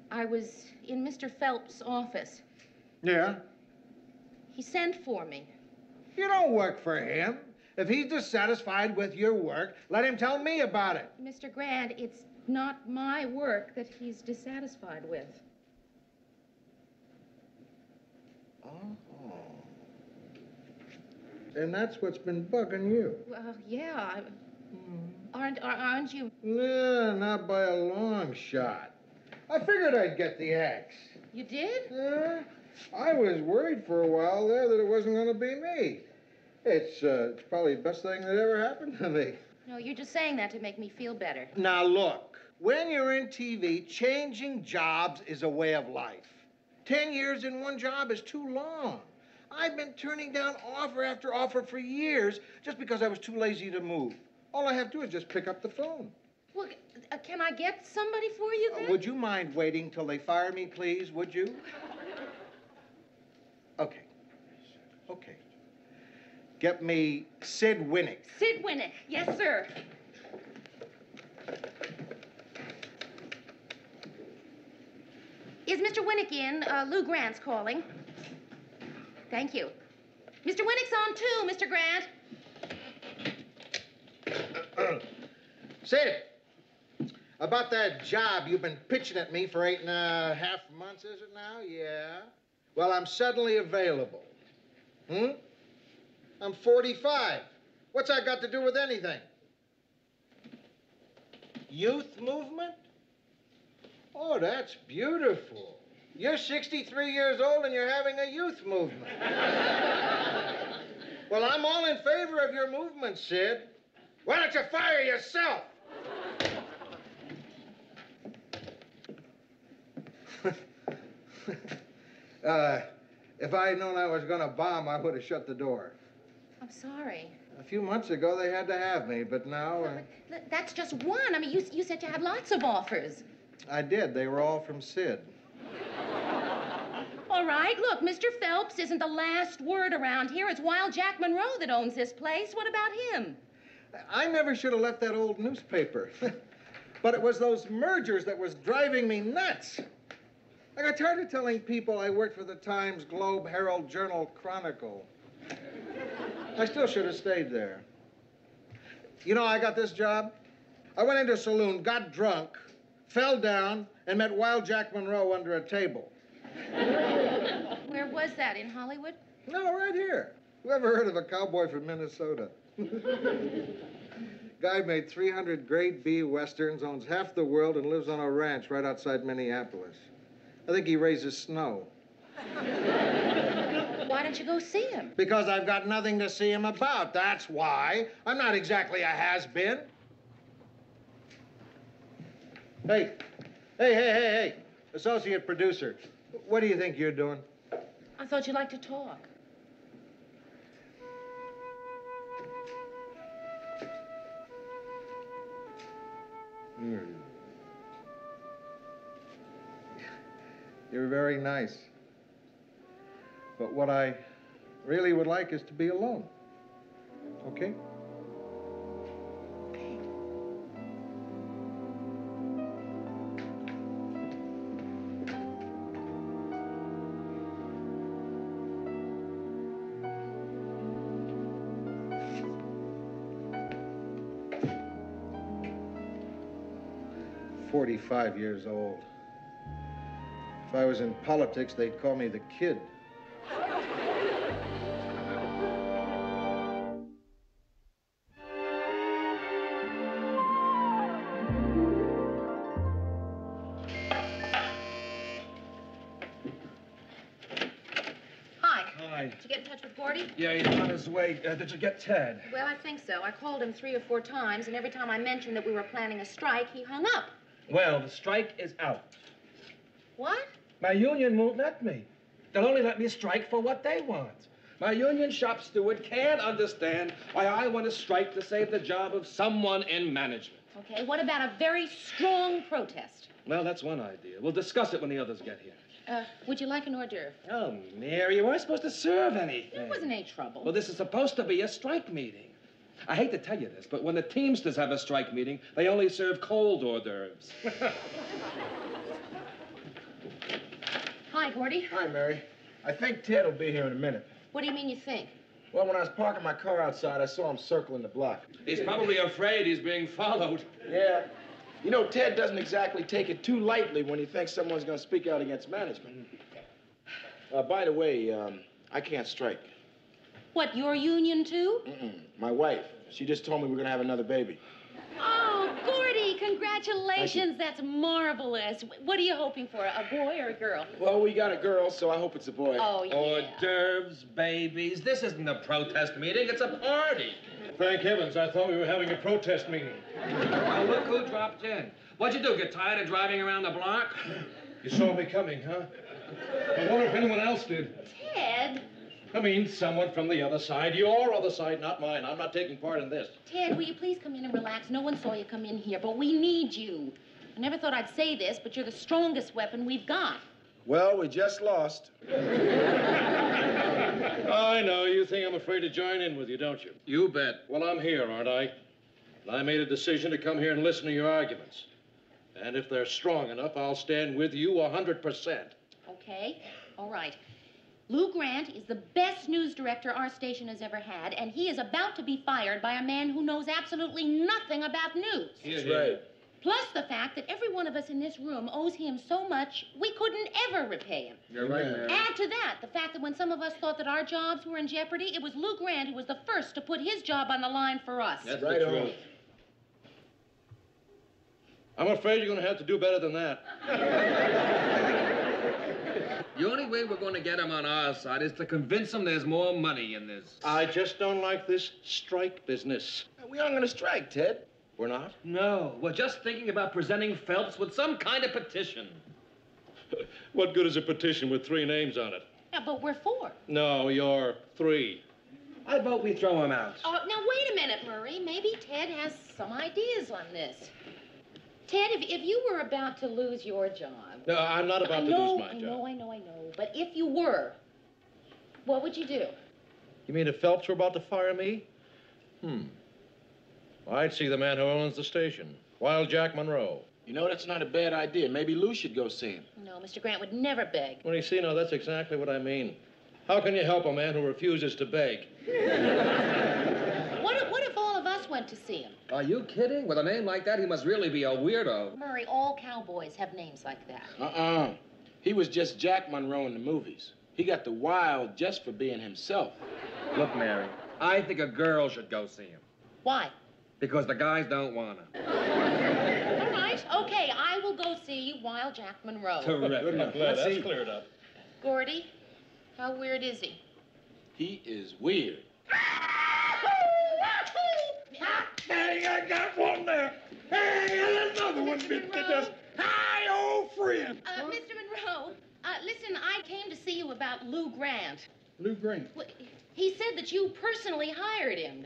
I was in Mr. Phelps' office. Yeah? He sent for me. You don't work for him. If he's dissatisfied with your work, let him tell me about it. Mr. Grant, it's not my work that he's dissatisfied with. Oh. And that's what's been bugging you. Well, yeah. Aren't you? Yeah, not by a long shot. I figured I'd get the axe. You did? Yeah. I was worried for a while there that it wasn't going to be me. It's probably the best thing that ever happened to me. No, you're just saying that to make me feel better. Now, look. When you're in TV, changing jobs is a way of life. 10 years in one job is too long. I've been turning down offer after offer for years just because I was too lazy to move. All I have to do is just pick up the phone. Well, can I get somebody for you then? Would you mind waiting till they fire me, please? Would you? Okay. Okay. Get me Sid Winnick. Sid Winnick. Yes, sir. Is Mr. Winnick in? Lou Grant's calling. Thank you. Mr. Winnick's on too, Mr. Grant. Sid, about that job you've been pitching at me for 8.5 months, is it now? Yeah. Well, I'm suddenly available. I'm 45. What's that got to do with anything? Youth movement? Oh, that's beautiful. You're 63 years old and you're having a youth movement. Well, I'm all in favor of your movement, Sid. Why don't you fire yourself? If I had known I was going to bomb, I would have shut the door. I'm sorry. A few months ago, they had to have me, but now... That's just one. I mean, you said you had lots of offers. I did. They were all from Sid. All right, look, Mr. Phelps isn't the last word around here. It's Wild Jack Monroe that owns this place. What about him? I never should have left that old newspaper. But it was those mergers that was driving me nuts. I got tired of telling people I worked for the Times, Globe, Herald, Journal, Chronicle. I still should have stayed there. You know how I got this job? I went into a saloon, got drunk, fell down, and met Wild Jack Monroe under a table. Where was that, in Hollywood? No, right here. Whoever heard of a cowboy from Minnesota? Guy made 300 grade B westerns, owns half the world, and lives on a ranch right outside Minneapolis. I think he raises snow. Why don't you go see him? Because I've got nothing to see him about, that's why. I'm not exactly a has-been. Hey. Associate producer, what do you think you're doing? I thought you'd like to talk. You're very nice. But what I really would like is to be alone. Okay? I'm 45 years old. If I was in politics, they'd call me the kid. Did you get in touch with Gordy? Yeah, he's on his way. Did you get Ted? Well, I think so. I called him 3 or 4 times, and every time I mentioned that we were planning a strike, he hung up. Well, the strike is out. What? My union won't let me. They'll only let me strike for what they want. My union shop steward can't understand why I want to strike to save the job of someone in management. Okay, what about a very strong protest? Well, that's one idea. We'll discuss it when the others get here. Would you like an hors d'oeuvre? Oh, Mary, you weren't supposed to serve anything. There wasn't any trouble. Well, this is supposed to be a strike meeting. I hate to tell you this, but when the Teamsters have a strike meeting, they only serve cold hors d'oeuvres. Hi, Gordy. Hi, Mary. I think Ted will be here in a minute. What do you mean you think? Well, when I was parking my car outside, I saw him circling the block. He's probably afraid he's being followed. Yeah. You know, Ted doesn't exactly take it too lightly when he thinks someone's going to speak out against management. By the way, I can't strike. What, your union too? My wife. She just told me we're going to have another baby. Oh, Gordy, congratulations. That's marvelous. What are you hoping for, a boy or a girl? Well, we got a girl, so I hope it's a boy. Oh, yeah. Hors d'oeuvres, babies. This isn't a protest meeting. It's a party. Thank heavens, I thought we were having a protest meeting. Well, look who dropped in. What'd you do, get tired of driving around the block? You saw me coming, huh? I wonder if anyone else did. Ted. I mean, someone from the other side. Your other side, not mine. I'm not taking part in this. Ted, will you please come in and relax? No one saw you come in here, but we need you. I never thought I'd say this, but you're the strongest weapon we've got. Well, we just lost. I know. You think I'm afraid to join in with you, don't you? You bet. Well, I'm here, aren't I? And I made a decision to come here and listen to your arguments. And if they're strong enough, I'll stand with you 100%. Okay, all right. Lou Grant is the best news director our station has ever had, and he is about to be fired by a man who knows absolutely nothing about news. That's right. Plus the fact that every one of us in this room owes him so much, we couldn't ever repay him. You're right, Mary. Add to that the fact that when some of us thought that our jobs were in jeopardy, it was Lou Grant who was the first to put his job on the line for us. That's right on. I'm afraid you're going to have to do better than that. The only way we're going to get him on our side is to convince him there's more money in this. I just don't like this strike business. We aren't going to strike, Ted. We're not? No, we're just thinking about presenting Phelps with some kind of petition. What good is a petition with 3 names on it? Yeah, but we're 4. No, you're 3. I vote we throw him out. Oh, now wait a minute, Murray. Maybe Ted has some ideas on this. Ted, if you were about to lose your job... No, I'm not about to lose my job. I know. But if you were, what would you do? You mean if Phelps were about to fire me? I'd see the man who owns the station, Wild Jack Monroe. You know, that's not a bad idea. Maybe Lou should go see him. No, Mr. Grant would never beg. Well, you see, now, that's exactly what I mean. How can you help a man who refuses to beg? What if all of us went to see him? Are you kidding? With a name like that, he must really be a weirdo. Murray, all cowboys have names like that. He was just Jack Monroe in the movies. He got the wild just for being himself. Look, Mary, I think a girl should go see him. Why? Because the guys don't want him. All right, okay, I will go see Wild Jack Monroe. Terrific. I'm glad that's cleared up. Gordy, how weird is he? He is weird. Hey, I got one there. Hey, another one bit to dust. Hi, old friend. Mr. Monroe, listen, I came to see you about Lou Grant. Lou Grant? Well, he said that you personally hired him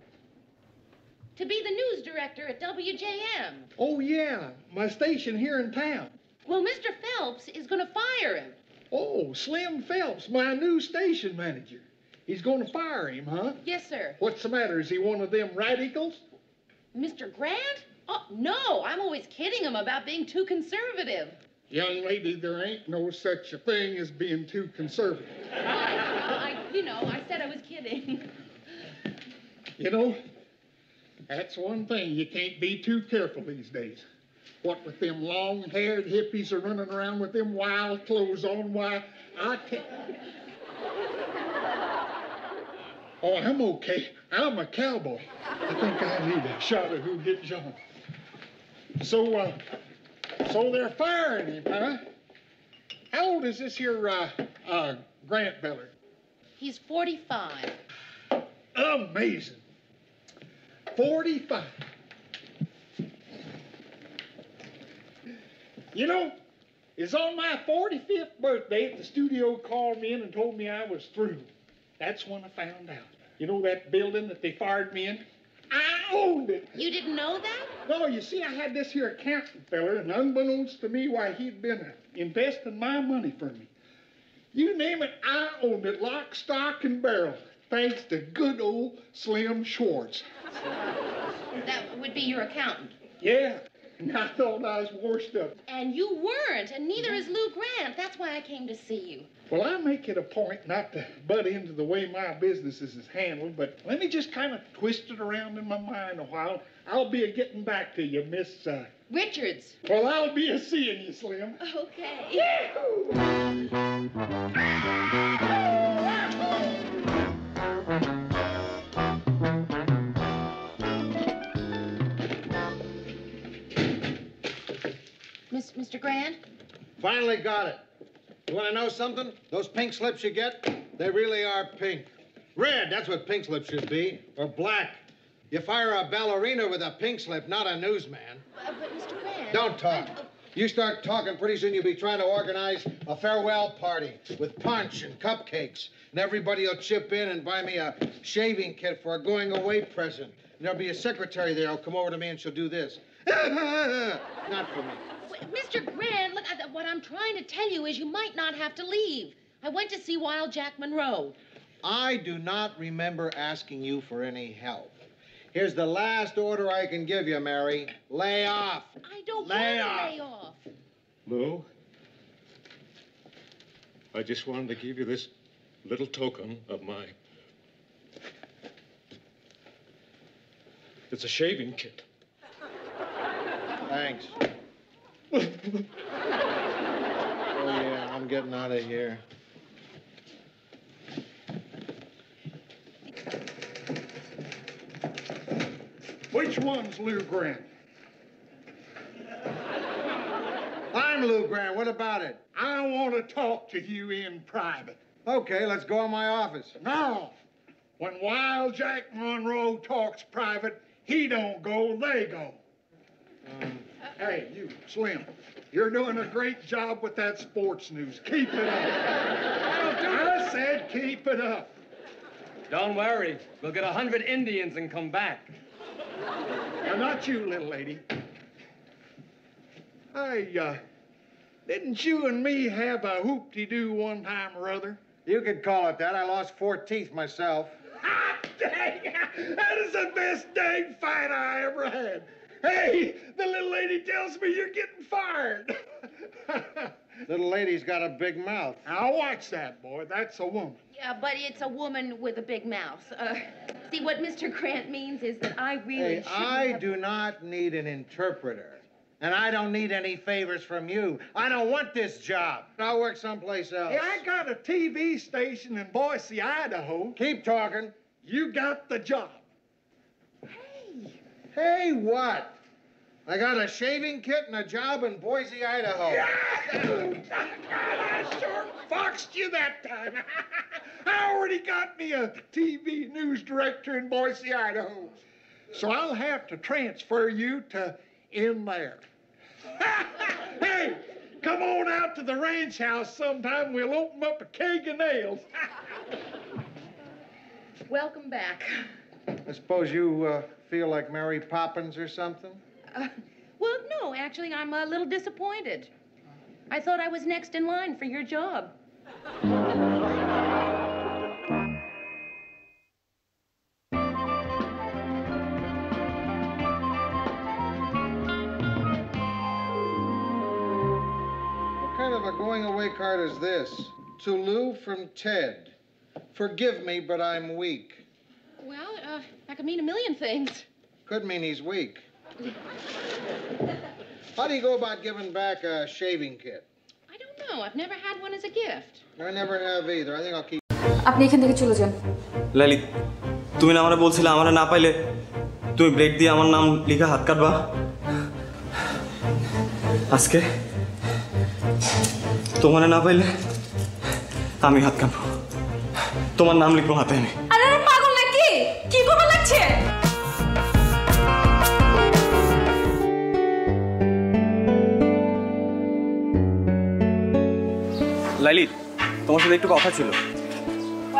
to be the news director at WJM. Oh, yeah, my station here in town. Well, Mr. Phelps is going to fire him. Oh, Slim Phelps, my new station manager. He's going to fire him, huh? Yes, sir. What's the matter? Is he one of them radicals? Mr. Grant? Oh, no, I'm always kidding him about being too conservative. Young lady, there ain't no such a thing as being too conservative. I said I was kidding. You know, that's one thing. You can't be too careful these days. What with them long-haired hippies are running around with them wild clothes on, why, I can't... Oh, I'm okay. I'm a cowboy. I think I need a shot of Who Hit John. So they're firing him, huh? How old is this here, Grant feller? He's 45. Amazing. 45. You know, it's on my 45th birthday that the studio called me in and told me I was through. That's when I found out. You know that building that they fired me in? I owned it. You didn't know that? No, you see, I had this here accountant feller, and unbeknownst to me, why, he'd been investing my money for me. You name it, I owned it, lock, stock, and barrel, thanks to good old Slim Schwartz. That would be your accountant. Yeah, and I thought I was washed up. And you weren't, and neither is Lou Grant. That's why I came to see you. Well, I make it a point not to butt into the way my business is handled, but let me just kind of twist it around in my mind a while. I'll be a-getting back to you, Miss, Richards. Well, I'll be a-seeing you, Slim. Okay. Mr. Grant? Finally got it. You want to know something? Those pink slips you get, they really are pink. Red, that's what pink slips should be, or black. You fire a ballerina with a pink slip, not a newsman. But Mr. Grant... Don't talk. You start talking, pretty soon you'll be trying to organize a farewell party with punch and cupcakes. And everybody will chip in and buy me a shaving kit for a going-away present. And there'll be a secretary there who'll come over to me and she'll do this. Not for me. Mr. Grant, look, what I'm trying to tell you is you might not have to leave. I went to see Wild Jack Monroe. I do not remember asking you for any help. Here's the last order I can give you, Mary. Lay off. I don't want to lay off. Lou, I just wanted to give you this little token of my... It's a shaving kit. Thanks. Oh, yeah, I'm getting out of here. Which one's Lou Grant? I'm Lou Grant. What about it? I want to talk to you in private. Okay, let's go in my office. No. When Wild Jack Monroe talks private, he don't go, they go. Hey, you, Slim, you're doing a great job with that sports news. Keep it up. I said keep it up. Don't worry. We'll get 100 Indians and come back. Now, not you, little lady. Didn't you and me have a hoop-de-doo one time or other? You could call it that. I lost 4 teeth myself. Dang, that is the best dang fight I ever had. Hey, the little lady tells me you're getting fired. Little lady's got a big mouth. Now watch that, boy. That's a woman. Yeah, but it's a woman with a big mouth. See, what Mr. Grant means is that I really Hey, I do not need an interpreter. And I don't need any favors from you. I don't want this job. I'll work someplace else. Hey, I got a TV station in Boise, Idaho. Keep talking. You got the job. Hey, what? I got a shaving kit and a job in Boise, Idaho. Yeah! I sure foxed you that time. I already got me a TV news director in Boise, Idaho. So I'll have to transfer you to in there. Hey, come on out to the ranch house sometime. We'll open up a keg of nails. Welcome back. I suppose you feel like Mary Poppins or something? Well, no, actually, I'm a little disappointed. I thought I was next in line for your job. What kind of a going-away card is this? To Lou from Ted. Forgive me, but I'm weak. Well, that could mean a million things. Could mean he's weak. How do you go about giving back a shaving kit? I don't know. I've never had one as a gift. I never have either. I think I'll keep... আপনি এখান থেকে চলে যান লালিত তুমি না আমারে বলছিলে আমারে না পাইলে তুমি ব্লেড দিয়ে আমার নাম লিখে হাত কাটবা আজকে তোমারে না পাইলে আমি হাত কাটবো তোমার নাম লিখবো হাতে এনে আরে পাগল নাকি কি করবা লাগছে লালিত তোমার সাথে একটু কথা ছিল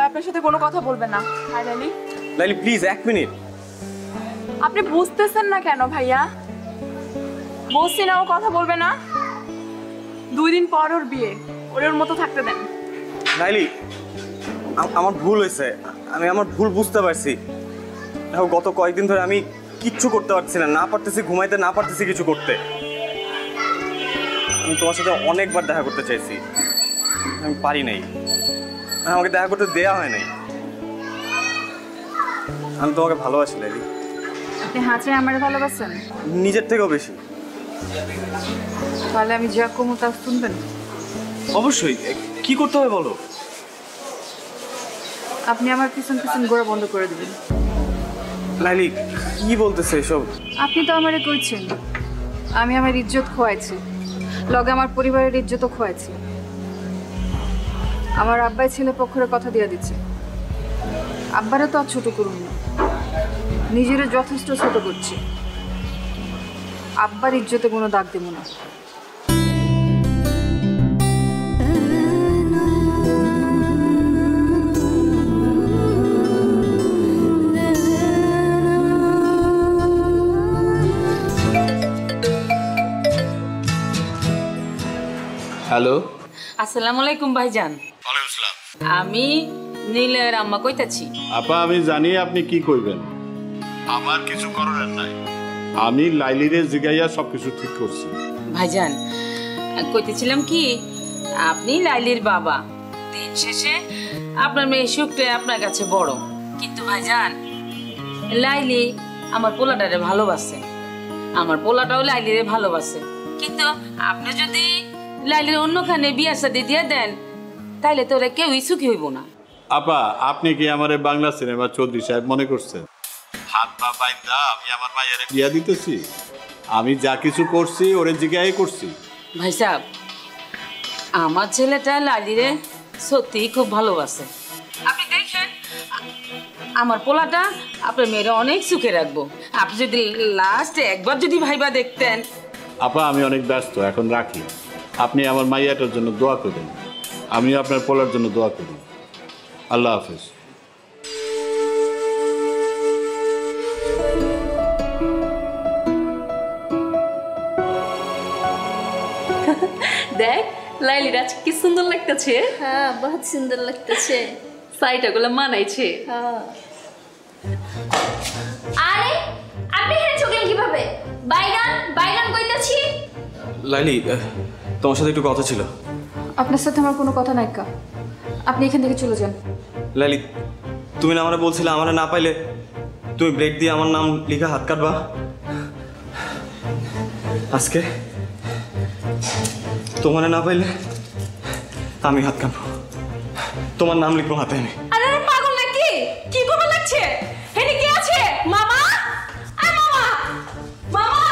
আপনার সাথে কোনো কথা বলবেন না hi Lali Lali please 1 minute আপনি বুঝতেছেন না কেন ভাইয়া বলছি না ও কথা বলবে না 2 দিন পর ওর বিয়ে ওর মতো থাকতে দেন লালি আমার ভুল হয়েছে আমি আমার ভুল বুঝতে পারছি দেখো গত কয়েকদিন ধরে আমি কিচ্ছু করতে পারছি না পারতেছি ঘুমাইতে না পারতেছি কিছু করতে আমি তোমার সাথে অনেকবার দেখা করতে চাইছি আমি পারি নাই আমাকে দেখা করতে দেয়া হয় নাই আমি তোমাকে ভালোবাসি লালি আপনি হাতে আমারে ভালোবাসেন নিজের থেকেও বেশি তাহলে আমি যা কমু তা শুনবেন অবশ্যই কি করতে হবে বলো আপনি আমার পিছন পিছন ঘোরা বন্ধ করে দিবেন লালি কি বলতেছে এসব আপনি তো আমারে কইছেন আমি আমার ইজ্জত খোয়াইছি লগে আমার পরিবারের ইজ্জতও খোয়াইছি আমার আব্বাই ছেলে পক্ষের কথা দিয়ে দিচ্ছে আব্বারে তো আর ছোট করুন না নিজেরে যথেষ্ট ছোট করছি আব্বার ইজ্জতে কোনো দাগ দেব না হ্যালো আসসালামু আলাইকুম ভাইজান ওয়ালাইকুম আসসালাম আমি নীলের আম্মা কইতাছি আপা আমি জানি আপনি কি কইবেন আমার কিছু করার নাই। আমি লাইলিরে জিগাইয়া সবকিছু ঠিক করছি। ভাইজান কইতেছিলাম কি আপনি লাইলির বাবা, দিন শেষে আপনার মেয়ে সুখটা আপনার কাছে বড়। কিন্তু ভাইজান লাইলি আমার পোলাটারে ভালোবাসে, আমার পোলাটাও লাইলিরে ভালোবাসে। কিন্তু আপনি যদি লাইলির অন্যখানে বিয়া শাদী দিয়ে দেন তাইলে তো ওরা কেউই সুখী হইব না। আপা আপনি কি আমারে বাংলা সিনেমা চৌধুরী সাহেব মনে করছেন? হাত পা বাইন্দা আমি আমার মায়ের বিয়া দিতেছি? আমি যা কিছু করছি ওরে জিগাই করছি। ভাই সাহেব আমার ছেলেটা লালিরে সত্যিই খুব ভালোবাসে। আপনি দেখেন আমার পোলাটা আপনার মেয়েরা অনেক সুখে রাখবো। আপনি যদি লাস্টে একবার যদি ভাইবা দেখতেন। আপা আমি অনেক ব্যস্ত, এখন রাখি। আপনি আমার মাইয়াটার জন্য দোয়া করেন, আমি আপনার পোলার জন্য দোয়া করি। আল্লাহ হাফেজ। দেখ লাইলির আজ কি সুন্দর লাগতেছে। হ্যাঁ বহুত সুন্দর লাগতেছে। সাইটাগুলো মানাইছে। আরে আপনি এখানে চলেন কিভাবে? বাইগান বাইগান কইতাছি। লাইলি তোমার সাথে একটু কথা ছিল। আপনার সাথে আমার কোনো কথা নাই কা, আপনি এখান থেকে চলে যান। লাইলি তুমি না আমারে বলছিলে আমারে না পাইলে তুমি ব্লেড দিয়ে আমার নাম লিখে হাত কাটবা। আজকে তোমারে না পাইলে আমি হাত কাটবো, তোমার নাম লিখবো হাতে এনে। আরে পাগল নাকি? কি করবে লাগছে? এনে কি আছে? মামা আয় মামা, মামা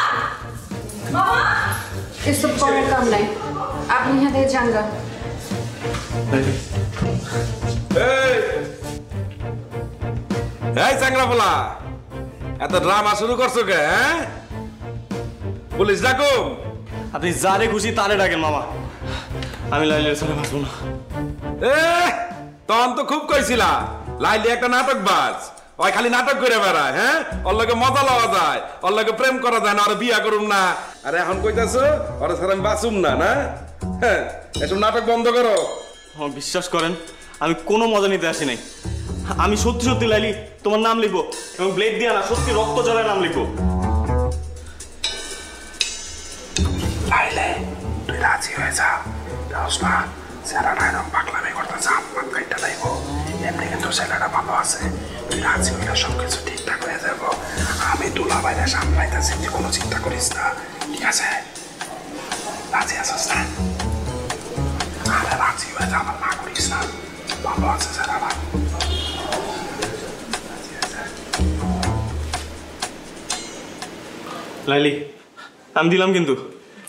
মামা এসব কোনো কাম নাই, আপনি এখান থেকে যান গা। এই চাংরাপোলা এত ড্রামা শুরু করছো কে? পুলিশ ডাকো। আপনি যারে খুশি তারে ডাকেন মামা, আমি লাইলির সাথে বাঁচবো না। তখন তো খুব কইছিলা লাইলি একটা নাটক বাজ, ওই খালি নাটক করে বেড়ায়। হ্যাঁ ওর লগে মজা লওয়া যায়, ওর লগে প্রেম করা যায় না, ওরা বিয়া করুম না। আরে এখন কইতাছো ওরা ছাড়া আমি বাঁচুম না? না হ্যাঁ এসব নাটক বন্ধ করো। আমার বিশ্বাস করেন আমি কোনো মজা নিতে আসি নাই। আমি সত্যি সত্যি লাইলি তোমার নাম লিখবো এবং ব্লেড দিয়ে না সত্যি রক্ত জলের নাম লিখবো। লাইলে তুই রাজি হয়ে যা, না ছেলেটা এরকম পাগলামি করতেছে, আপনার কাইটা লাইব। এমনি কিন্তু ছেলেটা ভালো আছে, তুই রাজি হইলে সবকিছু ঠিকঠাক হয়ে যাবো। আমি দুলা বাইরে সামলাইতেছি, তুই কোনো চিন্তা করিস না, ঠিক আছে? রাজি আছিস না? আরে রাজি হয়ে যা, আমার না করিস না, ভালো আছে ছেলেটা। লাইলি আমি দিলাম কিন্তু,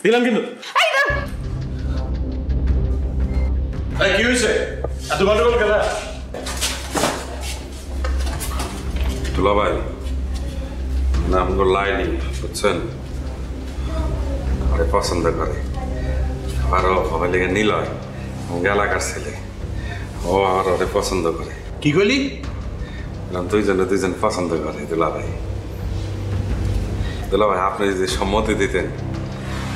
দিলাম কিন্তু। কি হয়েছে এত গন্ডগোল কেন? দুলা ভাই নাম তো লাইলি, বুঝছেন? আরে পছন্দ করে, আরো হবে লেগে নিলয় এলাকার ছেলে, ও আর ওরে পছন্দ করে। কি কইলি? দুইজন পছন্দ করে দুলা ভাই। দুলা ভাই আপনি যদি সম্মতি দিতেন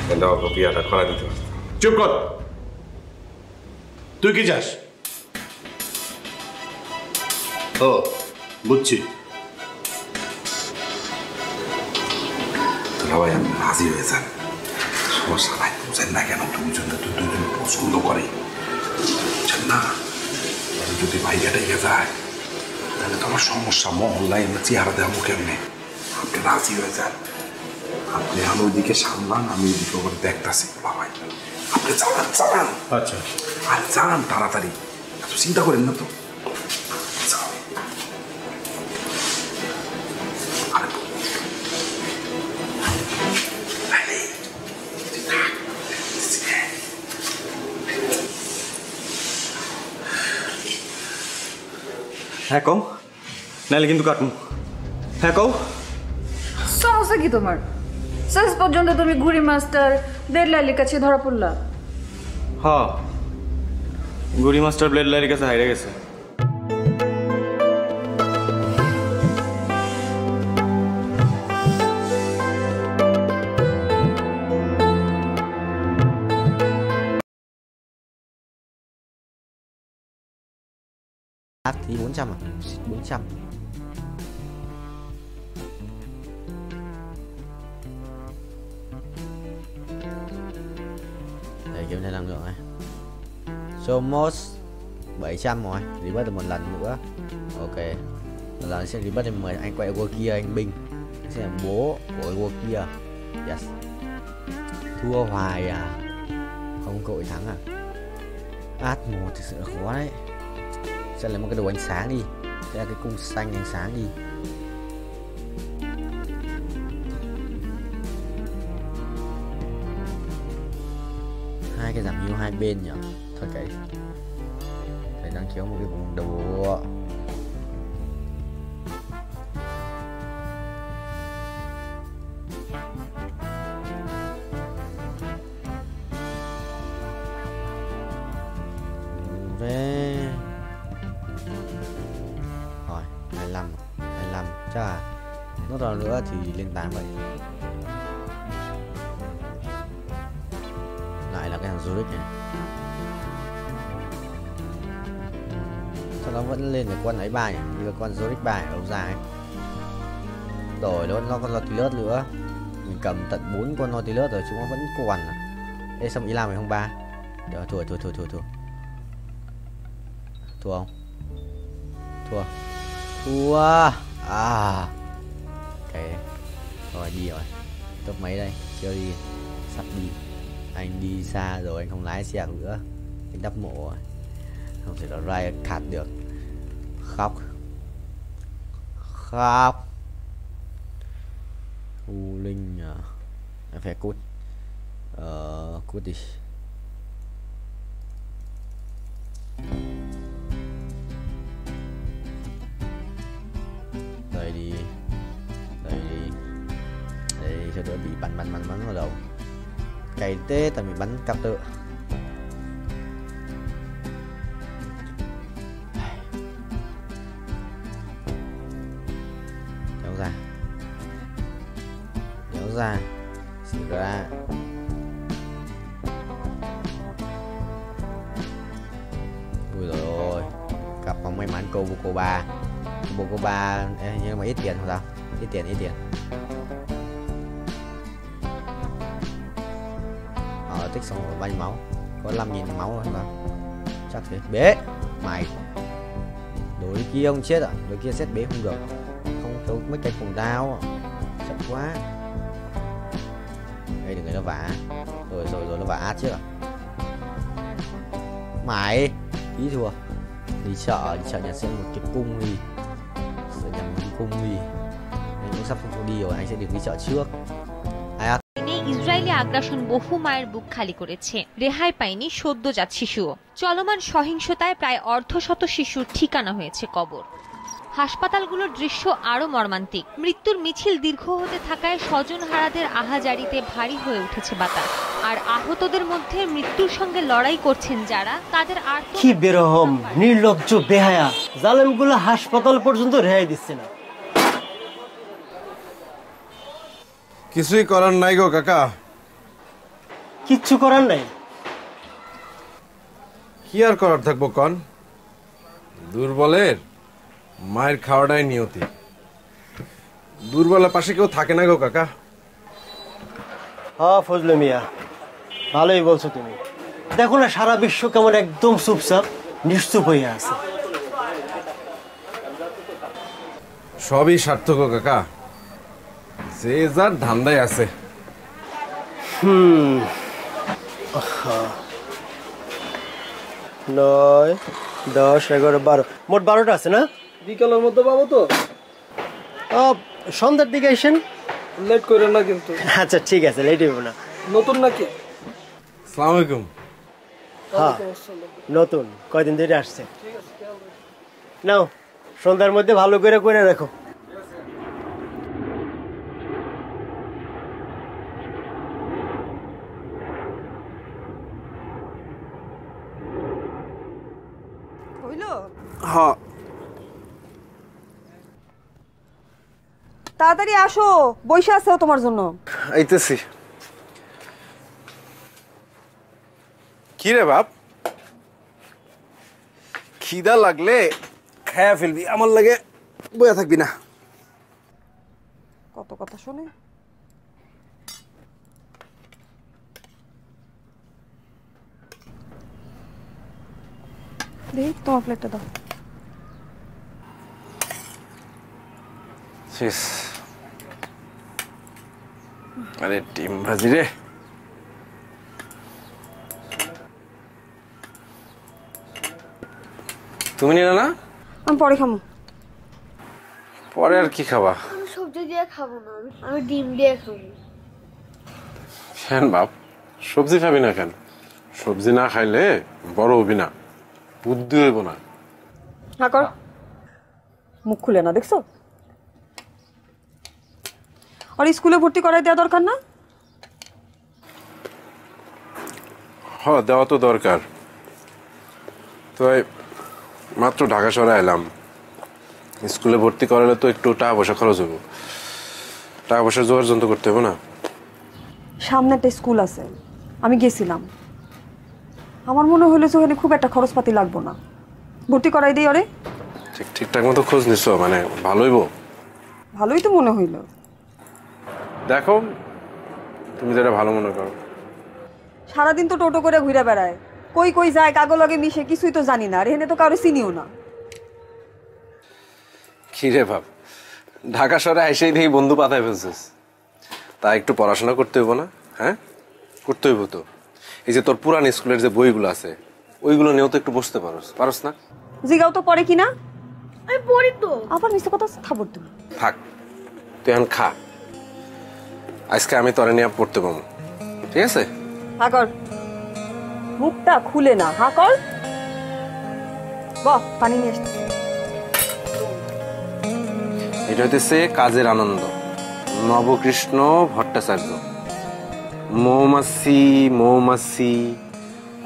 তাহলে ওকে বিয়াটা করা দিতে পারতাম। চুপ কর, তুই কি চাস? ও বুঝছি। দুলা ভাই আপনি রাজি হয়ে যান, সমস্যা নাই। বুঝেন না কেন? দুজন পছন্দ করে, বুঝছেন না? যদি ভাইয়াটা ইয়ে যায় তাহলে তো আমার সমস্যা, মহল্লায় আমরা চেহারা দেবো কেমনে? আপনি রাজি হয়ে যান, আপনি আমি ওইদিকে সামলান, আমি ওইদিকে ওপরে দেখতেছি। ভাই আপনি চালান। আচ্ছা আর যান তাড়াতাড়ি, এত চিন্তা করেন না তো। হ্যাঁ কও, নাইলে কিন্তু কাটুন। হ্যাঁ কও। সমস্যা কি তোমার? শেষ পর্যন্ত তুমি ঘুড়ি মাস্টার ব্লেড লাইলির কাছে ধরা পড়লা। হ্যাঁ ঘুড়ি মাস্টার ব্লেড লাইলির কাছে হাইরে গেছে। Thì 400 à? 400. kiếm thêm năng lượng này. Somos 700 rồi, reverse được một lần nữa. Ok. Một lần sẽ reverse thêm 10, anh quay qua kia anh binh. Anh sẽ là bố của qua kia. Yes. Thua hoài à? Không cội thắng à? Át một thực sự là khó đấy. Sẽ lấy một cái đồ ánh sáng đi. Sẽ là cái cung xanh ánh sáng đi. Hai cái giảm heal hai bên nhỉ? Thôi cái phải đang kéo một cái vùng đồ. Về rồi 25 chắc là nốt rồi nữa thì lên 8 vậy. Lại là cái thằng Zurich này. Sao nó vẫn lên cái quân ấy 3 nhỉ? Như con Zurich 3 ở đâu ra ấy. Đổi nó còn Nautilus nữa. Mình cầm tận 4 con Nautilus rồi chúng nó vẫn còn à. Ê xong ý làm mày không 3. Được, thua. Thua không? Thua. À. Ok. Rồi đi rồi. Top mấy đây? Chưa đi. Sắp đi. Anh đi xa rồi, anh không lái xe nữa. Anh đắp mộ rồi. Không thể nào Riot Cat được. Khóc. U Linh à. Em phải cút. Cút đi. Đây đi cho đỡ bị bắn vào đầu. Cày tê tại mình bắn cặp tự. Kéo ra xì ra. Ui rồi cặp bóng may mắn cô ba nhưng mà ít tiền không sao. Ít tiền tích xong rồi bao nhiêu máu, có 5.000 máu rồi mà chắc thế. Bế mày đối kia ông chết à? Đối kia xét bế không được, không thiếu mấy cái cùng đao chậm quá. Đây đừng người nó vả rồi nó vả át trước à? Mày ý thua. Đi chợ nhận xem một cái cung đi, sợ nhầm một cái cung đi. Anh cũng sắp không đi rồi, anh sẽ được đi chợ trước. Israeli আগ্রাসন বহু মায়ের বুক খালি করেছে। রেহাই পায়নি সদ্যজাত শিশুও। চলমান সহিংসতায় প্রায় অর্ধশত শিশুর ঠিকানা হয়েছে কবর। হাসপাতালগুলোর দৃশ্য আরো মর্মান্তিক। মৃত্যুর মিছিল দীর্ঘ হতে থাকায় স্বজনহারাদের আহাজারিতে ভারী হয়ে উঠেছে বাতাস। আর আহতদের মধ্যে মৃত্যুর সঙ্গে লড়াই করছেন যারা, তাদের আর কি বেরহম নির্লজ্জ বেহায়া জালেমগুলো হাসপাতাল পর্যন্ত রেহাই দিচ্ছে না। কিছুই করার নাই গো কাকা। কিচ্ছু করার নাই? কি আর করার থাকবো কন? দুর্বলের মায়ের খাওয়াটাই নিয়তি। দুর্বলের পাশে কেউ থাকে না গো কাকা। হ্যাঁ ফজলে মিয়া, ভালোই বলছো তুমি। দেখো না সারা বিশ্ব কেমন একদম চুপচাপ নিশ্চুপ হয়ে আছে। সবই সার্থক কাকা, যে যার ধান্দায় আছে। 9, 10, 11, 12 মোট 12টা আছে না? বিকালের মধ্যে পাবো তো? সন্ধ্যার দিকে আসেন, লেট করেন না কিন্তু। আচ্ছা ঠিক আছে, লেট হইব না। নতুন নাকি? আসসালামু আলাইকুম। হ্যাঁ নতুন, কয়দিন ধরে আসছে। নাও সন্ধ্যার মধ্যে ভালো করে রাখো। হ্যাঁ তাড়াতাড়ি আসো, বসে আছে তোমার জন্য। আইতেছি। কি রে বাপ, খিদা লাগলে খায়া ফেলবি, আমার লাগে বয়া থাকবি না। কত কথা শুনে। দেখি তোমার প্লেটটা দাও। শেষ। আরে ডিম ভাজি রে। তুমি নিলে না? আমি পরে খাবো। পরে আর কি খাবা? আমি সবজি দিয়ে খাবো না, আমি ডিম দিয়ে খাবো। কেন বাপ, সবজি খাবি না কেন? সবজি না খাইলে বড় হবি না, বুদ্ধি হইব না। হ্যাঁ কর, মুখ খুলে না দেখছো? আর স্কুলে ভর্তি করাই দেওয়া দরকার না? হ্যাঁ দেওয়া তো দরকার। তো মাত্র ঢাকা শহরে এলাম, স্কুলে ভর্তি করালে তো একটু টাকা পয়সা খরচ হবো, টাকা পয়সা জোগাড় যন্ত্র করতে হবে না। সামনে একটা স্কুল আছে, আমি গেছিলাম, আমার মনে হলো যে ওখানে খুব একটা খরচপাতি লাগবো না, ভর্তি করাই দিই। আরে ঠিকঠাক মতো খোঁজ নিছো? মানে ভালোইব? ভালোই তো মনে হইল। দেখো তুমি যেটা ভালো মনে করো। সারাদিন তো টোটো করে ঘুরে বেড়ায়, কই কই যায়, কাগো লগে মিশে, কিছুই তো জানি না, আর এখানে তো কারো চিনিও না। কি রে বাপ, ঢাকা শহরে এসেই দেখি বন্ধু পাতায় ফেলছিস, তা একটু পড়াশোনা করতে হইব না? হ্যাঁ করতে হইব তো। এই যে তোর পুরান স্কুলের যে বইগুলো আছে ওইগুলো নিয়েও তো একটু বসতে পারস না? জিগাও তো পড়ে কিনা? আমি পড়ি তো। আবার মিথ্যে কথা খাবো তুমি। থাক, তুই এখন খা, আজকে আমি তোরে নিয়ে পড়তে পাবো, ঠিক আছে? হ্যাঁ কর, মুখটা খুলে না, হ্যাঁ কর। বাহ, পানি নিয়ে আসতে। এটা হইতেছে কাজের আনন্দ, নবকৃষ্ণ ভট্টাচার্য। মৌমাছি মৌমাছি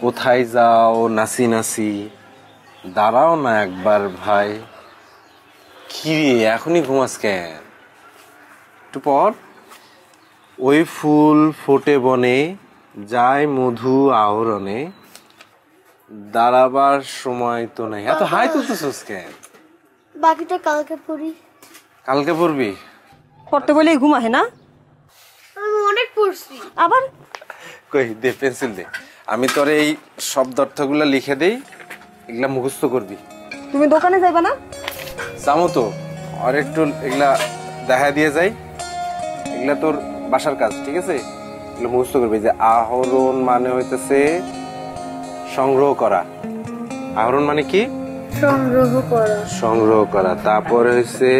কোথায় যাও নাচি নাচি, দাঁড়াও না একবার ভাই। কি রে এখনই ঘুমাস কেন? একটু পর। ওই ফুল ফোটে বনে, যায় মধু আহরণে, দাঁড়াবার সময় তো নাই। এত হাই তুলতেছিস কেন? বাকিটা কালকে পড়ি। কালকে পড়বি? পড়তে বলেই ঘুমাহে না? আমি অনেক পড়ছি। আবার কই দে, পেন্সিল দে, আমি তোর এই শব্দার্থগুলো লিখে দেই, এগুলা মুখস্থ করবি। তুমি দোকানে যাইবা না? যাবো তো, আর একটু এগুলা দেখা দিয়ে যাই, এগুলা তোর বাসার কাজ, ঠিক আছে? এগুলো মুখস্থ করবি। যে আহরণ মানে হইতেছে সংগ্রহ করা। আহরণ মানে কি? সংগ্রহ করা। সংগ্রহ করা। তারপরে হইছে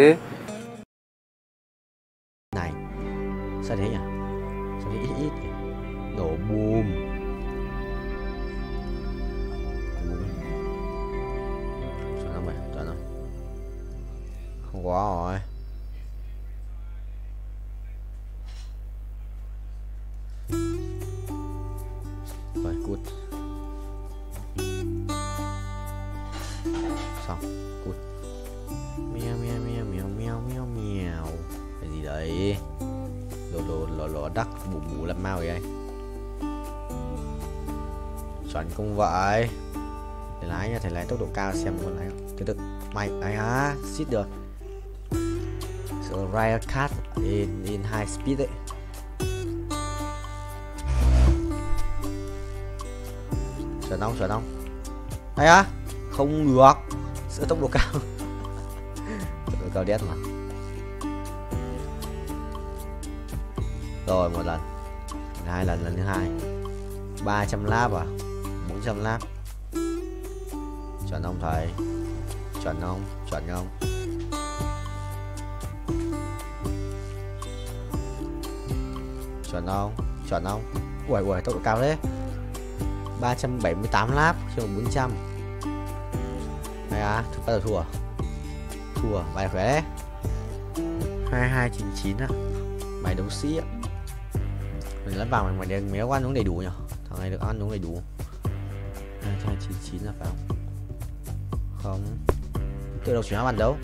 này sao thế nhỉ, sao thế ít ít đổ bùm sao nó mày sao nó không quá rồi. Rồi cút xong cút meo meo meo meo meo meo meo. Cái gì đấy? Lò đắc bù bù làm mau vậy anh. Chuẩn không vậy. Thầy lái nha, thầy lái tốc độ cao xem con lái không? Từ từ. Mày ấy hả? Xít được. So ride cut in high speed đấy. Chuẩn không? Đây á? Không được. Sợ tốc độ cao. Tốc độ cao đét mà. Rồi một lần, hai lần, lần thứ hai 300 lap à, 400 lap. Chuẩn không thầy? Chuẩn không? Chuẩn không? Chuẩn không? Chuẩn không? Ui ui, tốc độ cao đấy. 378 lap chứ 400. Này à, bắt đầu thua. Thua, bài khỏe đấy. 2299 á. Mày đấu sĩ á. Mình lẫn vào mày méo ăn uống đầy đủ nhỉ? Thằng này được ăn uống đầy đủ. 2299 là phải không? Không. Tự đầu chuyển bàn đấu.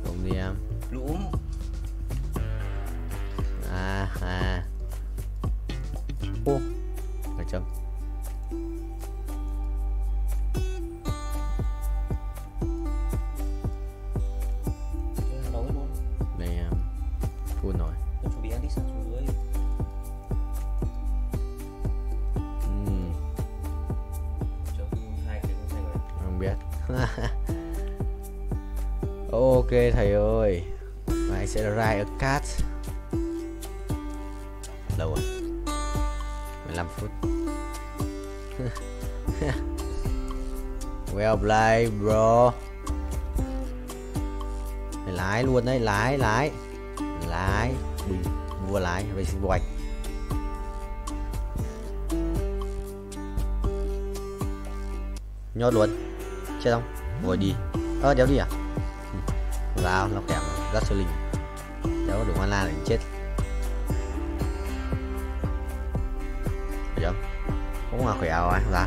Đúng đi em. Đúng. Ô, phải chấm. Đây full rồi. biết. Ok thầy ơi, mai sẽ ride a cat. Lâu rồi, 15 phút. Well played bro. Lái luôn đấy, lái vua lái racing bike. Nhốt luôn, chết không? Ngồi đi. Đéo đi à? Vào, nó kèm rất sư linh. Đéo đủ hoa lan để chết. Được không? Cũng là khỏe rồi, ra.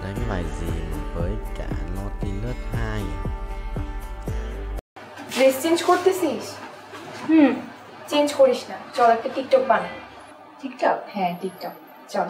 Đánh bài gì với cả Nautilus 2? Dress change করতেছিস? Change করিস না, চল একটা TikTok বানাই। TikTok? হ্যাঁ TikTok, চল।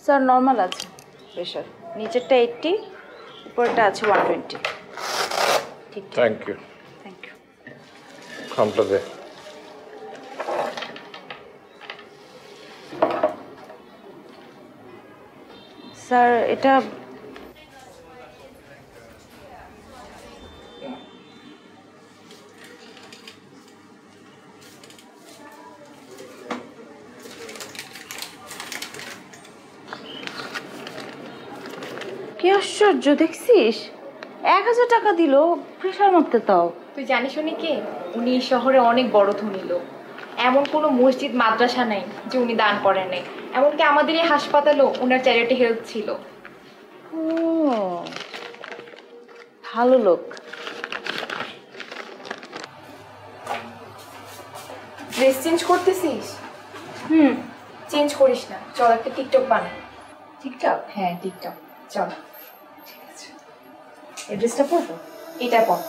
Sir normal আছে pressure, নিচেরটা 80, উপরটা আছে 120। ঠিক। Thank you. Thank you. খামটা দে। স্যার এটা কি আশ্চর্য দেখছিস, 1000 টাকা দিল প্রেশার মারতে। তাও তুই জানিস উনি কে? উনি শহরে অনেক বড় ধনী লোক। এমন কোনো মসজিদ মাদ্রাসা নাই যে উনি দান করেন নাই। এমনকি আমাদের এই হাসপাতালেও ওনার চ্যারিটি হেল্প ছিল। ও ভালো লোক। ড্রেস চেঞ্জ করতেছিস? চেঞ্জ করিস না, চল একটা টিকটক বানাই। টিকটক? হ্যাঁ টিকটক, চল। ঠিক আছে, এই ড্রেসটা পরবো, এটা পর।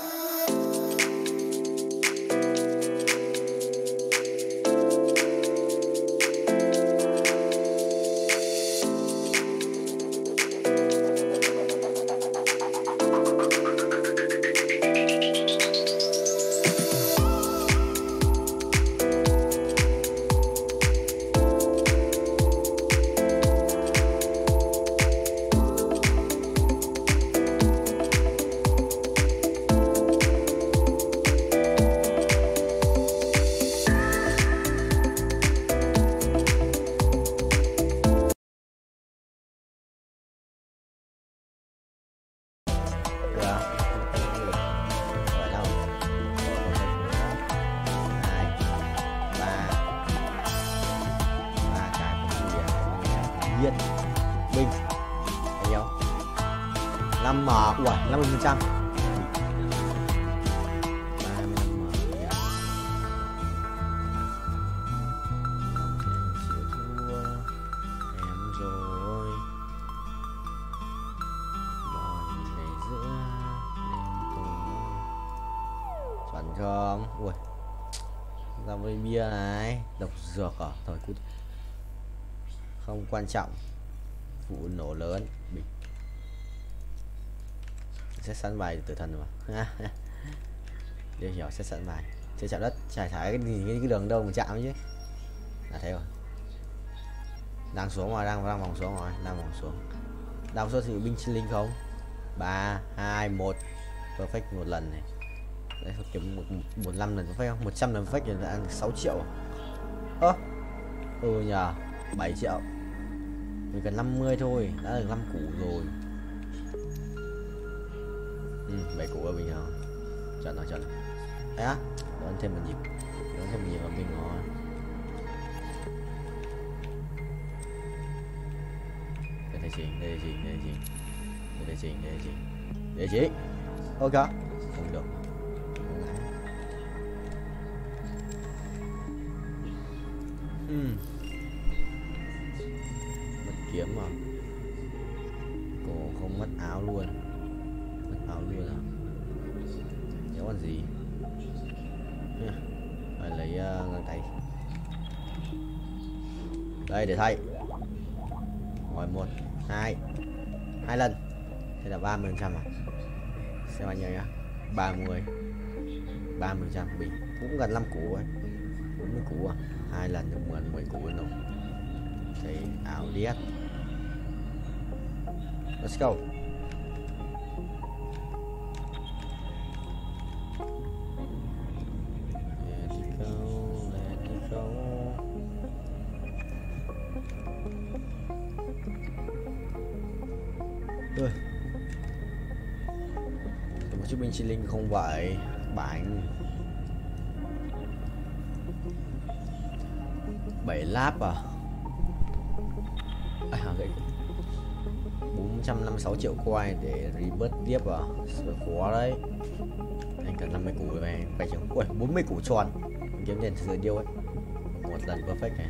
Diện Bình thấy không? 5M, ủa 50%. Không, ui ra với bia này, độc dược à, thời cút không quan trọng. vụ nổ lớn bị sẽ sẵn bài từ thần mà để hiểu sẽ sẵn bài sẽ chạm đất trải thải cái đường đâu mà chạm chứ là thế rồi đang xuống rồi đang vòng xuống rồi đang số sự binh sinh linh không 3 2 1 perfect một lần này đấy kiếm 15 lần perfect không 100 lần perfect là ăn 6 triệu nhờ 7 triệu mình cần 50 thôi đã được 5 củ rồi 7 củ là bình thường chọn đấy á đón thêm một nhịp là bình ngon để chị ok không được mất kiếm mà cổ không mất áo luôn à nếu còn gì phải lấy găng tay đây để thay rồi 1 2 lần thế là 30% à xem bao nhiêu nhá 30% bình cũng gần 5 củ ấy 40 củ à 2 lần được 10 củ rồi thì áo điếc let's go một chiếc binh chi linh không vậy bánh 7 láp à gậy 456 triệu coin để rebirth tiếp à khó đấy anh cần 50 củ về phải chừng 40 củ tròn kiếm tiền từ điêu ấy một lần perfect này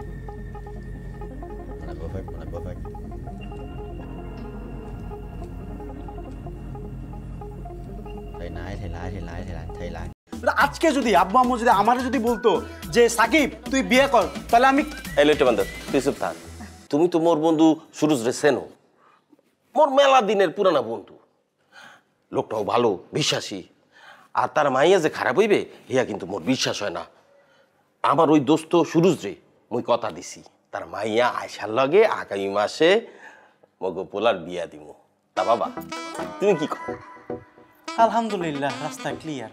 một lần perfect thầy লাই আজকে যদি আব্বু আম্মু যদি আমারে যদি বলতো যে সাকিব তুই বিয়ে কর তাহলে আমি এলেটে বান্দর তুই চুপ থাক তুমি তো মোর বন্ধু সুরজ রে চেনো মোর মেলা দিনের পুরানা বন্ধু লোকটাও ভালো বিশ্বাসী আর তার মাইয়া যে খারাপ হইবে হিয়া কিন্তু মোর বিশ্বাস হয় না আমার ওই দোস্ত সুরজ রে মুই কথা দিছি তার মাইয়া আয়সার লগে আগামী মাসে মগো পোলার বিয়া দিমু তা বাবা তুমি কি কর আলহামদুলিল্লাহ রাস্তা ক্লিয়ার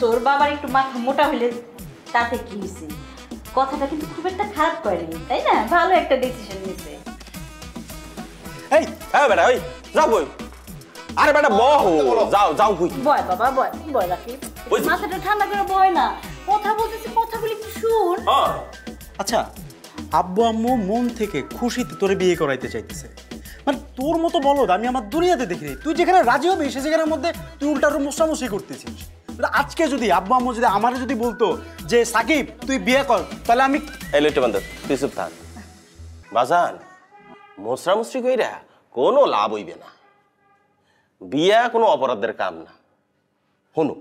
তোর বাবার একটু মাথা মোটা হইলে তাতে কি হয়েছে কথাটা কিন্তু খুব একটা খারাপ করেনি তাই না ভালো একটা ডিসিশন নিয়েছে এই বেটা ওই যাও কই আরে বেটা বহ যাও কই বয় বাবা বয় রাখি মাথাটা ঠান্ডা করে বয় না কথা বলতেছি কথাগুলি একটু শুন আচ্ছা আব্বু আম্মু মন থেকে খুশিতে তোরে বিয়ে করাইতে চাইতেছে মানে তোর মতো বলদ আমি আমার দুনিয়াতে দেখিনি তুই যেখানে রাজি হবি সে জায়গার মধ্যে তুই উল্টার মোসামুসি করতেছিস আজকে যদি আব্বু আম্মু যদি আমারে যদি বলতো যে সাকিব তুই বিয়ে কর তাহলে আমি এলেটে বান্দর তুই চুপ থাক বাজান মোসরামুসরি কইরা কোনো লাভ হইবে না বিয়া কোনো অপরাধের কাম না শুনো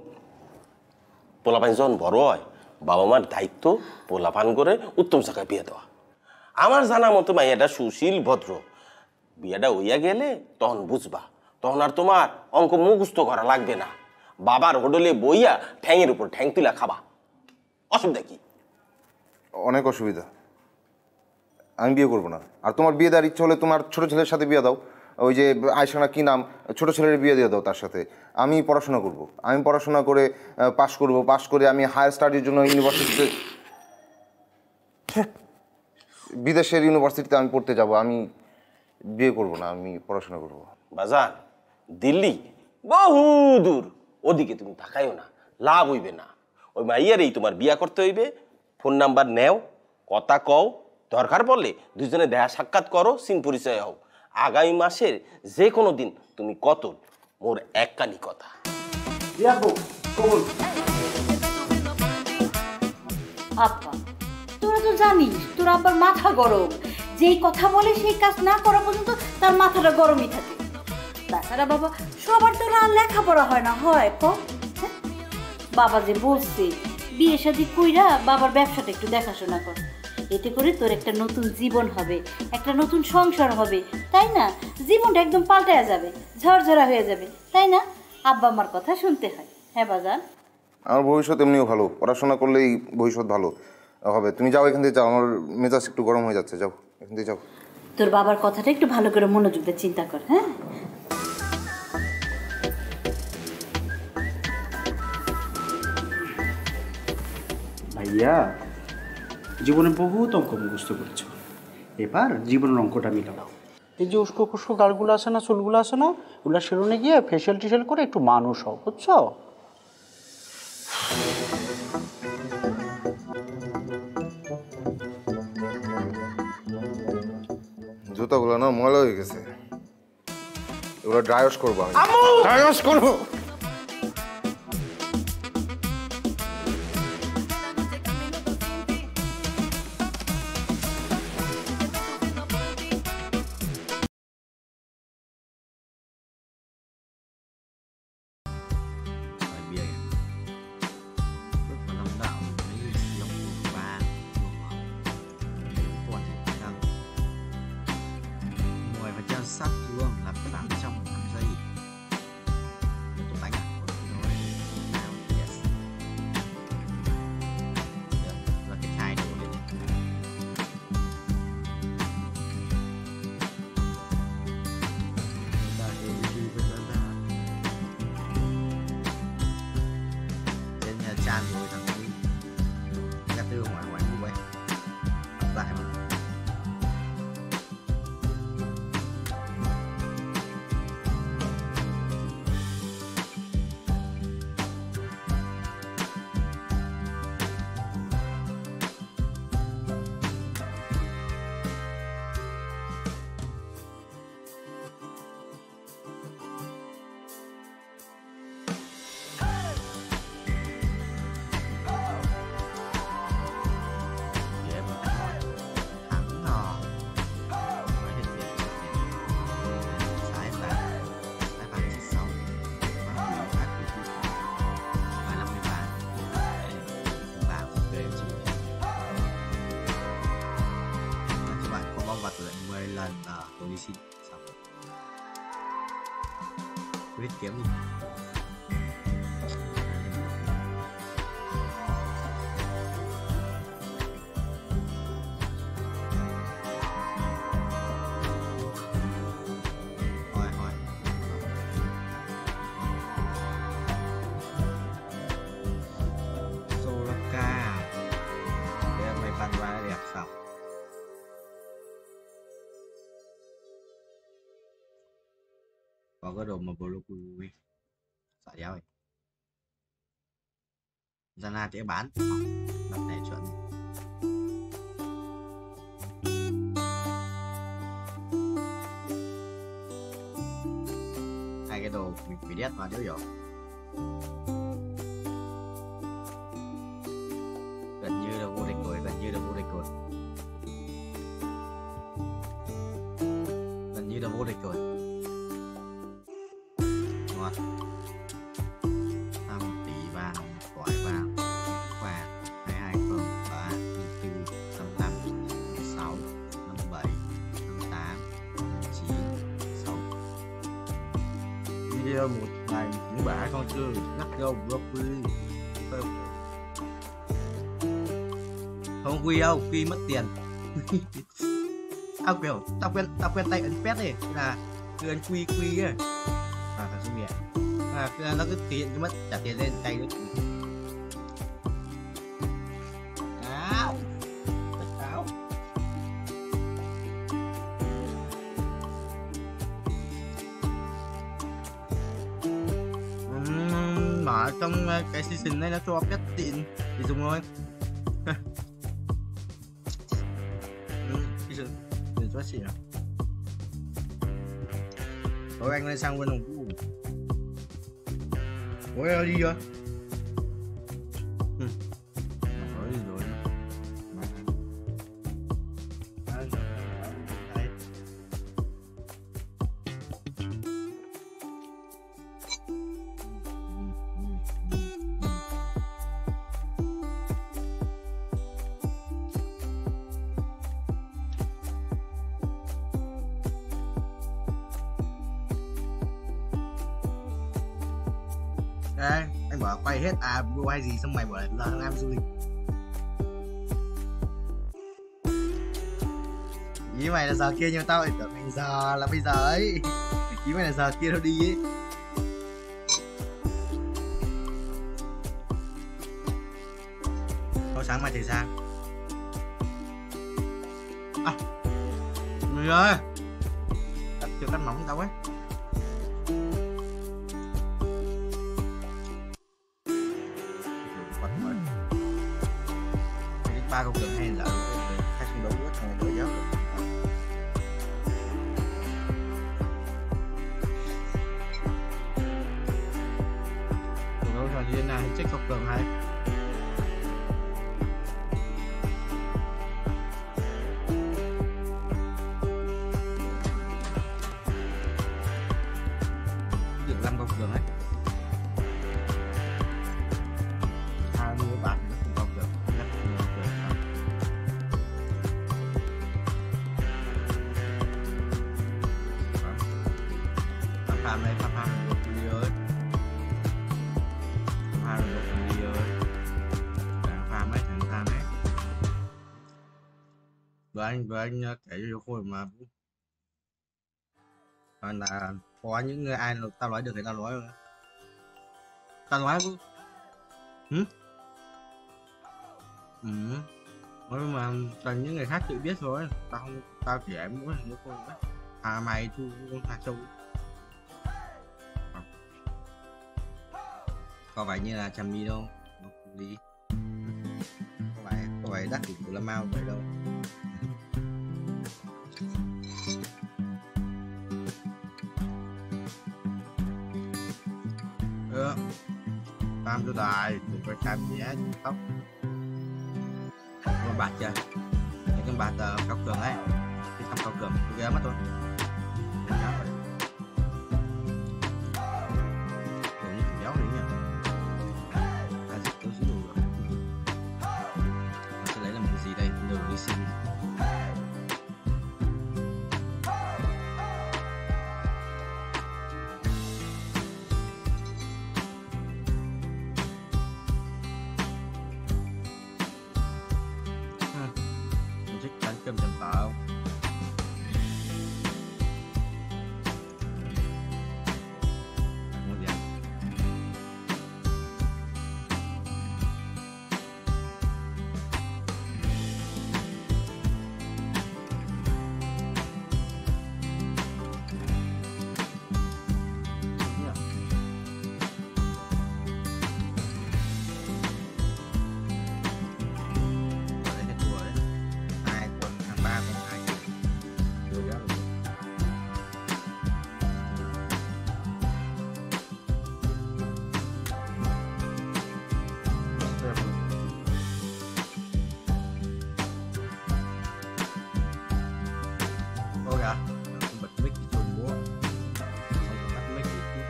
পোলাপান যখন বড় হয় বাবা মার দায়িত্ব পোলাপান করে উত্তম জায়গায় বিয়ে দেওয়া আমার জানা মতো মাইয়াটা সুশীল ভদ্র বিয়েটা হইয়া গেলে তখন বুঝবা তখন আর তোমার অঙ্ক মুখস্থ করা লাগবে না বাবার হোটেলে বইয়া ঠ্যাংয়ের উপর ঠ্যাং তুলা খাবা অসুবিধা কি অনেক অসুবিধা আমি বিয়ে করবো না আর তোমার বিয়ে দেওয়ার ইচ্ছা হলে তোমার ছোট ছেলের সাথে বিয়ে দাও ওই যে আয়সানা কি নাম ছোট ছেলের বিয়ে দিয়ে দাও তার সাথে আমি পড়াশোনা করব আমি পড়াশোনা করে পাশ করে আমি হায়ার স্টাডির জন্য ইউনিভার্সিটিতে বিদেশের ইউনিভার্সিটিতে আমি পড়তে যাব আমি বিয়ে করব না আমি পড়াশোনা করব বাজান দিল্লি বহু দূর ওদিকে তুমি তাকাইও না লাভ হইবে না ওই মাইয়ারেই তোমার বিয়া করতে হইবে ফোন নাম্বার নেও কথা কও দরকার পড়লে দুজনে দেখা সাক্ষাৎ করো সিন পরিচয় হও আগামী মাসের যে কোনো দিন তুমি কত মোর এককানি কথা আব্বা তোরা তো জানিস তোর আব্বার মাথা গরম যেই কথা বলে সেই কাজ না করা পর্যন্ত তার মাথাটা গরমই থাকে তাছাড়া বাবা সবার তো লেখাপড়া হয় না হয় বাবা যে বলছে বিয়ে শাদী কইরা বাবার ব্যবসাটা একটু দেখাশোনা কর। এতে করে তোর একটা নতুন জীবন হবে, একটা নতুন সংসার হবে, তাই না? জীবনটা একদম পাল্টায়া যাবে, ঝরঝরা হয়ে যাবে, তাই না? আব্বা আমার কথা শুনতে হয়। হ্যাঁ বাজান, আমার ভবিষ্যৎ এমনিও ভালো, পড়াশোনা করলেই ভবিষ্যৎ ভালো হবে। তুমি যাও এখান থেকে, যাও, আমার মেজাজ একটু গরম হয়ে যাচ্ছে, যাও এখান থেকে যাও। তোর বাবার কথাটা একটু ভালো করে মনোযোগ দিয়ে চিন্তা কর। হ্যাঁ, ভাইয়া জীবনে বহুত অঙ্ক মুখস্থ করেছো, এবার জীবনের অঙ্কটা মিলাও। এই যে উস্কো খুস্কো গালগুলো আছে না, চুলগুলো আছে না, ওগুলো সেলুনে গিয়ে ফেশিয়াল টিশিয়াল করে একটু মানুষ হও, বুঝছো? জুতাগুলো না ময়লা হয়ে গেছে, এগুলো ড্রাই ওয়াশ করবো। ড্রাই ওয়াশ করবো। Sắp luôn là khoảng trong 5 giây. Tiếp tục đánh rồi. Now, yes. Được, và cái hai đầu lên. Trên nhà tràn rồi thằng Quý. Các tư ngoài ngoài như vậy. Lại mà. Tôi xin xong viết kiếm đi. Hỏi Soraka để mày bàn qua đẹp sao? Có cái đồ mà bolo cùi xả đéo ấy ra là để bán lập này chuẩn hai cái đồ mình phải đét vào chứ hiểu gần như là vô địch rồi, gần như là vô địch rồi, gần như là vô địch rồi. Ngon. 5 tỷ vàng, quả vàng, quà 22 phường 3, 4, 55, 56, 57, 58, 59, 6. Video một ngày những bả con chưa ngắt đâu broccoli. Không quy đâu, quy mất tiền. Tao quen tay ấn pet này là cứ ấn quy ấy. Phải suy nghĩ nó cứ thể hiện cái mất trả tiền lên tay nữa. Áo áo mà trong cái season này nó cho phép tiện thì dùng thôi. Season thì cho xịn à. Thôi anh lên sang bên đồng cũ. Ủa đi chưa? Rồi đi rồi. Ê, anh bảo quay hết video hay gì xong mày bảo là thằng Nam du lịch. Ý mày là giờ kia nhưng tao lại tưởng mày giờ là bây giờ ấy. Ý mày là giờ kia nó đi ấy. Có sáng mai thì sao? À, người ơi, đặt cho cắt nóng tao ấy. Ba con đường hay là hai xung đấu thằng này đỡ giáo được. Đâu rồi đi nào check học đường hay. Được 5 con đường ấy. 20 bạn cũng học được. Phạm này, Phạm được đi ơi. Phạm được đi ơi. Phạm ấy, thằng Phạm ấy. Và anh kể cho khôi mà. Còn là có những người ai tao nói được thì tao nói rồi. Tao nói không? Nói mà toàn những người khác tự biết thôi. Tao chỉ em mỗi thằng khôi đấy. Mày thu con Hà Châu. Có phải như là chăm đi đâu đi, có phải đắt của Lâm Mao vậy đâu. Tam cho đài đừng phải cam nhé tóc con bạc chưa cái bạc cao cường ấy cái không cao cường ghé mất thôi. Cơm chầm tạo ngon vậy. Bật mic thì chuồn búa không tắt mic thì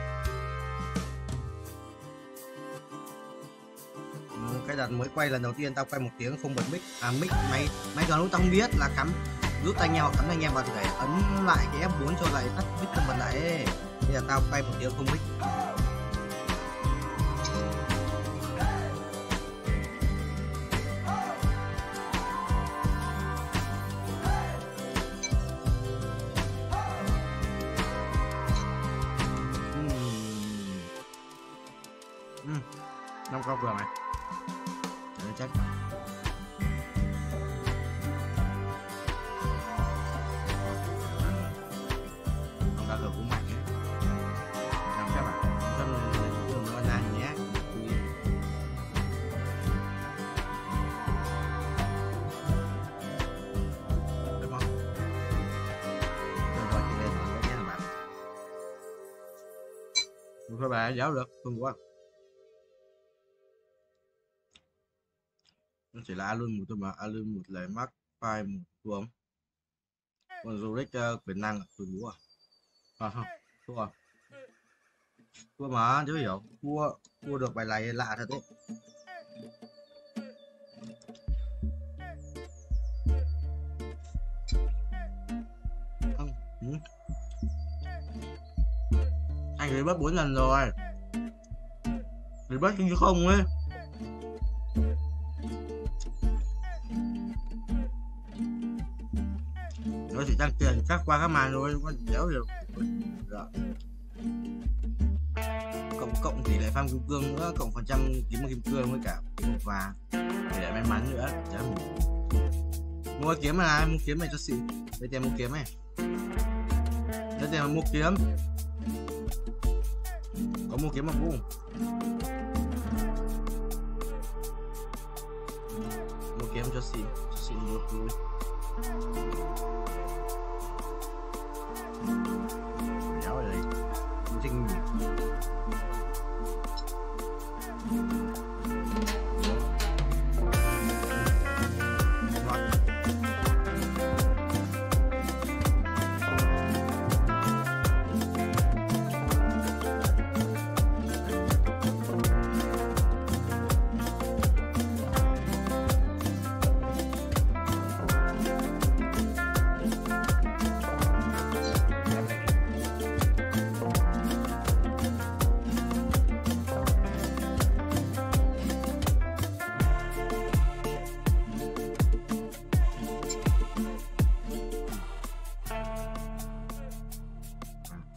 cái đợt mới quay lần đầu tiên tao quay 1 tiếng không bật mic mic máy còn lúc tao không biết là cắm rút tai nghe hoặc cắm tai nghe vào thì phải ấn lại cái F4 cho lại tắt mic không bật lại ấy. Bây giờ tao quay 1 tiếng không mic. Năm con vừa này để nó chắc không có cũng mạnh ấy. Làm các bạn đừng có làm nhé. Đúng không? Đừng gọi chị lên rồi nhé các bạn. Không phải bà giáo được không quá. Nó chỉ là alun một thôi mà alun một là mắc file một đúng. Còn Zurich quyền năng tôi búa không thua thua mà chứ hiểu thua được bài này lạ thật đấy. Anh ấy bớt 4 lần rồi. Thì bắt chứ không ấy. Nó chỉ tăng tiền cắt qua các màn thôi, không có déo được. Rồi. Cộng tỷ lệ farm kim cương nữa, cộng phần trăm kiếm kim cương với cả và tỷ lệ may mắn nữa. Chả mua kiếm này, mua kiếm này cho xịn. Đây tiền mua kiếm này. Đây tiền mua kiếm. Có mua kiếm mà không? Mua kiếm cho xịn được rồi. Đéo ở đây, mua trinh nhỉ.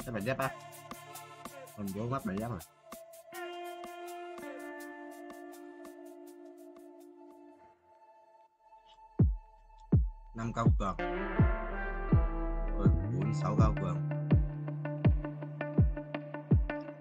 Cái bài dép á, còn vô mắt bài dép rồi. Năm cao cường, 4, 6 cao cường.